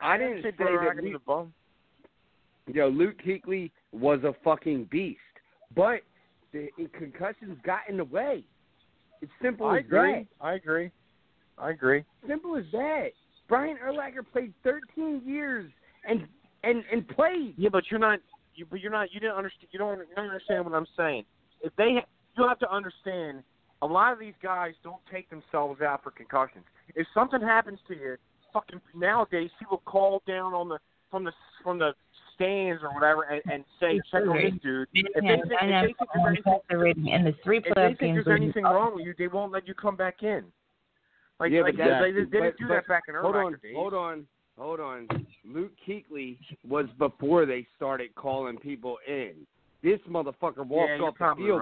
I didn't say Urlacher was a bum. Yo, Luke Kuechly was a fucking beast, but the concussions got in the way. It's simple as that. I agree. Simple as that. Brian Urlacher played 13 years and played. Yeah, but you didn't understand. You don't understand what I'm saying. You have to understand. A lot of these guys don't take themselves out for concussions. If something happens to you, fucking nowadays people call down from the stands or whatever and say, check on this dude. If they think there's anything wrong with you, they won't let you come back in. They didn't do that back in Urlacher days. Hold on. Luke Kuechly was before they started calling people in. This motherfucker walked off the field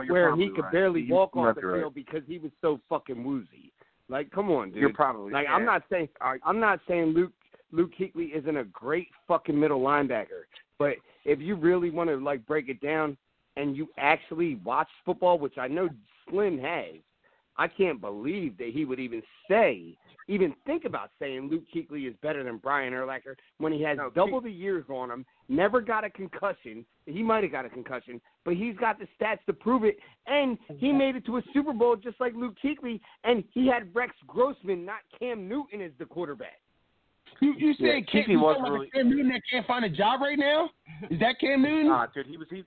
where he could barely walk off the field because he was so fucking woozy. Like, come on, dude. You're probably like. I'm not saying Luke Kuechly isn't a great fucking middle linebacker, but if you really want to break it down and you actually watch football, which I know Slim has, I can't believe that he would even think about saying Luke Kuechly is better than Brian Urlacher when he has double the years on him, never got a concussion. He might have got a concussion, but he's got the stats to prove it, and he made it to a Super Bowl just like Luke Kuechly, and he had Rex Grossman, not Cam Newton, as the quarterback. You say Cam Newton that can't find a job right now? Is that Cam Newton? Nah, dude, he was the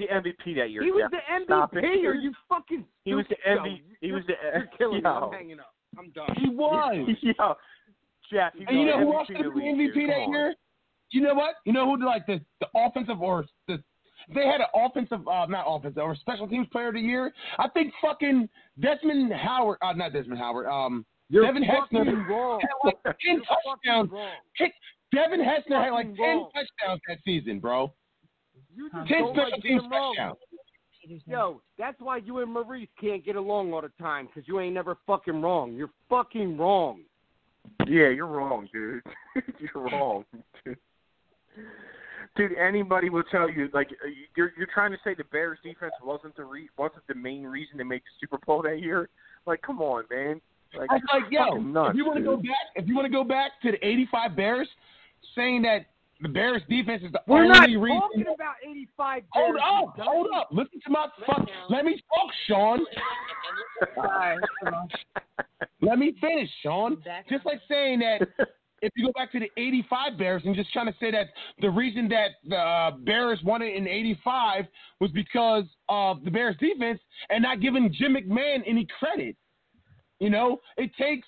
MVP that year. He was the MVP. Are you fucking? He was the MVP. He was the. You're killing me. I'm hanging up. I'm done. He was. Yo, Jeff. And you know who else could be MVP that year? You know what? You know who the offensive or they had an offensive, not offensive, or special teams player of the year? I think fucking Devin Hester had 10 touchdowns. Devin Hester had 10 touchdowns that season, bro. 10 special teams touchdowns. Yo, that's why you and Maurice can't get along all the time, because you ain't never fucking wrong. You're fucking wrong. Yeah, you're wrong, dude. You're wrong, dude. Dude, anybody will tell you, you're trying to say the Bears defense wasn't the main reason they made the Super Bowl that year? Like, come on, man. Nuts, if you want to go back to the '85 Bears, saying that the Bears defense is the only reason. We're not talking about '85 Bears. Hold up. Listen to my Let me talk, Sean. Let me finish, Sean. Just like saying that if you go back to the 85 Bears and just trying to say that the reason that the Bears won it in 85 was because of the Bears defense and not giving Jim McMahon any credit. You know, it takes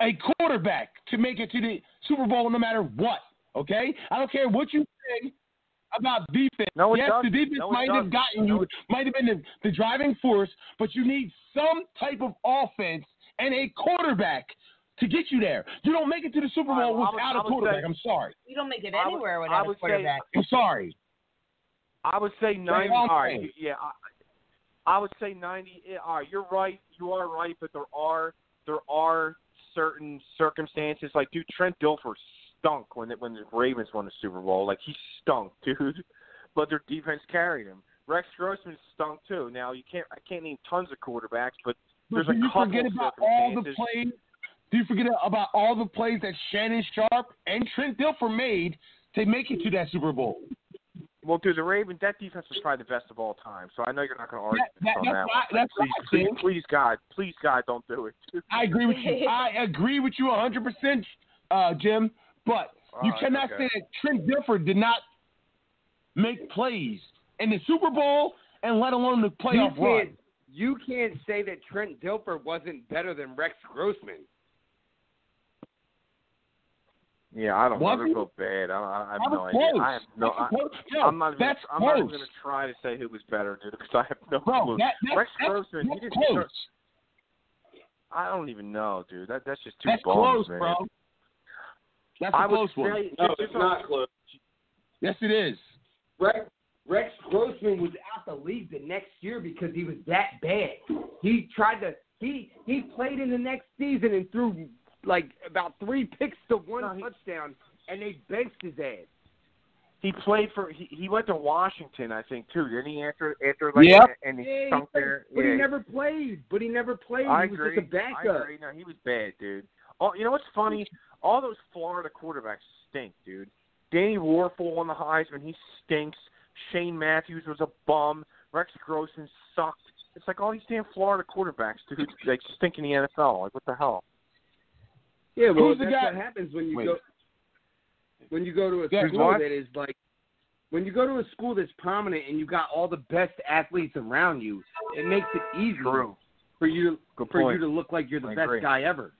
a quarterback to make it to the Super Bowl no matter what, okay? I don't care what you say about defense. No, yes, the defense might have gotten you, might have been the driving force, but you need some type of offense and a quarterback to get you there. You don't make it to the Super Bowl without a quarterback. I'm sorry. You don't make it anywhere without a quarterback. I'm sorry. I would say 90. All right, yeah. I would say 90. All right, you're right. You are right, but there are certain circumstances. Like, dude, Trent Dilfer stunk when the Ravens won the Super Bowl. Like, he stunk, dude. But their defense carried him. Rex Grossman stunk too. Now I can't name tons of quarterbacks, but there's a couple of circumstances. Do you forget about all the plays that Shannon Sharp and Trent Dilfer made to make it to that Super Bowl? Well, dude, the Ravens, that defense was probably the best of all time. So I know you're not going to argue on that one. Please, God, don't do it. I agree with you. I agree with you 100%, Jim. But you cannot say that Trent Dilfer did not make plays in the Super Bowl and let alone the playoff run. You can't say that Trent Dilfer wasn't better than Rex Grossman. Yeah, I don't know. They're both bad. I have no idea. I'm not even going to try to say who was better, dude, because I have no clue. Rex Grossman, he didn't start. I don't even know, dude. That's just too close, man. Bro. That's a close one. No, it's not close. Yes, it is. Rex Grossman was out the league the next year because he was that bad. He played in the next season and threw like about 3 picks to 1 touchdown, and they benched his ass. He played for he went to Washington, I think, too, didn't he? After and he stunk there. But he never played. He was just a backup. I agree. No, he was bad, dude. Oh, you know what's funny? All those Florida quarterbacks stink, dude. Danny Warfel won the Heisman. He stinks. Shane Matthews was a bum. Rex Grossman sucked. It's like all these damn Florida quarterbacks, dude, like stink in the NFL. Like, what the hell? Yeah, well, that's what happens when you go to a school that is like when you go to a school that's prominent and you got all the best athletes around you. It makes it easier for you to look like you're the best guy ever.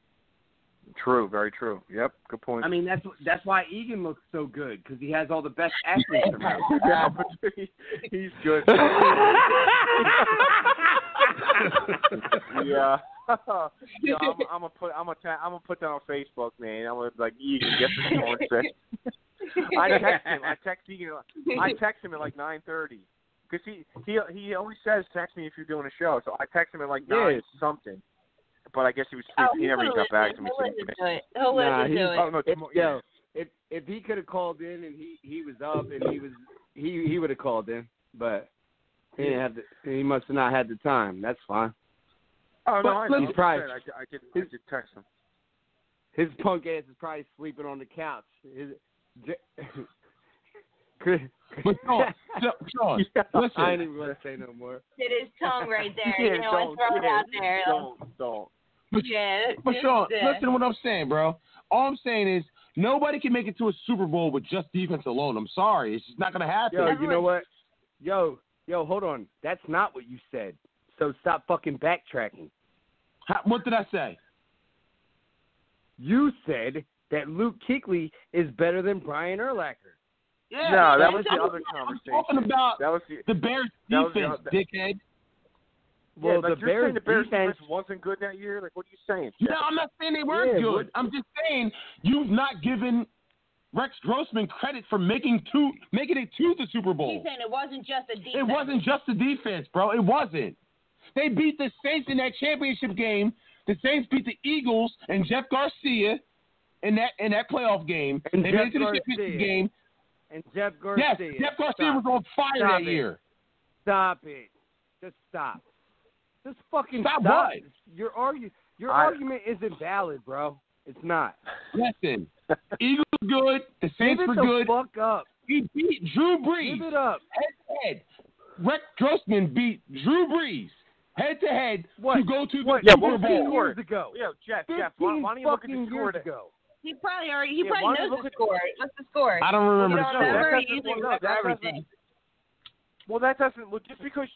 True, very true. Yep, good point. I mean, that's why Egan looks so good, because he has all the best athletes around him. Yeah, but he's good. Yeah. I'm gonna put that on Facebook, man. I'm gonna Egan, guess what Sean said. I text him at like 9:30 because he always says text me if you're doing a show. So I text him at like 9 something. But I guess he was sleeping. He never got back to me. He'll let you do it. If he could have called in and he was up and he would have called in, but he didn't have he must have not had the time. That's fine. Oh no, I know. He's probably, I did text him. His punk ass is probably sleeping on the couch. Sean, listen. I ain't even going to say no more. Hit his tongue right there. Let's throw it out there. Don't. But Sean, listen to what I'm saying, bro. All I'm saying is nobody can make it to a Super Bowl with just defense alone. I'm sorry. It's just not going to happen. Yo, you know what? Yo, hold on. That's not what you said. So stop fucking backtracking. What did I say? You said that Luke Kuechly is better than Brian Urlacher. Yeah, no, that was the other conversation. I'm talking about that was the Bears defense, dickhead. Well, yeah, the Bears defense wasn't good that year. Like, what are you saying, Jeff? No, I'm not saying they weren't good. I'm just saying you've not given Rex Grossman credit for making it to the Super Bowl. He's saying it wasn't just the defense. It wasn't just the defense, bro. It wasn't. They beat the Saints in that championship game. The Saints beat the Eagles and Jeff Garcia in that playoff game. And they Jeff made it to the Garcia. championship game. And Jeff Garcia. Yes, Jeff Garcia was on fire that year. Stop it. Just stop. Just fucking stop. What? Your argument isn't valid, bro. It's not. Listen, Eagles were good. The Saints were good. Fuck up. He beat Drew Brees. Give it up. Head-to-head. Rex Grossman beat Drew Brees head-to-head to go to the Super Bowl. 15 years ago. Yo, Jeff, why don't you look at the score? He probably knows the score. What's the score? I don't remember. You don't remember? You usually remember everything. Well, that doesn't. Well, just because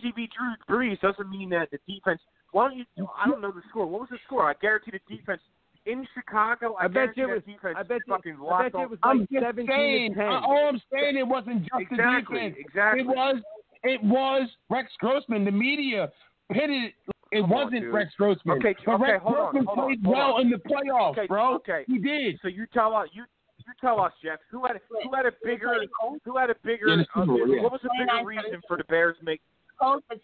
he beat Drew Brees doesn't mean that the defense. Why don't you? I don't know the score. What was the score? I guarantee the defense in Chicago. I bet you it was. I bet you it was like 17-10. All I'm saying, it wasn't just the defense. Exactly. It was Rex Grossman. The media pitted. It wasn't Rex Grossman. Okay, Rex Grossman hold played well in the playoffs, bro. Okay. He did. So you tell us, Jeff, who had a bigger what was a bigger reason for the Bears making the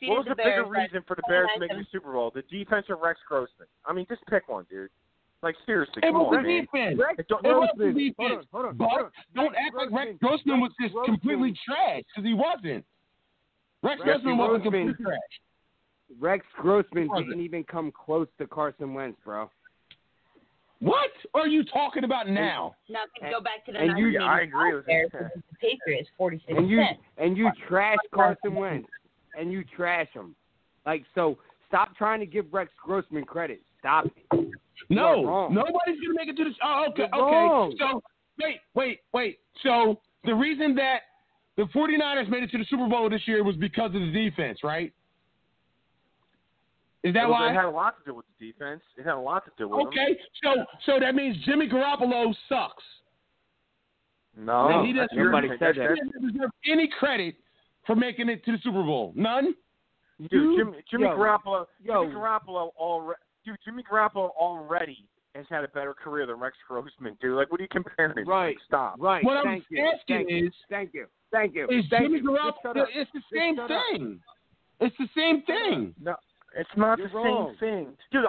Super Bowl? The defense or Rex Grossman? I mean, just pick one, dude. Like seriously, come on, man. It was the defense. But don't act like Rex Grossman was just completely trash, because he wasn't. Rex Grossman wasn't completely trash. Rex Grossman didn't even come close to Carson Wentz, bro. What are you talking about now? Now go back to the I agree with the Patriots, 46%. And you trash Carson Wentz, and you trash him. Like, so stop trying to give Rex Grossman credit. Stop it. No, nobody's gonna make it to the. Oh, okay. So wait. So the reason that the 49ers made it to the Super Bowl this year was because of the defense, right? Is that why? It had a lot to do with the defense. It had a lot to do with Okay, so that means Jimmy Garoppolo sucks. No, he doesn't. Nobody said that. He doesn't deserve any credit for making it to the Super Bowl. None. Dude, Jimmy Garoppolo already has had a better career than Rex Grossman, dude. Like, what are you comparing? Right. Stop. Right. What I'm asking is, Thank you. Is Jimmy Garoppolo? It's the same thing. It's the same thing. No. It's not You're the wrong. same thing. Dude,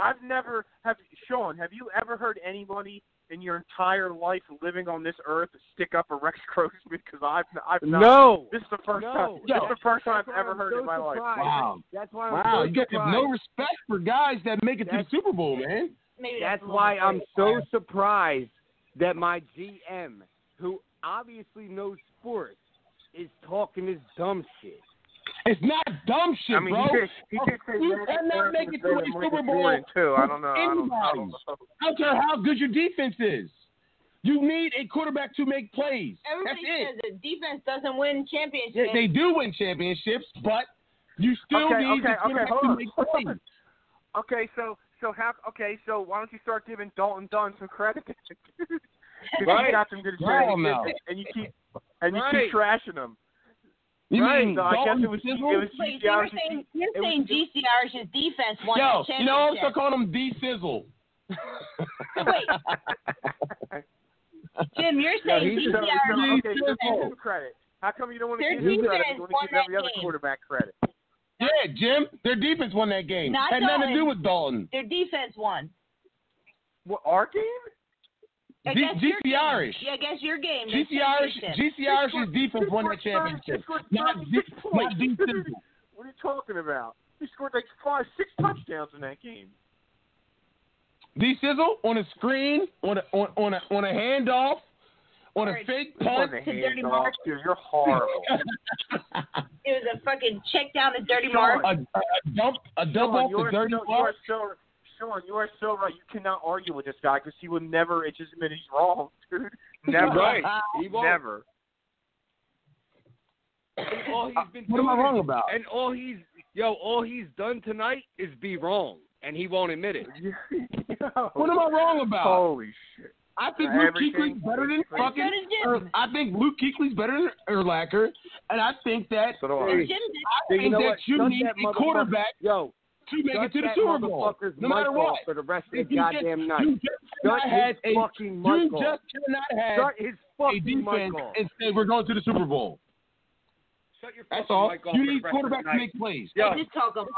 Sean, have you ever heard anybody in your entire life living on this earth stick up a Rex Grossman? Because I've not. No. This is the first time. This is the first time I've ever heard it in my life. Wow. That's why you got no respect for guys that make it to the Super Bowl, man. That's why I'm so surprised that my GM, who obviously knows sports, is talking this dumb shit. It's not dumb shit, bro. He did say you cannot make it to a Super Bowl. Too. I don't know. I don't know. I don't care how good your defense is. You need a quarterback to make plays. Everybody That's says that defense doesn't win championships. Yeah, they do win championships, but you still need the quarterback to make plays. Okay, so why don't you start giving Dalton Dunn some credit? Right. You got them to the and you keep trashing them. You mean so I guess it was You're saying GCR's defense won the championship. You know, I'm still calling him D-Sizzle. Wait. Jim, you're saying GCR's defense credit. How come you don't want to give him credit? You want to give every other quarterback credit. Yeah, Jim, their defense won that game. Had nothing to do with Dalton. Their defense won. What, our game? GCR's. Yeah, I guess your game. GCR's defense won that championship. Not D-Sizzle. What are you talking about? He scored like 6 touchdowns in that game. D-Sizzle on a screen, on a handoff, on a fake punt. To Dirty Mark. Dude, you're horrible. It was a fucking check down to Dirty Mark. A dump off to Dirty Mark. Sean, you are so right. You cannot argue with this guy because he would never. It just means he's wrong, dude. Never. Right. He won't. Never. And all he's been what am I wrong about? And all he's done tonight is be wrong, and he won't admit it. What am I wrong about? Holy shit! I think Luke Kuechly's better than fucking. I think Luke Kuechly's better than Urlacher, and I think that. So do I. I think that you need a quarterback. To make it to the Super Bowl, no matter what. For the rest of the goddamn night. You just cannot have Shut his fucking a defense mic off. and say we're going to the Super Bowl. Shut your That's fucking all. mic off. You need quarterback to make plays. He'll just talk on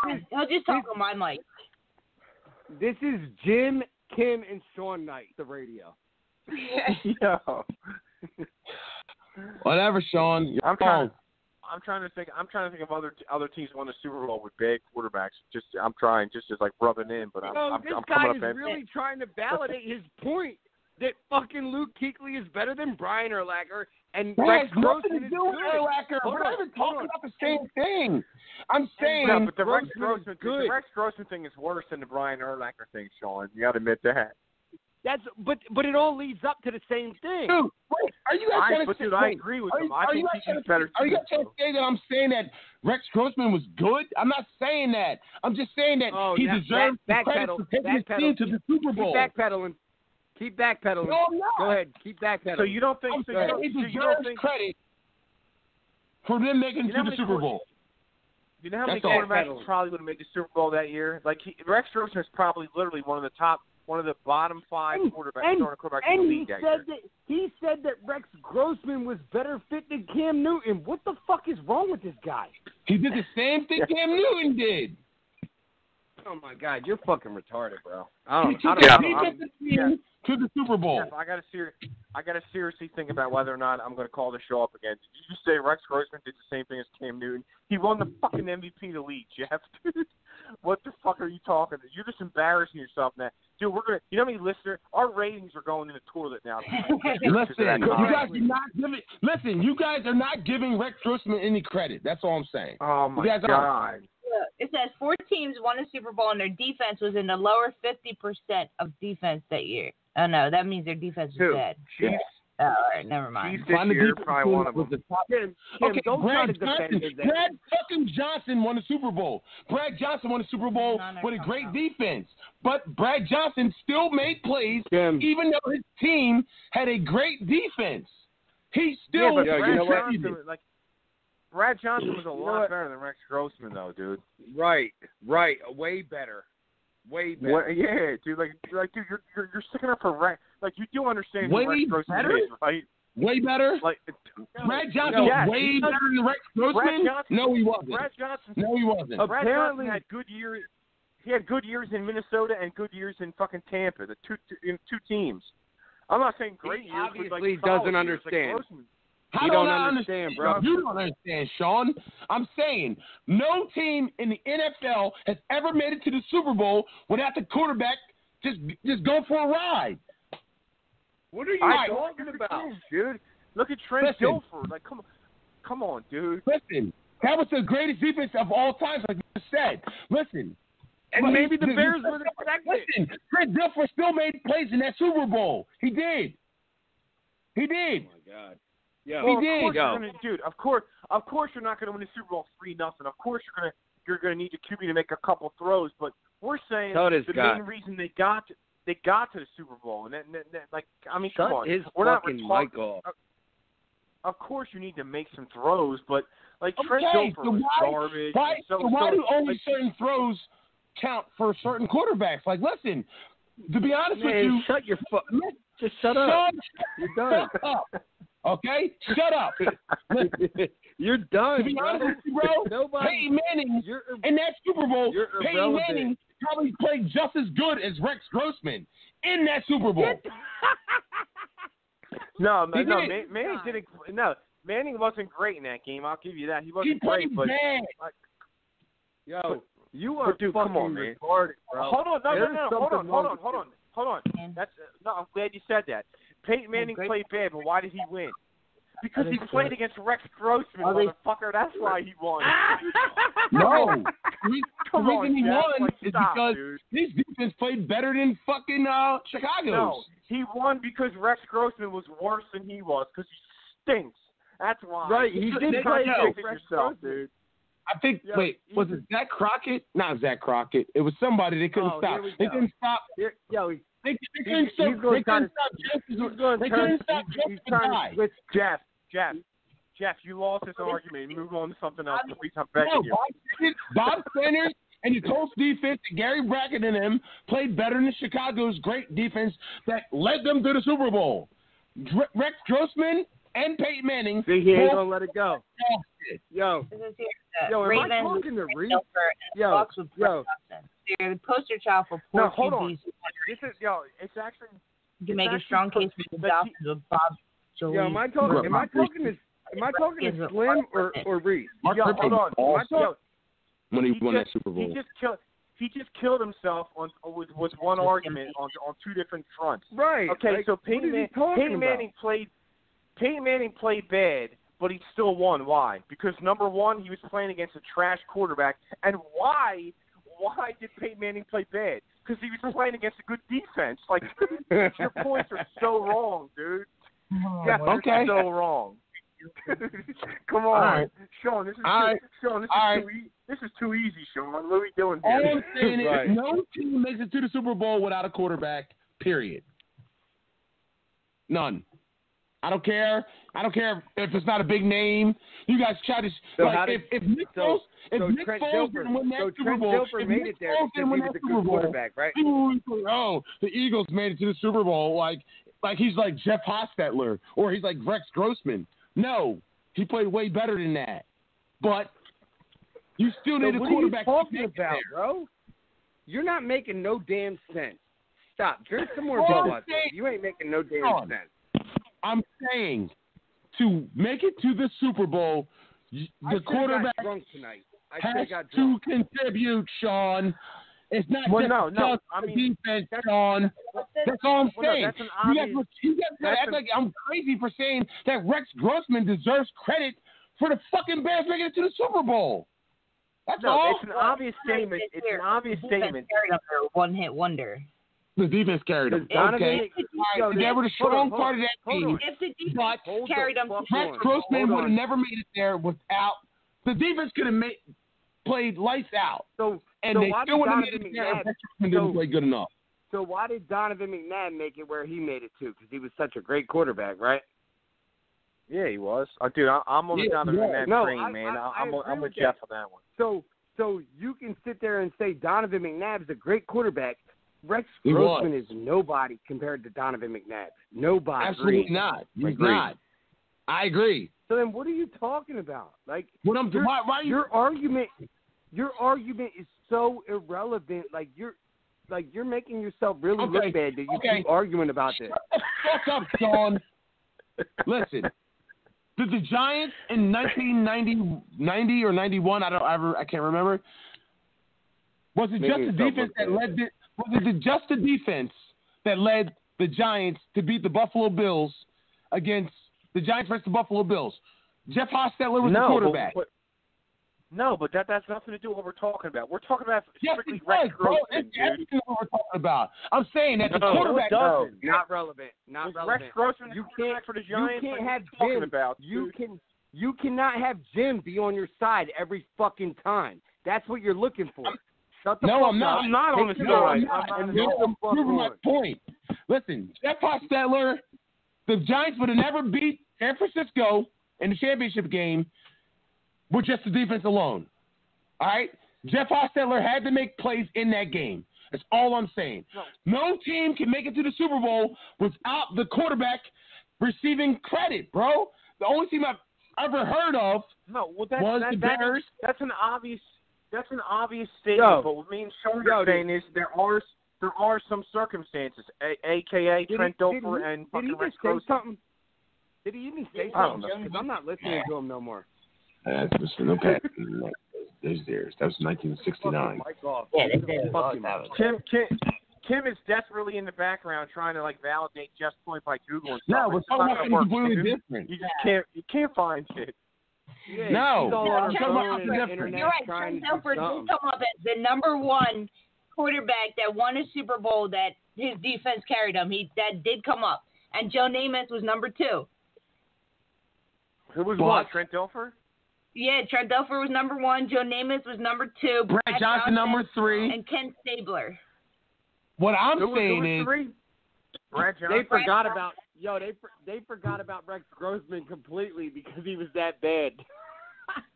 my mic. This is Jim, Kim, and Sean Knight, the radio. Yo. Whatever, Sean. I'm trying to think of other teams who won the Super Bowl with big quarterbacks. I'm trying just like rubbing in, but I'm this coming guy up is empty. really trying to validate his point that fucking Luke Kuechly is better than Brian Urlacher and Rex Grossman is good. We're not even talking about the same thing. I'm saying but the Rex Grossman thing is worse than the Brian Urlacher thing, Sean. You got to admit that. But it all leads up to the same thing. Dude, wait, are you guys trying to say? I agree with him. I think he's better. Are you guys trying to say that I'm saying that Rex Grossman was good? I'm not saying that. I'm just saying that he deserves the credit for taking his team to the Super Bowl. Keep backpedaling. No, I'm not. Go ahead. Keep backpedaling. So you don't think? He deserves credit for them making it to the Super Bowl. You know how many quarterbacks probably would have made the Super Bowl that year? Like Rex Grossman is probably literally one of the bottom 5 quarterbacks in the league that year. He said that Rex Grossman was better fit than Cam Newton. What the fuck is wrong with this guy? He did the same thing Cam Newton did. Oh my God, you're fucking retarded, bro. He took the team to the Super Bowl. Jeff, I gotta seriously think about whether or not I'm going to call the show up again. Did you just say Rex Grossman did the same thing as Cam Newton? He won the fucking MVP of the league, Jeff. What the fuck are you talking about? You're just embarrassing yourself now. Dude, we're gonna. You know how many listeners? Our ratings are going in the toilet now. You guys are not giving Rex Grossman any credit. That's all I'm saying. Oh my God. It says 4 teams won a Super Bowl and their defense was in the lower 50% of defense that year. Oh no, that means their defense was bad. Chiefs. Oh, all right, never mind. Chiefs this year, probably one of them. Brad fucking Johnson won the Super Bowl. Brad Johnson won the Super Bowl with a great defense. But Brad Johnson still made plays even though his team had a great defense. He still Brad Johnson was a lot better than Rex Grossman, though, dude. Right. Way better. Yeah, dude. Dude, you're sticking up for Rex. Like, you do understand who Rex Grossman is, right? Way better. Brad Johnson was way better than Rex Grossman. No, he wasn't. Brad Johnson. No, he wasn't. Brad Johnson had good years. He had good years in Minnesota and good years in fucking Tampa. The two teams. I'm not saying great years. Obviously, doesn't understand. You don't understand, bro. You don't understand, Sean. I'm saying no team in the NFL has ever made it to the Super Bowl without the quarterback just go for a ride. What are you talking about, dude? Look at Trent Dilfer. Like, come on, dude. Listen, that was the greatest defense of all time, like you said. Listen. And maybe the Bears would have protected. Listen, Trent Dilfer still made plays in that Super Bowl. He did. Oh, my God. Yeah, well, of course you're not going to win the Super Bowl 3-0. Of course you're gonna need your QB to make a couple throws. But we're saying main reason they got to the Super Bowl, and come on, we're not mic off. Of course you need to make some throws, but Trent Dilfer was garbage. Why do only certain throws count for certain quarterbacks? Like, listen, to be honest with you, just shut up. You're done. Shut up. Okay? Shut up. You're done. To be honest with you, bro, Peyton Manning in that Super Bowl, Peyton Manning probably played just as good as Rex Grossman in that Super Bowl. Manning didn't. No, Manning wasn't great in that game. I'll give you that. He wasn't great, but you are fucking retarded, bro. Hold on. Hold on. I'm glad you said that. Peyton Manning played bad, but why did he win? Because he played against Rex Grossman, motherfucker. That's why he won. No. The reason he won is because his defense played better than fucking Chicago's. No, he won because Rex Grossman was worse than he was because he stinks. That's why. Right, he did play yourself, dude. I think, was it Zach Crockett? Not Zach Crockett. It was somebody they couldn't stop. They couldn't stop. They couldn't stop Jeff, you lost this argument. Move on to something else. I'm begging you. Bob Sanders and the Colts defense, Gary Brackett and them played better than Chicago's great defense that led them to the Super Bowl. Rex Grossman and Peyton Manning. See, he ain't gonna let it go. Yo, am I talking to Reed? They're the poster child for poor QBs. It's actually. You can make a strong case for the Dolphins with Bob Jolie. Am I talking to Slim or Reed? Hold on. When he won that Super Bowl. He just killed himself with one argument on two different fronts. Right. Okay, so Peyton Manning played bad, but he still won. Why? Because number one, he was playing against a trash quarterback. And why did Peyton Manning play bad? because he was playing against a good defense. Like, your points are so wrong, dude. Yeah, okay. So wrong. Come on, right. Sean. This is this is too easy, Sean. What are we doing here? All I'm saying is no team makes it to the Super Bowl without a quarterback. Period. None. I don't care. I don't care if it's not a big name. You guys try to if Nick Foles didn't win that Super Bowl, Dilfer made it there because he was a good quarterback, right? Oh, the Eagles made it to the Super Bowl like he's like Jeff Hostetler or he's like Rex Grossman. No, he played way better than that. But you still need a quarterback. What are you talking about, bro? You're not making no damn sense. Stop. Drink some more Bud. You ain't making no damn sense. I'm saying to make it to the Super Bowl, the quarterback drunk tonight. has to contribute, Sean. It's not defense, Sean. That's all I'm saying. You guys act like I'm crazy for saying that Rex Grossman deserves credit for the fucking Bears making it to the Super Bowl. That's all. It's an obvious statement. It's an obvious statement. One-hit wonder. The defense carried him. Okay. They were the strong part of that team. If the defense carried them, Rex Grossman would have never made it there without the defense. Could have played lights out. And they still wouldn't have made it there if Rex Grossman didn't play good enough. So why did Donovan McNabb make it where he made it to? Because he was such a great quarterback, right? Yeah, he was. Dude, I'm on the Donovan McNabb train, man. I'm with Jeff on that one. So you can sit there and say Donovan McNabb is a great quarterback. Rex Grossman is nobody compared to Donovan McNabb. Nobody. Absolutely not. He's not. I agree. So then, what are you talking about? Like, your argument is so irrelevant. Like you're making yourself really look bad that you keep arguing about this. Fuck up, Sean. Listen, did the Giants in 1990 or 91? I can't remember. Was it just the defense that led it? Was it just the defense that led the Giants to beat the Buffalo Bills against the Giants versus the Buffalo Bills? Jeff Hostetler was the quarterback. But that has nothing to do with what we're talking about. We're talking about strictly Rex Grossman, It's everything what we're talking about. I'm saying that the quarterback. No, not relevant. Not relevant. Rex Grossman you can't for the Giants. You can't have Jim. You cannot have Jim be on your side every fucking time. That's what you're looking for. I'm not. I'm not on the side. I'm proving my point. Listen, Jeff Hostetler, the Giants would have never beat San Francisco in the championship game with just the defense alone. All right? Jeff Hostetler had to make plays in that game. That's all I'm saying. No team can make it to the Super Bowl without the quarterback receiving credit, bro. The only team I've ever heard of was the Bears. That's an obvious statement. But what me and Sean are saying is there are some circumstances, a.k.a. Trent Dilfer and fucking Rex Grossman. Did he even say something? Because I'm not listening to him no more. Okay. There's theirs. That was 1969. Kim is desperately in the background trying to validate Jeff's point by Googling. No, we're talking about something completely different. You can't find it. Yeah, no, you're right. Trent Dilfer did come up as the number one quarterback that won a Super Bowl that his defense carried him. That did come up, and Joe Namath was number two. Who was what? Trent Dilfer? Yeah, Trent Dilfer was number one. Joe Namath was number two. Brad Johnson number three, and Ken Stabler. What I'm saying is, they forgot about Rex Grossman completely because he was that bad.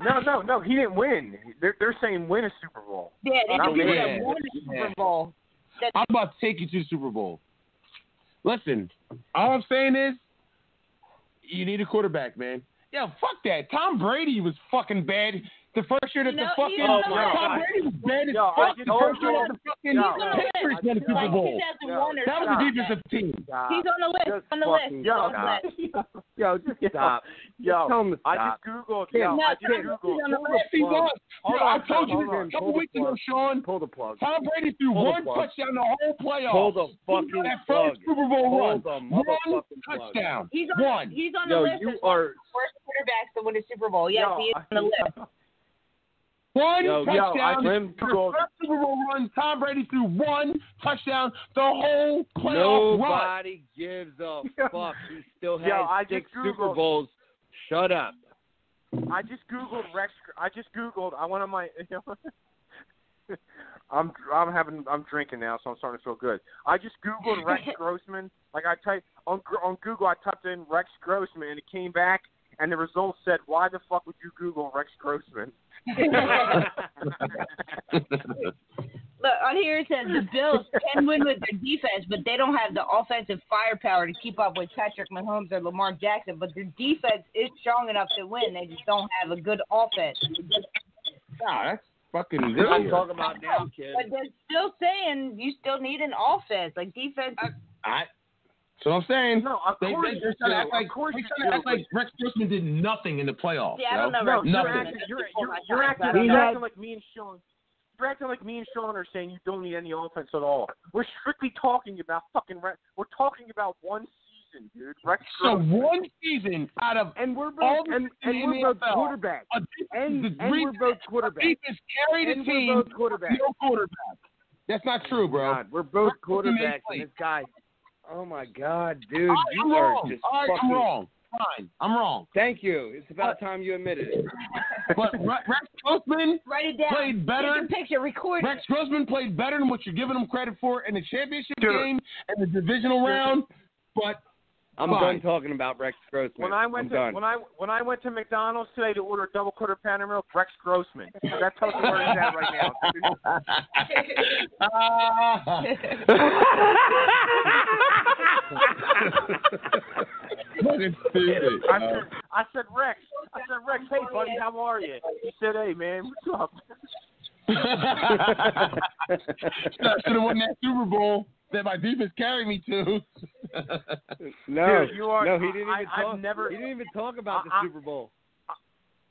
No, he didn't win. They're saying win a Super Bowl. Yeah, they didn't win a Super Bowl. I'm about to take you to the Super Bowl. Listen, all I'm saying is, you need a quarterback, man. Yo, fuck that. Tom Brady was fucking bad. The first year that Tom Brady was bad as fuck. The first year that the fucking Patriots won the Super Bowl. That was a defensive team. He's on the list. Yo, just stop. I just Googled. I told you a couple weeks ago, Sean. Pull the plug. Tom Brady threw one touchdown the whole playoffs. Pull the fucking that first Super Bowl run. One touchdown. He's on the list of worst quarterbacks to win a Super Bowl. Yes, he is on the list. One touchdown. Slim First Super Bowl run, Tom Brady threw one touchdown the whole playoff run. Nobody gives a fuck. He still has 6 Super Bowls. Shut up. I just Googled Rex. I went on my. I'm drinking now, so I'm starting to feel good. I just Googled Rex Grossman. Like I typed on Google, I typed in Rex Grossman, and it came back, and the results said, "Why the fuck would you Google Rex Grossman?" Look, on here it says the Bills can win with their defense, but they don't have the offensive firepower to keep up with Patrick Mahomes or Lamar Jackson. But their defense is strong enough to win. They just don't have a good offense. That's fucking what I'm talking about now, kid. But they're still saying you still need an offense, like defense. So I'm saying, no, of course they're trying to act like Rex Grossman did nothing in the playoffs. Yeah, I don't know. No, nothing. You're acting like me and Sean. You're acting like me and Sean are saying you don't need any offense at all. We're strictly talking about we're talking about one season, dude. Rex Grossman. So one season out of we're both all and we're both quarterbacks. And we're both quarterbacks. Defense carried the team. We're both quarterbacks. No quarterback. That's not true, bro. God, we're both quarterbacks. And this guy. Oh my God, dude! I'm wrong. I'm wrong. Fine, I'm wrong. Thank you. It's about time you admitted it. But Rex Grossman played better. Take a picture, record Rex Grossman played better than what you're giving him credit for in the championship game and the divisional round. But I'm done talking about Rex Grossman. When I went to McDonald's today to order a double quarter pounder milk, Rex Grossman. That tells you where he's at right now. Stupid. I said, Rex, hey buddy, how are you? He said, hey man, what's up? I should have won that Super Bowl that my defense carried me to. No, dude, you are. No, he didn't even talk. He didn't even talk about the Super Bowl.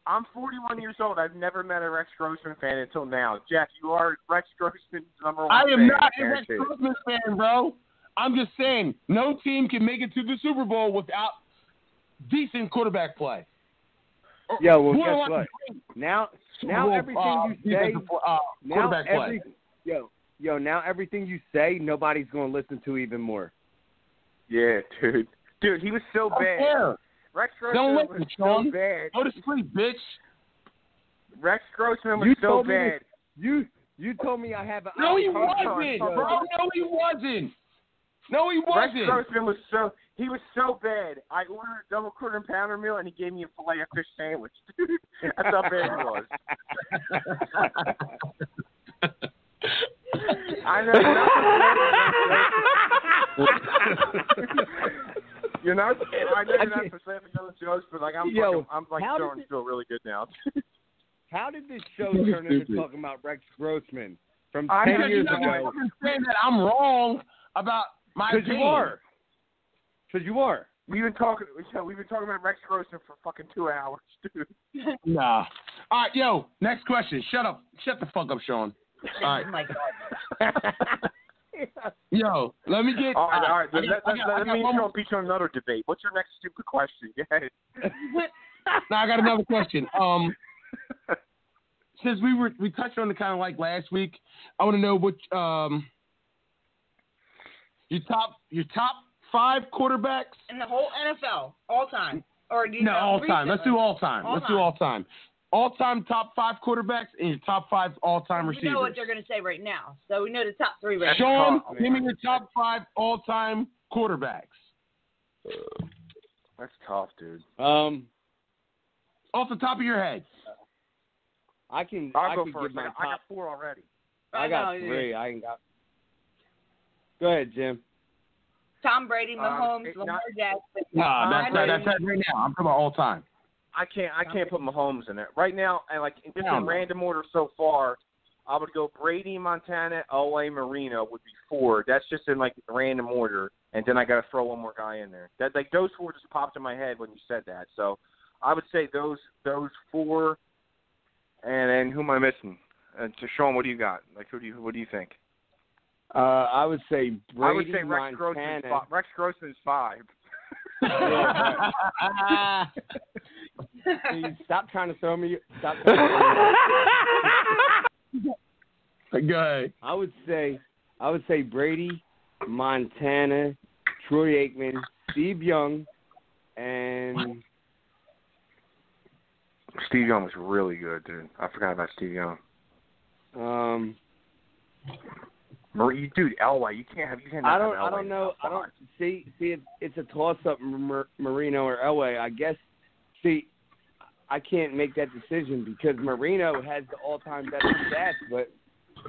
I'm 41 years old. I've never met a Rex Grossman fan until now. Jack, you are Rex Grossman's number one fan. I am not a Rex Grossman fan, bro. I'm just saying, no team can make it to the Super Bowl without decent quarterback play. Yeah, well, guess what? Now everything you say, now everything you say, nobody's going to listen to even more. Yeah, dude. Dude, he was so bad. Rex Grossman was so bad. Go to sleep, bitch. Rex Grossman was so bad. You told me I have a... No, he wasn't, bro. No, he wasn't. No, he wasn't. Rex Grossman was so bad. I ordered a double quarter pounder meal, and he gave me a filet of fish sandwich. Dude, that's how bad he was. I know you're not. I know you're not for saying those jokes, but like I'm starting to feel really good now. How did this show turn into talking about Rex Grossman from 10 years ago? I've been saying that I'm wrong about my team. Because you are. We've been talking about Rex Grossman for fucking 2 hours, dude. Nah. All right, yo. Next question. Shut up. Shut the fuck up, Sean. All right. Oh my God. Yo, let me get. All right. Let me beat you on another debate. What's your next stupid question? Go ahead. Now I got another question. Since we touched on it kind of like last week, I want to know which your top 5 quarterbacks in the whole NFL, all time, or all time. Let's do all time. Let's do all time. All-time top 5 quarterbacks and your top 5 all-time receivers. We know what they're going to say right now, so we know the top 3 right now. Sean, give me your top 5 all-time quarterbacks. That's tough, dude. Off the top of your head. I'll go first. I got 4 already. I got 3. I ain't got. Go ahead, Jim. Tom Brady, Mahomes, Lamar Jackson. No, that's right now. I'm talking about all time. I can't put Mahomes in there right now. And like just in random order so far, I would go Brady, Montana, Elway, Marino would be 4. That's just in like random order, and then I got to throw one more guy in there. That like those 4 just popped in my head when you said that. So I would say those 4. And then who am I missing? To Sean, what do you got? Like what do you think? I would say Brady, I would say Montana. Rex Grossman's 5. Stop trying to throw me. Stop trying to throw me. Go ahead. I would say Brady, Montana, Troy Aikman, Steve Young, and Steve Young was really good, dude. I forgot about Steve Young. Dude, Elway, you can't have Elway. I don't know. I don't see. It's a toss-up, Marino or Elway. I guess. See, I can't make that decision because Marino has the all-time best stats, but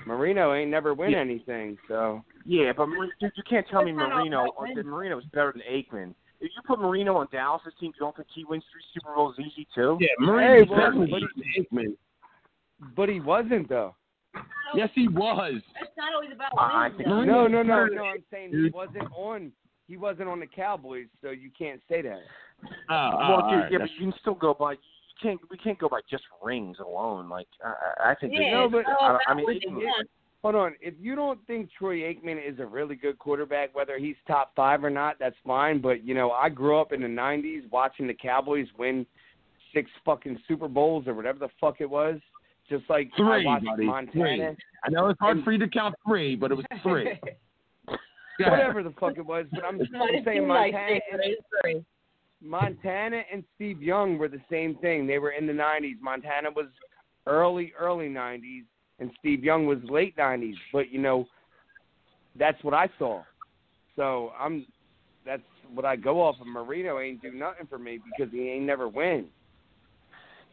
Marino ain't never win anything. So. Yeah, but dude, you can't tell me Marino is better than Aikman. If you put Marino on Dallas' team, you don't think he wins 3 Super Bowls easy too? Yeah, Marino's better than Aikman. But he wasn't though. Yes, he was. It's not always about winning. No. I'm saying he wasn't on the Cowboys, so you can't say that. But you can still go by. We can't go by just rings alone. Like I think. Yeah, hold on. If you don't think Troy Aikman is a really good quarterback, whether he's top 5 or not, that's fine. But I grew up in the '90s watching the Cowboys win 6 fucking Super Bowls or whatever the fuck it was. Just like 3, I watched buddy. Montana. 3. I know it's hard for you to count 3, but it was 3. Whatever the fuck it was, but I'm saying Montana and Steve Young were the same thing. They were in the 90s. Montana was early 90s, and Steve Young was late 90s. But, that's what I saw. So that's what I go off of. Marino ain't do nothing for me because he ain't never win.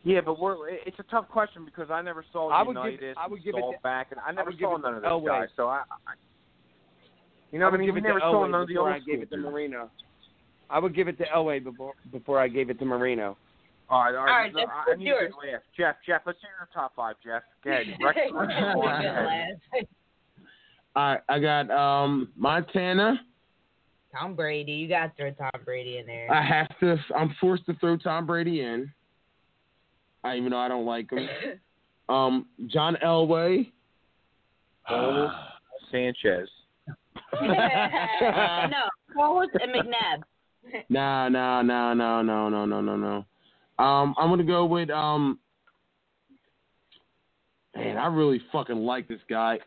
Yeah, but it's a tough question because I never saw Unitas, back, and I never saw none of those guys. So I what I mean? We never saw none of the old I gave it to Marino. I would give it to Elway before I gave it to Marino. All right. I need to get last. Jeff, let's hear your top 5, Jeff. Go ahead. All right, I got Montana. Tom Brady. You got to throw Tom Brady in there. I have to. I'm forced to throw Tom Brady in. Even though I don't like him. John Elway. Sanchez. No, Foles and McNabb. No. I'm gonna go with man, I really fucking like this guy.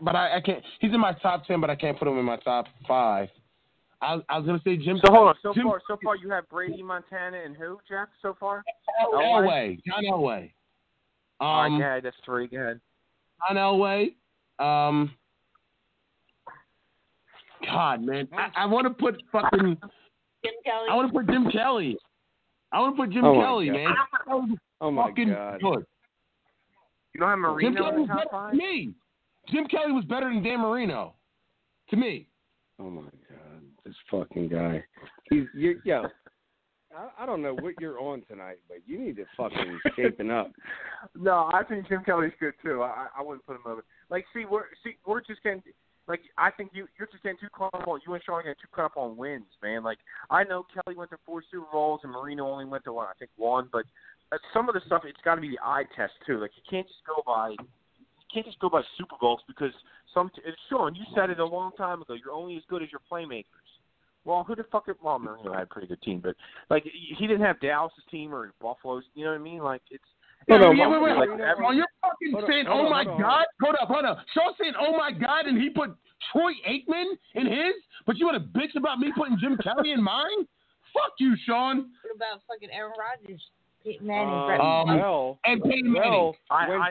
But I can't. He's in my top 10, but I can't put him in my top 5. I was gonna say Jim. So hold on. So far, you have Brady, Montana, and who, Jeff? So far, Elway. John Elway. All right, go ahead. That's 3. Go ahead. John Elway. God, man, I want to put fucking Jim Kelly. I want to put Jim Kelly. Kelly, man. Oh my God. Good. You don't have Marino in the top 5? To me, Jim Kelly was better than Dan Marino. To me. Oh my God, this fucking guy. I don't know what you're on tonight, but you need to fucking shaping up. No, I think Jim Kelly's good too. I wouldn't put him over. Like, we're just getting. Like, I think you're just getting too caught up on. You and Sean are getting too caught up on wins, man. Like, I know Kelly went to 4 Super Bowls and Marino only went to 1. I think 1, but some of the stuff it's got to be the eye test too. Like, you can't just go by Super Bowls because Sean, you said it a long time ago. You're only as good as your playmakers. Well, who the fuck? Well, Marino had a pretty good team, but like he didn't have Dallas' team or Buffalo's. You know what I mean? Like it's. Wait. You're fucking saying, "Oh my God." Hold up. Sean's saying, "Oh my God," and he put Troy Aikman in his. But you want to bitch about me putting Jim Kelly in mine? Fuck you, Sean. What about fucking Aaron Rodgers? Peyton Manning. And Peyton Manning.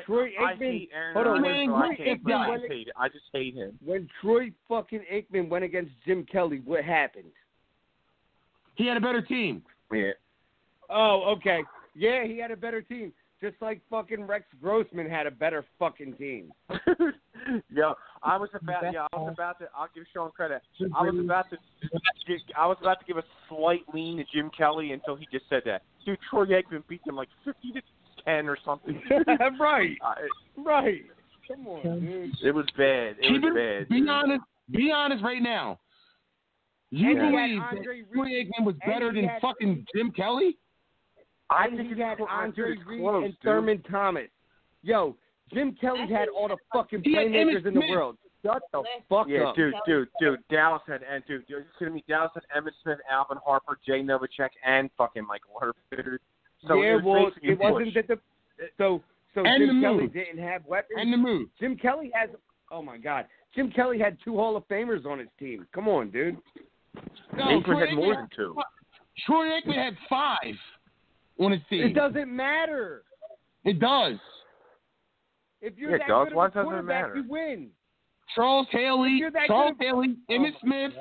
Troy Aikman, hold on, I just hate him. When Troy fucking Aikman went against Jim Kelly, what happened? He had a better team. Yeah. Oh, okay. Yeah, he had a better team. Just like fucking Rex Grossman had a better fucking team. I was about to. I'll give Sean credit. I was about to give a slight lean to Jim Kelly until he just said that. Dude, Troy Aikman beat them like 50-10 or something. Right. Come on, dude. It was bad. Bad. Be honest right now. You believe that Troy Aikman was better than fucking Jim Kelly? I think he had Andre Reed and Thurman Thomas. Yo, Jim Kelly had all the fucking playmakers in the world. Shut the fuck up. Dude. Dallas had, you're kidding me? Dallas had Emmitt Smith, Alvin Harper, Jay Novacek, and fucking Michael Herbert. So yeah, it wasn't that So And Jim the Kelly move. didn't have weapons. And the move. Jim Kelly has. Oh my God. Jim Kelly had 2 Hall of Famers on his team. Come on, dude. No, Aikman had more than 2. Troy Aikman had 5 on his team. It doesn't matter. It does. If you're Yeah, that Doug, good why of a doesn't it quarterback, matter? you win. Charles Haley, Emmitt Smith,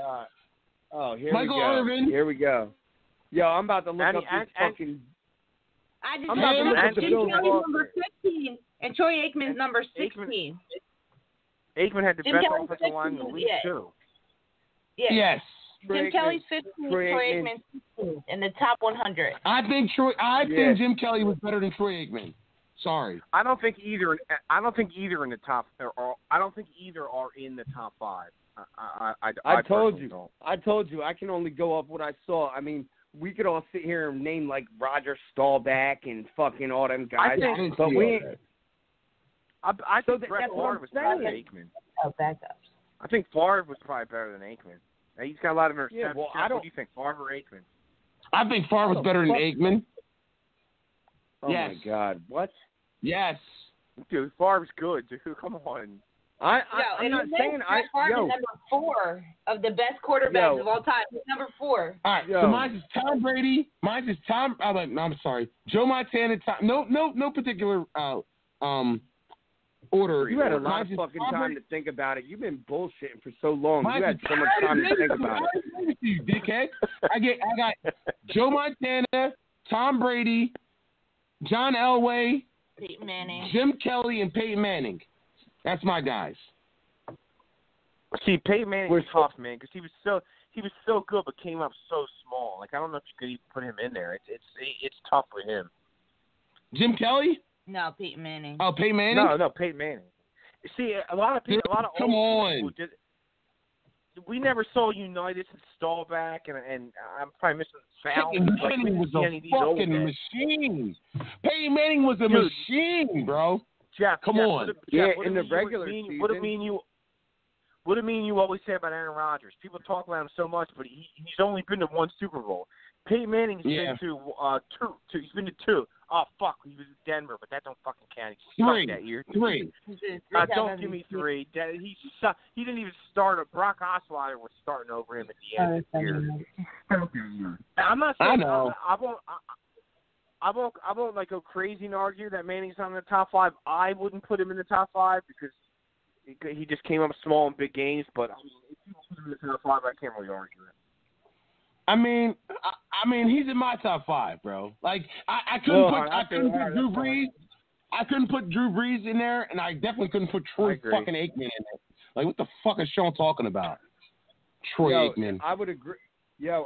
Oh, here Michael we go. Irvin. Here we go. Yo, I'm about to look up this fucking. I just I'm about to look up the Jim Bills Kelly's roster. number 15 and Troy Aikman's number 16. Aikman had the Jim best Kelly's offensive line in the 15, league, yeah. too. Yeah. Yes. Jim Kelly's 15, Troy Aikman's 16 in the top 100. I think Jim Kelly was better than Troy Aikman. Sorry. I don't think either in the top. Or I don't think either are in the top 5. I told you. Don't. I told you. I can only go off what I saw. I mean, we could all sit here and name like Roger Staubach and fucking all them guys, but we. I So think Brett that's what Favre I'm was better than saying. Aikman. Oh, backups. I think Favre was probably better than Aikman. Now, he's got a lot of interceptions. Yeah, well, What do you think, Favre or Aikman? I think Favre was better than Aikman. Oh Yes. my God! What? Yes. Dude, Favre's good, dude. Come on. I'm not saying Brett Favre is number 4 of the best quarterbacks of all time. He's number 4. All right. So mine is Tom Brady. Mine is Tom. I'm sorry, Joe Montana. No particular order. You had a lot of Mine's fucking Tom time Brady. to think about it. You've been bullshitting for so long. Mine's You had so much time to think about it. You dickhead. I got Joe Montana, Tom Brady, John Elway, Peyton Manning, Jim Kelly, and Peyton Manning. That's my guys. See, Peyton Manning was tough, man, because he was so good, but came up so small. Like I don't know if you could even put him in there. It's tough with him. Jim Kelly? No, Peyton Manning. Oh, Peyton Manning? No, Peyton Manning. See, a lot of people, Come on. people did. We never saw Unitas and Staubach, and I'm probably missing Foul. Peyton Manning was a fucking machine. Peyton Manning was a machine, bro. Jeff, come on. In the regular season. What do you mean you always say about Aaron Rodgers? People talk about him so much, but he's only been to 1 Super Bowl. Peyton Manning has been to 2. He's been to 2. Oh, fuck. He was in Denver, but that don't fucking count. He sucked that year. 3. Don't give me 3. He didn't even start. Brock Osweiler was starting over him at the end of the year. I'm not saying I know. I won't like go crazy and argue that Manning's not in the top 5. I wouldn't put him in the top 5 because he just came up small in big games. But I mean, if people put him in the top 5, I can't really argue it. I mean, he's in my top 5, bro. Like I couldn't put Drew Brees. I couldn't put Drew Brees in there, and I definitely couldn't put Troy fucking Aikman in there. Like, what the fuck is Sean talking about? Troy Aikman. I would agree.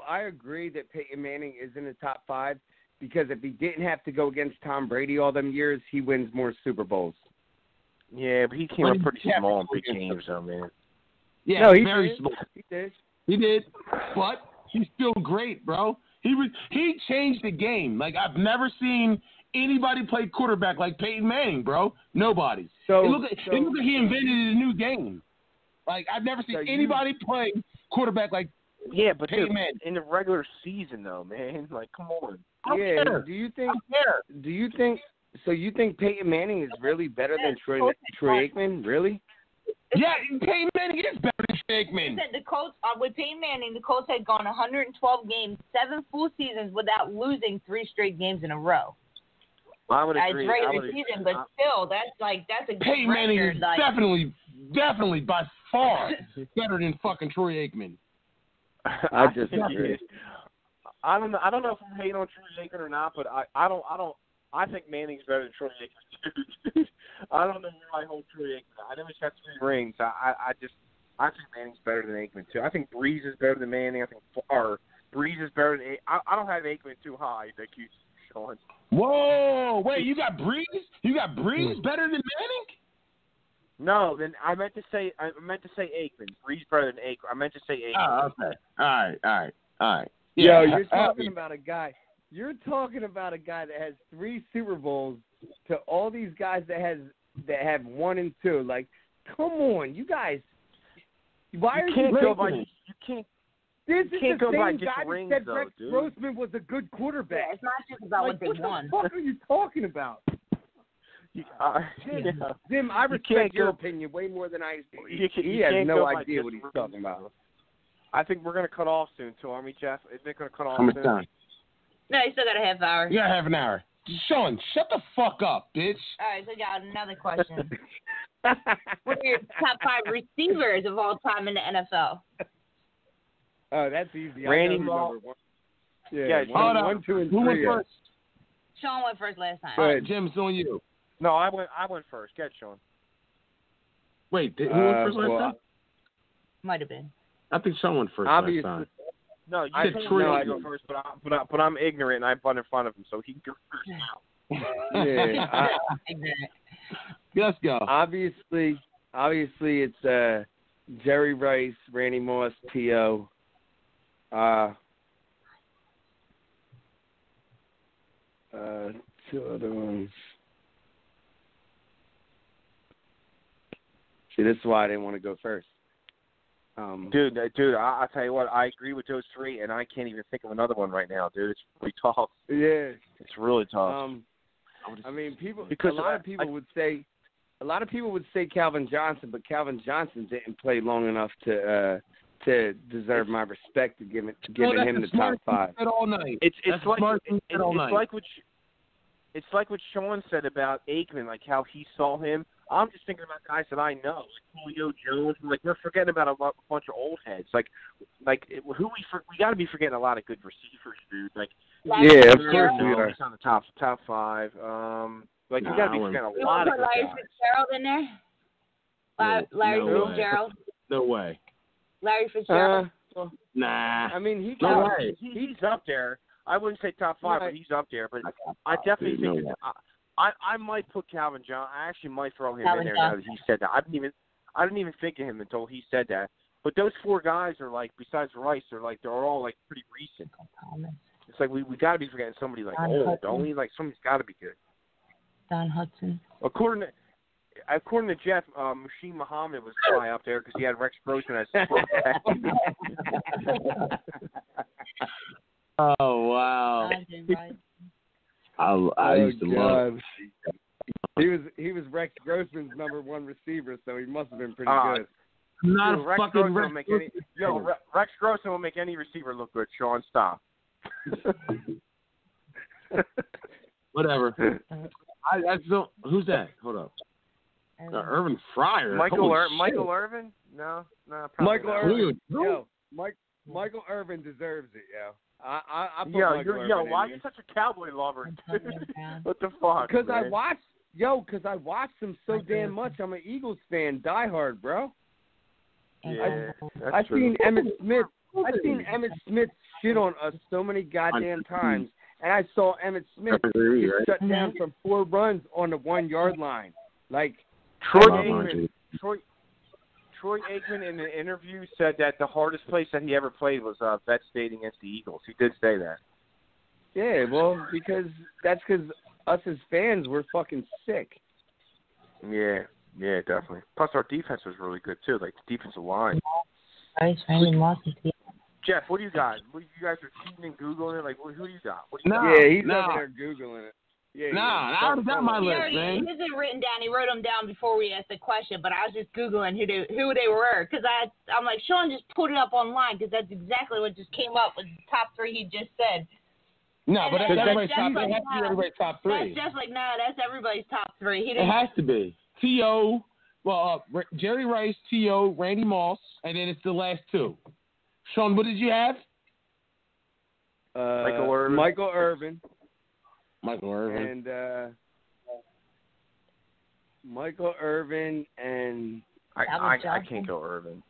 I agree that Peyton Manning is in the top 5 because if he didn't have to go against Tom Brady all them years, he wins more Super Bowls. Yeah, but he came up pretty small in big games, though, man. Yeah, no, he very did. small. He did, but he's still great, bro. He changed the game. Like, I've never seen anybody play quarterback like Peyton Manning, bro. Nobody. It looked like he invented a new game. Like, I've never seen anybody play quarterback like Peyton Manning. In the regular season, though, man. Like, come on. Care. Do you think? So you think Peyton Manning is really better than Troy Aikman? Really? Yeah, Peyton Manning is better than Troy Aikman. The Colts, with Peyton Manning, the Colts had gone 112 games, 7 full seasons without losing 3 straight games in a row. I would agree. It's regular season, but still, that's a good Peyton Manning is definitely by far better than fucking Troy Aikman. I disagree. I don't know if I'm hating on Troy Aikman or not, but I think Manning's better than Troy Aikman. I don't know where I hold Troy Aikman. I know he's got 3 rings. I think Manning's better than Aikman too. I think Breeze is better than Manning. I think Breeze is better than. I don't have Aikman too high. Thank you, Sean. Whoa, wait, you got Breeze? You got Breeze better than Manning? No, then I meant to say Aikman. Breeze better than Aikman. I meant to say Aikman. Oh, okay. All right. Yeah, you're talking about a guy. You're talking about a guy that has 3 Super Bowls to all these guys that have 1 and 2. Like, come on, you guys. Why are you go by? You can't. This you is can't the go same by guy just that rings, said though, Rex dude. Grossman was a good quarterback. Yeah, it's not just about what they won. What the fuck are you talking about? Jim, I respect your opinion way more than I. He has no idea what he's talking about. I think we're going to cut off soon, too, aren't we, Jeff? Is it going to cut off How much soon? time? No, you still got a half hour. You got half an hour. Sean, shut the fuck up, bitch. All right, so we got another question. What are your top 5 receivers of all time in the NFL? Oh, that's easy. Randy I know Moss. Yeah, hold on. 1, 2, and 3. Who went first? Sean went first last time. All right, Jim, it's on you. No, I went first. Get Sean. Wait, who went first last time? Might have been. I think Sean went first last time. No, you I said Troy go first, but I'm ignorant and I butt in front of him, so he can go first now. Yeah. Let's go. Obviously, it's Jerry Rice, Randy Moss, T.O. 2 other ones. See, this is why I didn't want to go first. Dude, I'll tell you what, I agree with those 3, and I can't even think of another one right now, dude. It's really tough. Yeah. It's really tough. I mean, because a lot of people would say Calvin Johnson, but Calvin Johnson didn't play long enough to deserve my respect to giving him the top 5. All night. It's like what Sean said about Aikman, like how he saw him. I'm just thinking about guys that I know, like Julio Jones. Like we're forgetting about a bunch of old heads. We got to be forgetting a lot of good receivers, dude. Like yeah, of course we are. It's on the top 5. We got to be forgetting a lot of good Larry guys. Fitzgerald in there? Larry Fitzgerald? No way. Larry Fitzgerald? Nah. I mean, he's up there. I wouldn't say top 5, but he's up there. But I definitely think I might put Calvin Johnson. I actually might throw him in there now that he said that. I didn't even think of him until he said that. But those 4 guys are like, besides Rice, they're all like pretty recent. It's like we got to be forgetting somebody like old, don't we? Like somebody's got to be good. Don Hudson. According to Jeff, Muhsin Muhammad was probably up there because he had Rex Grossman as his quarterback. Oh wow! I used to love. He was Rex Grossman's number 1 receiver, so he must have been pretty good. Not Rex fucking Grossman will make any. Rex Grossman will make any receiver look good. Sean, stop. Whatever. I don't. Who's that? Hold up. Irvin Fryer. Michael Irvin? No. Michael not. Irvin. Yo, Michael Irvin deserves it, yo. I put Michael Irvin why in are you such a Cowboy lover? What the fuck? Because I watched him so damn much. I'm an Eagles fan, diehard, bro. Yeah, I've seen Emmitt Smith shit on us so many goddamn times, and I saw Emmitt Smith get shut down from 4 runs on the 1-yard line. Like Troy Aikman in an interview said that the hardest place that he ever played was Vet Stadium against the Eagles. He did say that. Yeah, well, because us as fans, we're fucking sick. Yeah, definitely. Plus, our defense was really good, too, like the defensive line. Jeff, what do you got? You guys are cheating and Googling it? Like, who do you got? Yeah, he's over there Googling it. Yeah, I already got my list, man. He isn't written down. He wrote them down before we asked the question, but I was just Googling who they were because I'm like, Sean just put it up online because that's exactly what just came up with the top 3 he just said. No, but that's everybody's top 3. Like, It has to be everybody's top 3. That's just like, that's everybody's top 3. It has to be. T.O., Jerry Rice, T.O., Randy Moss, and then it's the last 2. Sean, what did you have? Michael Irvin. And Michael Irvin and I can't go Irvin.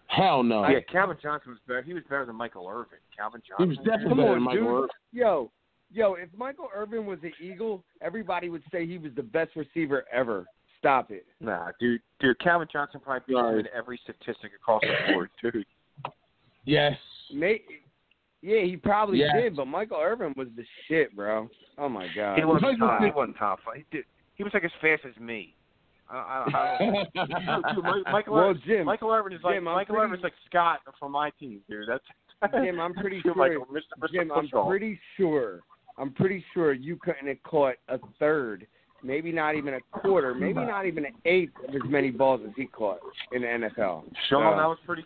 Hell no. Yeah, Calvin Johnson was better. He was better than Michael Irvin. Calvin Johnson. He was definitely better than Michael Irvin. Yo, if Michael Irvin was an Eagle, everybody would say he was the best receiver ever. Stop it. Nah, dude, Calvin Johnson probably beat him in every statistic across the board, dude. Yes. Yeah, he probably did, but Michael Irvin was the shit, bro. Oh, my God. He wasn't top 5. He was like as fast as me. Michael Irvin is like Scott from my team, dude. Jim, I'm pretty sure. Jim, I'm pretty sure you couldn't have caught a third maybe not even a quarter, maybe not even an eighth of as many balls as he caught in the NFL. Sean, that was pretty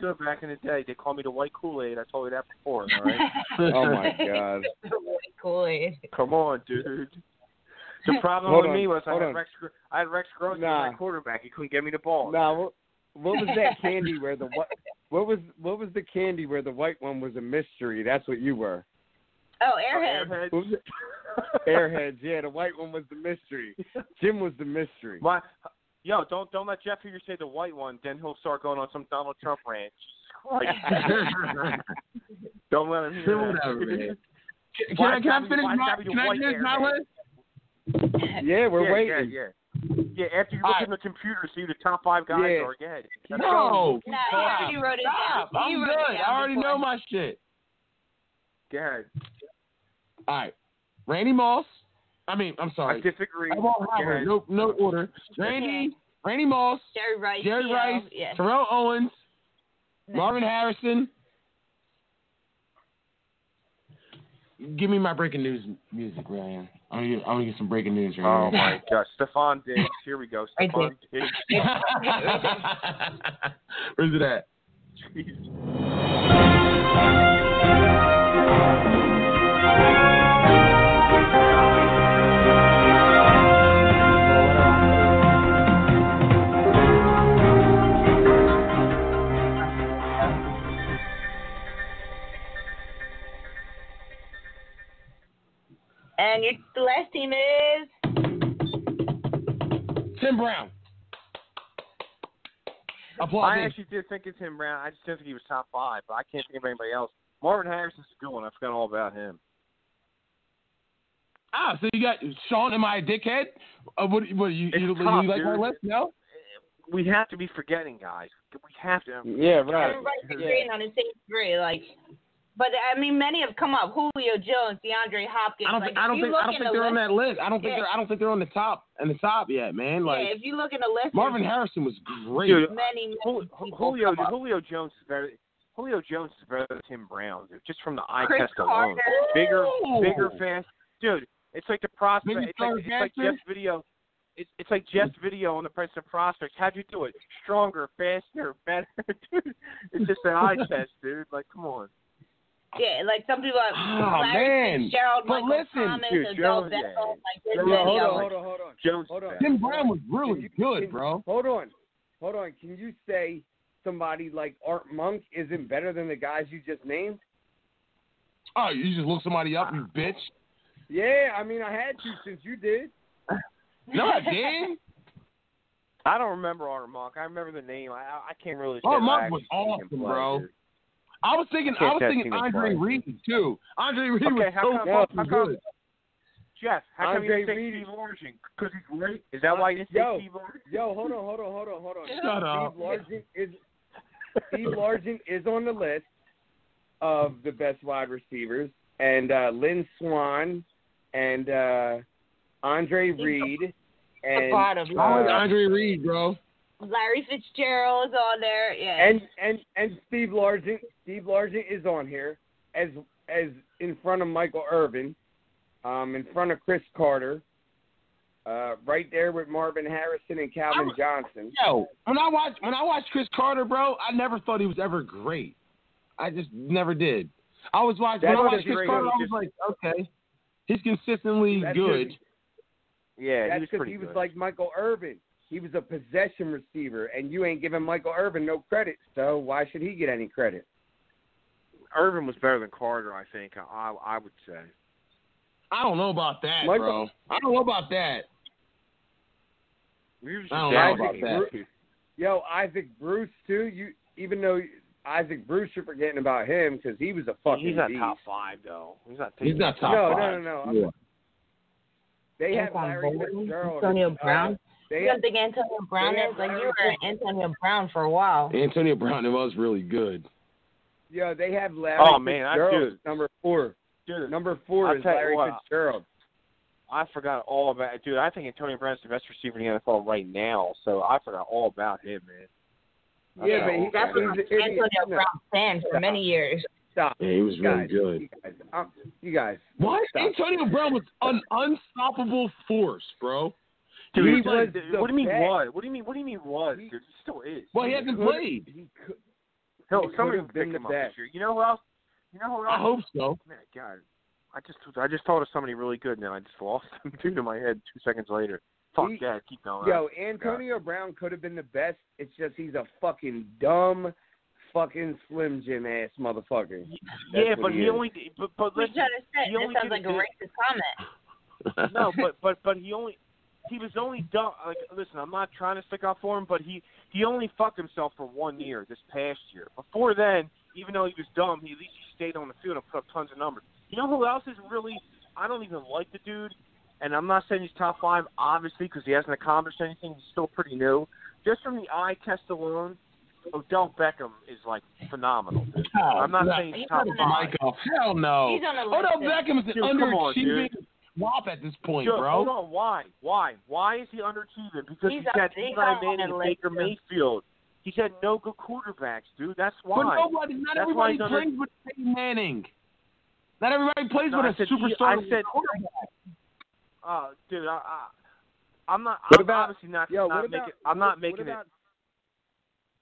good back in the day. They called me the White Kool-Aid. I told you that before, all right? Oh, my God. White Kool-Aid. Come on, dude. The problem with me was I had Rex Grossman as my quarterback. He couldn't get me the ball. What was that candy where the what was the candy where the white one was a mystery? That's what you were. Oh, Airheads. What was it? Airheads, yeah. The white one was the mystery. Jim was the mystery. Yo, don't let Jeff hear you say the white one. Then he'll start going on some Donald Trump rant. Don't let him hear that. Can I finish my list? Yeah, we're waiting. Yeah, after you look in the computer, see who the top 5 guys are. Go ahead. No. He wrote it down. I'm good. I already know my shit. Go ahead. All right. Randy Moss. I'm sorry. I disagree. No order. Randy Moss. Jerry Rice. Yes. Terrell Owens. Marvin Harrison. Give me my breaking news music, Ryan. I'm gonna get some breaking news right now. Oh my gosh, Stephon Diggs. Here we go, Stephon Diggs. Where's it at? And the last team is Tim Brown. I actually did think it's Tim Brown. I just didn't think he was top 5, but I can't think of anybody else. Marvin Harrison's a good one. I forgot all about him. So you got Sean. Am I a dickhead? What you like my list? No. We have to be forgetting guys. We have to. Yeah, right. Everybody's agreeing on the same three, But many have come up. Julio Jones, DeAndre Hopkins. I don't think they're on that list. I don't think they're on the top yet, man. If you look in the list, Marvin Harrison was great. Dude, Julio Jones is better. Julio Jones is better than Tim Brown, dude. Just from the eye test alone. Bigger, fast, dude. It's like the prospect. It's like Jeff's video. It's like Jeff's video on the price of prospects. How'd you do it? Stronger, faster, better, dude. It's just an eye test, dude. Come on. Yeah, some people are Larry Fitzgerald, Michael Thomas, Hold on. Tim Brown was really good, bro. Hold on. Can you say somebody like Art Monk isn't better than the guys you just named? Oh, you just look somebody up, you bitch. Yeah, I had to since you did. No, I didn't. I don't remember Art Monk. I remember the name. I can't really say Art Monk was awesome, bro. Dude. I was thinking Andre Reed too. Andre Reed was so fucking good. Jeff, how come you didn't say Steve Largent? Because he's great. Is that why you didn't say Steve Largent? Yo, hold on. Shut up. Steve Largent is on the list of the best wide receivers, and Lynn Swann and Andre Reed and Andre Reed, bro. Larry Fitzgerald is on there, yeah. And Steve Largent. Steve Largent is on here as in front of Michael Irvin, in front of Chris Carter, right there with Marvin Harrison and Calvin Johnson. Yo, when I watched Chris Carter, bro, I never thought he was ever great. I just never did. When I watched Chris Carter, I was like, okay, he's consistently good. Yeah, that's because he was like Michael Irvin. He was a possession receiver, and you ain't giving Michael Irvin no credit, so why should he get any credit? Irvin was better than Carter, I think, I would say. I don't know about that, bro. I don't know about that. Yo, Isaac Bruce, too. Even though Isaac Bruce, you're forgetting about him because he was a fucking He's not beast. top 5, though. He's not top 5. No. Yeah. They have Larry Fitzgerald. Antonio Brown. You don't think Antonio Brown is? You were Antonio Brown for a while. Antonio Brown was really good. Yeah, they have Larry Fitzgerald, number 4. Dude, number 4 is Larry Fitzgerald. I forgot all about it. Dude, I think Antonio Brown's the best receiver in the NFL right now, so I forgot all about him, man. That's what Antonio Brown fan for many years. Stop. Yeah, he was really good. You guys. Why? Stop. Antonio Brown was an unstoppable force, bro. Dude, what do you mean was? What do you mean was, dude? He still is. Well, he hasn't played. Hell, somebody would pick him up this year. You know who else? I hope so. Man, God, I just thought of somebody really good, and then I just lost him in my head 2 seconds later. Fuck that. Keep going. Yo, Antonio Brown could have been the best. It's just he's a fucking dumb, fucking Slim Jim ass motherfucker. Yeah, but he only. But listen, he only sounds like a racist comment. No, but he was only dumb. Like, listen, I'm not trying to stick up for him, but he only fucked himself for 1 year this past year. Before then, even though he was dumb, at least he stayed on the field and put up tons of numbers. You know who else is really? I don't even like the dude. And I'm not saying he's top 5, obviously, because he hasn't accomplished anything. He's still pretty new. Just from the eye test alone, Odell Beckham is, like, phenomenal. Dude. I'm not saying he's top 5. Michael, hell no. He's on the list. Odell Beckham is an underachieving wop at this point, Dude, bro. Hold on, why? Why is he underachieving? Because he's got Eli Manning and Baker Mayfield. He's had no good quarterbacks, dude. That's why. But not everybody plays with Peyton Manning. Not everybody plays with a superstar quarterback. Dude, I'm not. What I'm about, obviously not. Yo, not what making, about, I'm not what making about, it.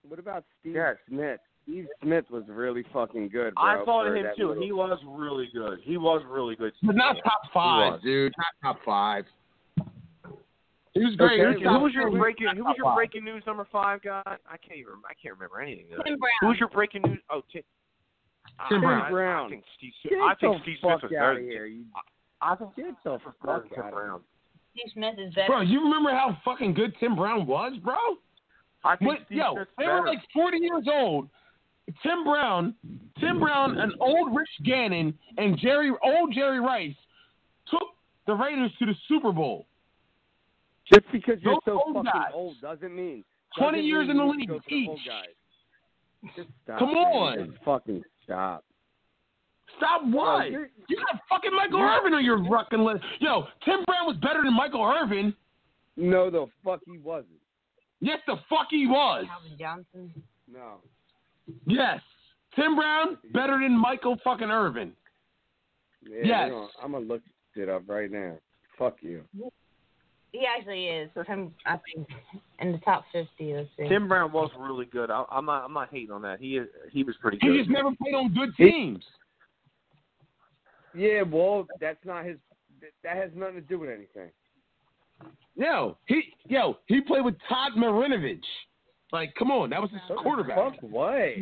What about Steve Smith? Steve Smith was really fucking good, bro. I thought of him too. He was really good. But not top 5, dude. Not top 5. He was great. Okay. Who was your breaking news number 5 guy? I can't remember anything. Tim Brown. Who was your breaking news? Oh, Tim Brown. I think Steve Smith was better. I think Get the fuck out of here. Steve Smith is better. Bro, you remember how fucking good Tim Brown was, bro? I think Steve Smith's they better. were like 40 years old. Tim Brown, and old Rich Gannon, and old Jerry Rice took the Raiders to the Super Bowl. Just because you're Those so old fucking guys. old doesn't mean 20 years in the league each. Just stop. Come on. Just fucking stop. Stop what? Bro, You got fucking Michael Irvin on your fucking list. Yo, Tim Brown was better than Michael Irvin. No, the fuck he wasn't. Yes, the fuck he was. Calvin Johnson. No. Yes. Tim Brown better than Michael fucking Irvin. Yeah, yes. I'm going to look it up right now. Fuck you. He actually is. I think in the top 50. Let's see. Tim Brown was really good. I'm not hating on that. He was pretty good. He just never played on good teams. Yeah, well, that's not his. That has nothing to do with anything. He played with Todd Marinovich. Like, come on, that was his quarterback. Fuck what?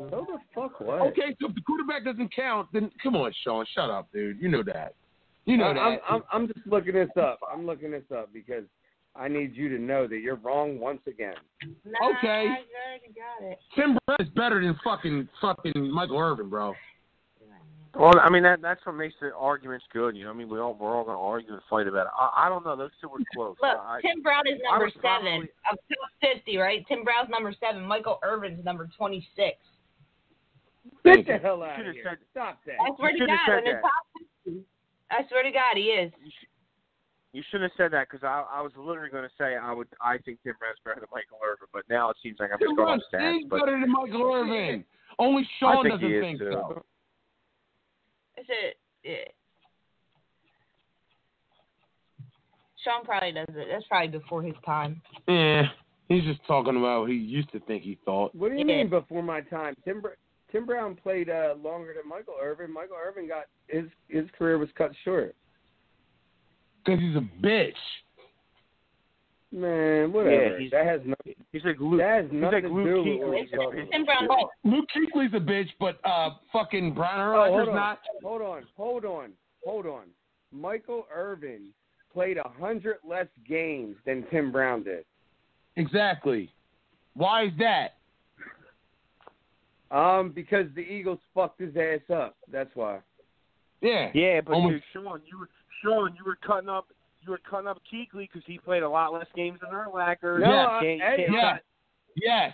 So the fuck what? Okay, so if the quarterback doesn't count, then come on, Sean, shut up, dude. You know that. You know that. I'm just looking this up. I'm looking this up because I need you to know that you're wrong once again. Okay. I already got it. Tim Brown is better than fucking Michael Irvin, bro. Well, I mean that's what makes the arguments good. You know, I mean we're all going to argue and fight about it. I don't know; those two were close. Look, Tim Brown is number 7 of 50, right? Tim Brown's number 7. Michael Irvin's number 26. Get the hell out of here! Stop that! I swear to God, in the top 50. I swear to God, he is. You shouldn't have said that because I was literally going to say I think Tim Brown's better than Michael Irvin, but now it seems like I'm just going off stats. Tim Brown is better than Michael Irvin. Only Sean doesn't think so. Is it? Yeah. Sean probably does it. That's probably before his time. Yeah, he's just talking about what he used to think he thought. What do you mean before my time? Tim Brown played longer than Michael Irvin. Michael Irvin got his career was cut short. Because he's a bitch. Man, whatever. Yeah, that has nothing. He's like Luke. That has nothing like to Luke do Kuechly. with what you're talking Oh, Luke Kuechly's a bitch, but fucking Brian Urlacher's not. Hold on. Michael Irvin played 100 less games than Tim Brown did. Exactly. Why is that? Because the Eagles fucked his ass up. That's why. Yeah. Yeah, but dude, Sean, you were cutting up Kuechly because he played a lot less games than Urlacher. No, yes.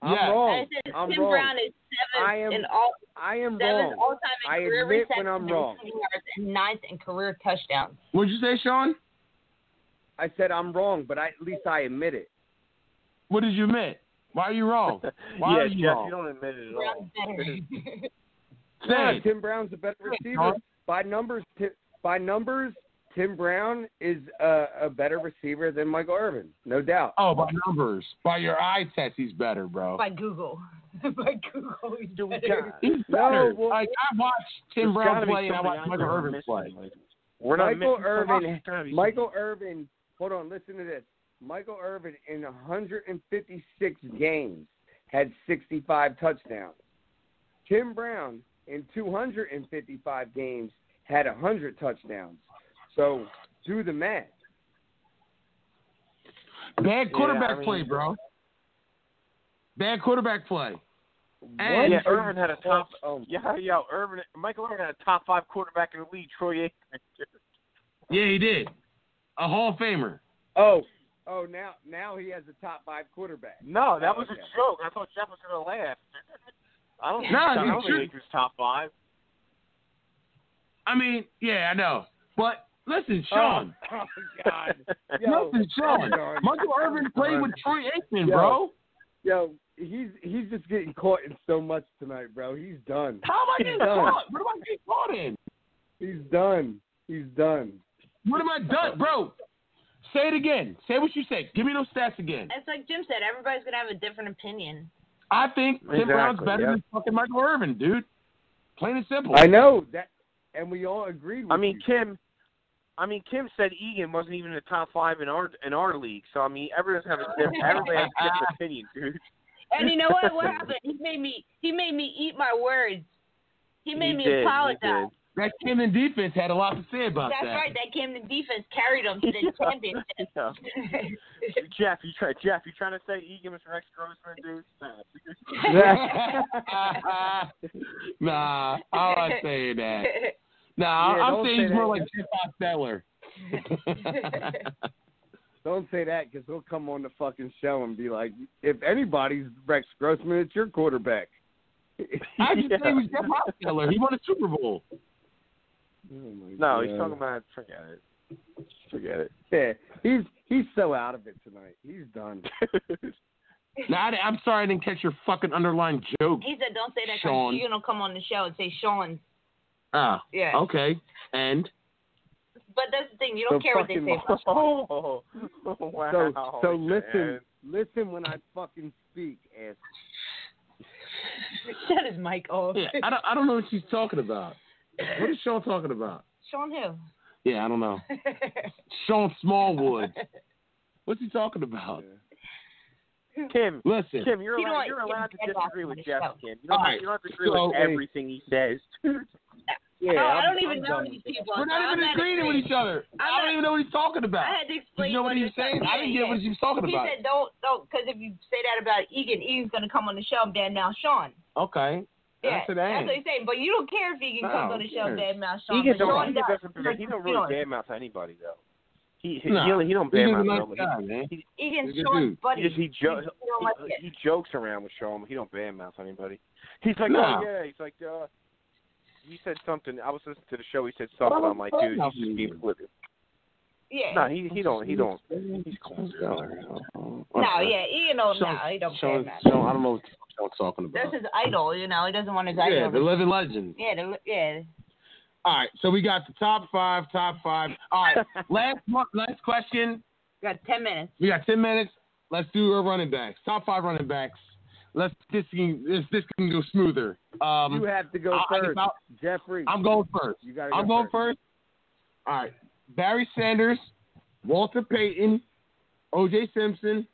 I'm wrong. Tim Brown is 7th in all. I am 7th wrong. all-time in I career admit receptions when I'm and wrong. receiving yards and 9th in career touchdowns. What'd you say, Sean? I said I'm wrong, but at least I admit it. What did you admit? Why are you wrong? Why are you Jeff, wrong? you don't admit it at all. Tim Brown's a better receiver. By numbers, Tim Brown is a better receiver than Michael Irvin, no doubt. Oh, by numbers. By your eye test, he's better, bro. By Google. By Google, he's better. He's better. I watched Tim Brown play and I watched Michael Irvin play. Michael Irvin, hold on, listen to this. Michael Irvin in 156 games had 65 touchdowns. Tim Brown in 255 games had 100 touchdowns. So do the math. Bad quarterback play, bro. Bad quarterback play. And Irvin had a top. Michael Irvin had a top 5 quarterback in the league. Troy Aikman. Yeah, he did. A Hall of Famer. Oh, now he has a top 5 quarterback. No, that was a joke. I thought Jeff was gonna laugh. I don't think Aikman's top 5. I mean, yeah, I know, but listen, Sean. Oh God. Listen, Sean. Michael Irvin played with Troy Aikman, bro. Yo, he's just getting caught in so much tonight, bro. He's done. How am I getting caught? What am I getting caught in? He's done. What am I done, bro? Say it again. Say what you say. Give me those stats again. It's like Jim said. Everybody's gonna have a different opinion. I think Tim Brown's better than fucking Michael Irvin, dude. Plain and simple. I know that, and we all agreed with you. Kim said Egan wasn't even in the top 5 in our league. So I mean, everybody has a different opinion, dude. And you know what? What happened? He made me eat my words. He made me apologize. That Camden defense had a lot to say about that. That's right. That Camden defense carried them to the championship. Jeff, you trying to say Egan was Rex Grossman, dude? Nah, I'm not saying that. Nah, I'm saying he's more like Jeff Osteller. Don't say that because he'll come on the fucking show and be like, if anybody's Rex Grossman, it's your quarterback. I just say he was Jeff Osteller. He won a Super Bowl. No, he's talking about forget it. Yeah, he's so out of it tonight. He's done. Nah, I'm sorry I didn't catch your fucking underlying joke. He said, "Don't say that Sean. because you're gonna come on the show and say Sean." Ah, yeah. Okay, and. But that's the thing. You don't care what they say. Oh, wow. So listen when I fucking speak, ass. Shut his mic off. Yeah, I don't know what she's talking about. What is Sean talking about? Sean who? Yeah, I don't know. Sean Smallwood. What's he talking about? Kim, listen. Kim, you're allowed to disagree with Jeff, Kim. You don't have to agree with everything he says. Yeah, I don't even know these people. We're not even agreeing with each other. I don't even know what he's talking about. I had to explain. You know what he was saying? I didn't get what he was talking about. He said, don't, because if you say that about Egan's going to come on the show and bad mouth Sean. Okay. Yeah, that's what he's saying. But you don't care if Egan comes on the show and bad mouth Sean. He don't really bad mouth anybody, though. He don't bad mouth nobody. Egan's Sean's buddy. He jokes around with Sean, but he don't bad mouth anybody. He's like, he's like, he said something. I was listening to the show. He said something. I'm like, dude, he's just being flippant. Yeah. No, he don't. He's close. No, yeah, he don't bad mouth. I don't know what Sean's talking about. That's his idol, He doesn't want his idol. Yeah, the living legend. Yeah. All right, so we got the top five. All right, last question. We got 10 minutes. We got 10 minutes. Let's do our running backs. Top 5 running backs. This can go smoother. You have to go first, Jeffrey. I'm going first. I'm going first. All right. Barry Sanders, Walter Payton, O.J. Simpson,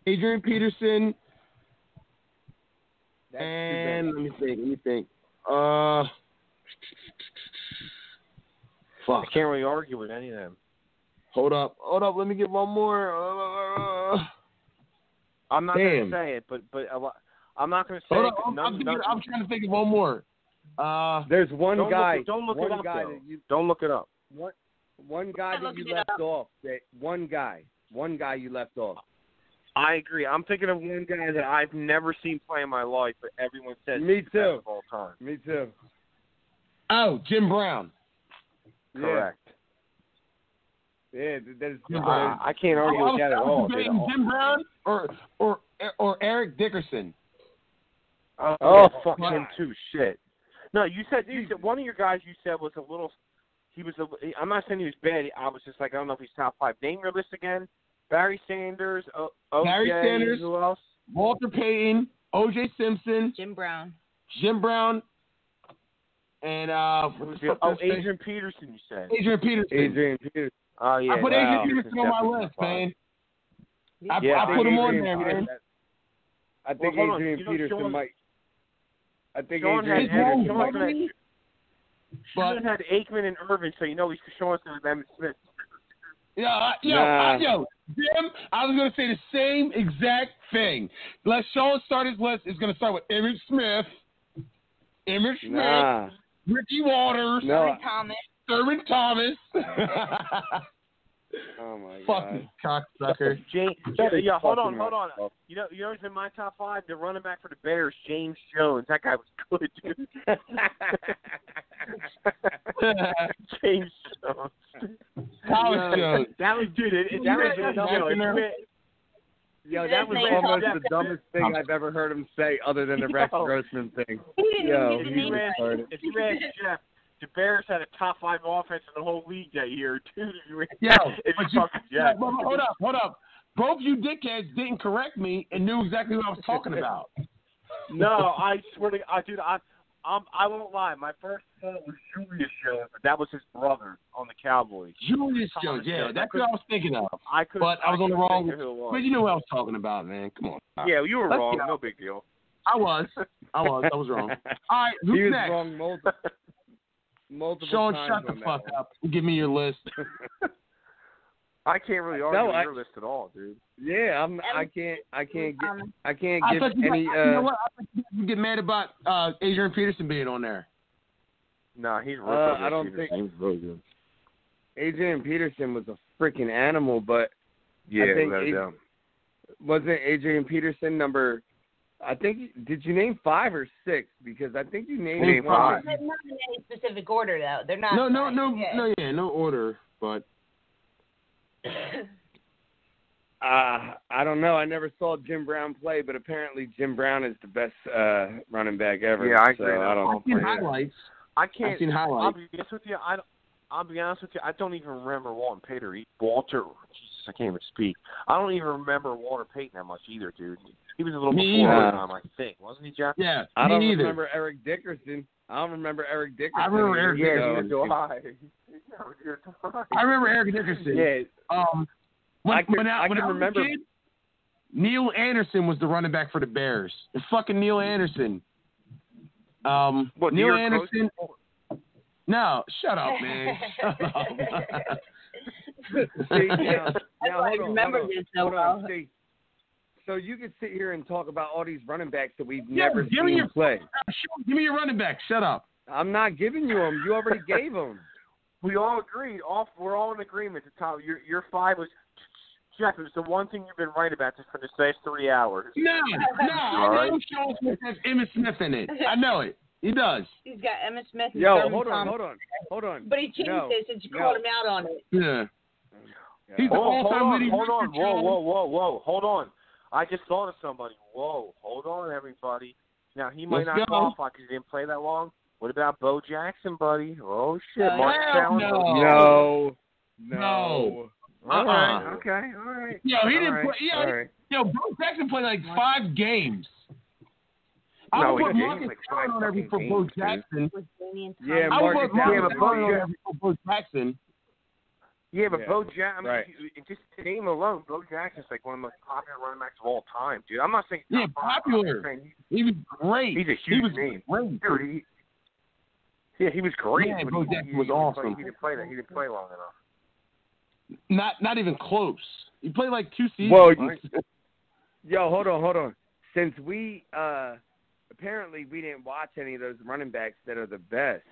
Adrian Peterson, and let me think. Fuck. I can't really argue with any of them. Hold up. Let me get one more. I'm not going to say it, but I'm not going to say it. I'm trying to think of one more. There's one guy. Don't look it up. Don't look it up. One guy that you left off. One guy you left off. I agree. I'm thinking of one guy that I've never seen play in my life, but everyone says me too. Of all time. Me too. Oh, Jim Brown. Correct. Yeah, I can't argue with that at all. Jim Brown or Eric Dickerson. Oh, fuck him too. Shit. No, you said one of your guys. You said was a little. He was. I'm not saying he was bad. I was just like, I don't know if he's top 5. Name your list again. Barry Sanders. Barry Sanders. Who else? Walter Payton. O.J. Simpson. Jim Brown. And Adrian Peterson. You said. Adrian Peterson. Oh yeah. I put Adrian Peterson on my list, man. I put him on there, man. I think Adrian Peterson might. I think Sean Adrian Sean had Aikman and Irvin, so you know he's Sean's going to Emmitt Smith. Jim, I was going to say the same exact thing. Let Sean start his list. It's going to start with Emmitt Smith, Ricky Waters, Thurman Thomas. Oh my fucking cocksucker. Hold on. You know who's in my top 5? The running back for the Bears, James Jones. That guy was good, dude. James Jones. College Jones. That was almost the dumbest thing I've ever heard him say, other than the Rex Grossman thing. If you ask Jeff, the Bears had a top 5 offense in the whole league that year, dude. Hold up. Both you dickheads didn't correct me and knew exactly what I was talking about. No, I swear to God, dude, I won't lie. My first thought was Julius Jones, but that was his brother on the Cowboys. Julius Jones, that's what I was thinking of. But I was on the wrong. But you know what I was talking about, man. Come on. Yeah, you were wrong. No big deal. I was wrong. All right, who's he was next? wrong multiple Sean, times. shut the fuck up. Give me your list. I can't really argue with your list at all, dude. Yeah, I can't give any. You know what? I think you get mad about Adrian Peterson being on there. No, he's really I don't think he's really good. Adrian Peterson was a freaking animal, but yeah, I think wasn't Adrian Peterson number? I think, did you name 5 or 6? Because I think you named 5. They're not in any specific order, though. They're not. No order, but. I don't know. I never saw Jim Brown play, but apparently Jim Brown is the best running back ever. Yeah, I agree. I've seen highlights. I've seen highlights. I'll be honest with you. I don't even remember Walter Payton. Jesus, I can't even speak. I don't even remember Walter Payton that much either, dude. He was a little before our time, I think, wasn't he, Jeff? Yeah. I don't remember Eric Dickerson. I remember Eric Dickerson. I remember Eric Dickerson. I remember Eric Dickerson. Yeah. When I can remember. Kid, Neil Anderson was the running back for the Bears. It's fucking Neil Anderson. Neil Anderson. No, shut up, man. Shut up. Now, I remember this so well. So you could sit here and talk about all these running backs that we've never seen play. Give me your running back. Shut up. I'm not giving you them. You already gave them. We all agreed. We're all in agreement. The top. Your 5 was Jeff. It was the one thing you've been right about for the last 3 hours. No. I know Sean Smith has Emmitt Smith in it. I know it. He does. He's got Emmitt Smith. And hold on. But he changed it since you called him out on it. Yeah. He's the all-time leading. Hold on. Whoa. Hold on. I just thought of somebody. Whoa. Hold on, everybody. Now, he might not qualify because he didn't play that long. What about Bo Jackson, buddy? Oh, shit. No. All right. Okay. All right. Yo, he didn't play. Bo Jackson played like 5 games. I would put Marcus Allen on every for Bo Jackson. Yeah, Marcus Allen on every for Bo Jackson. Yeah, but Bo Jackson, just the name alone, Bo Jackson's like one of the most popular running backs of all time, dude. I'm not saying popular. He was great. He's a huge name. Great. Dude, he was great. Yeah, Bo Jackson was awesome. He didn't play that. He didn't play long enough. Not even close. He played like 2 seasons. Well, hold on. Since we apparently we didn't watch any of those running backs that are the best,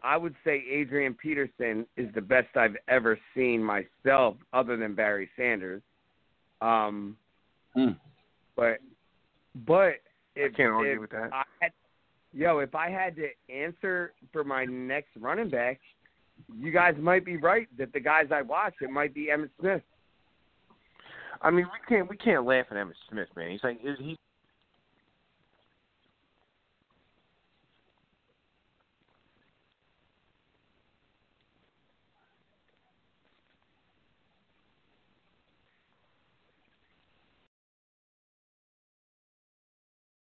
I would say Adrian Peterson is the best I've ever seen myself, other than Barry Sanders. But if, I can't argue with that. If I had to answer for my next running back, you guys might be right that the guys I watch, it might be Emmitt Smith. I mean, we can't laugh at Emmitt Smith, man. He's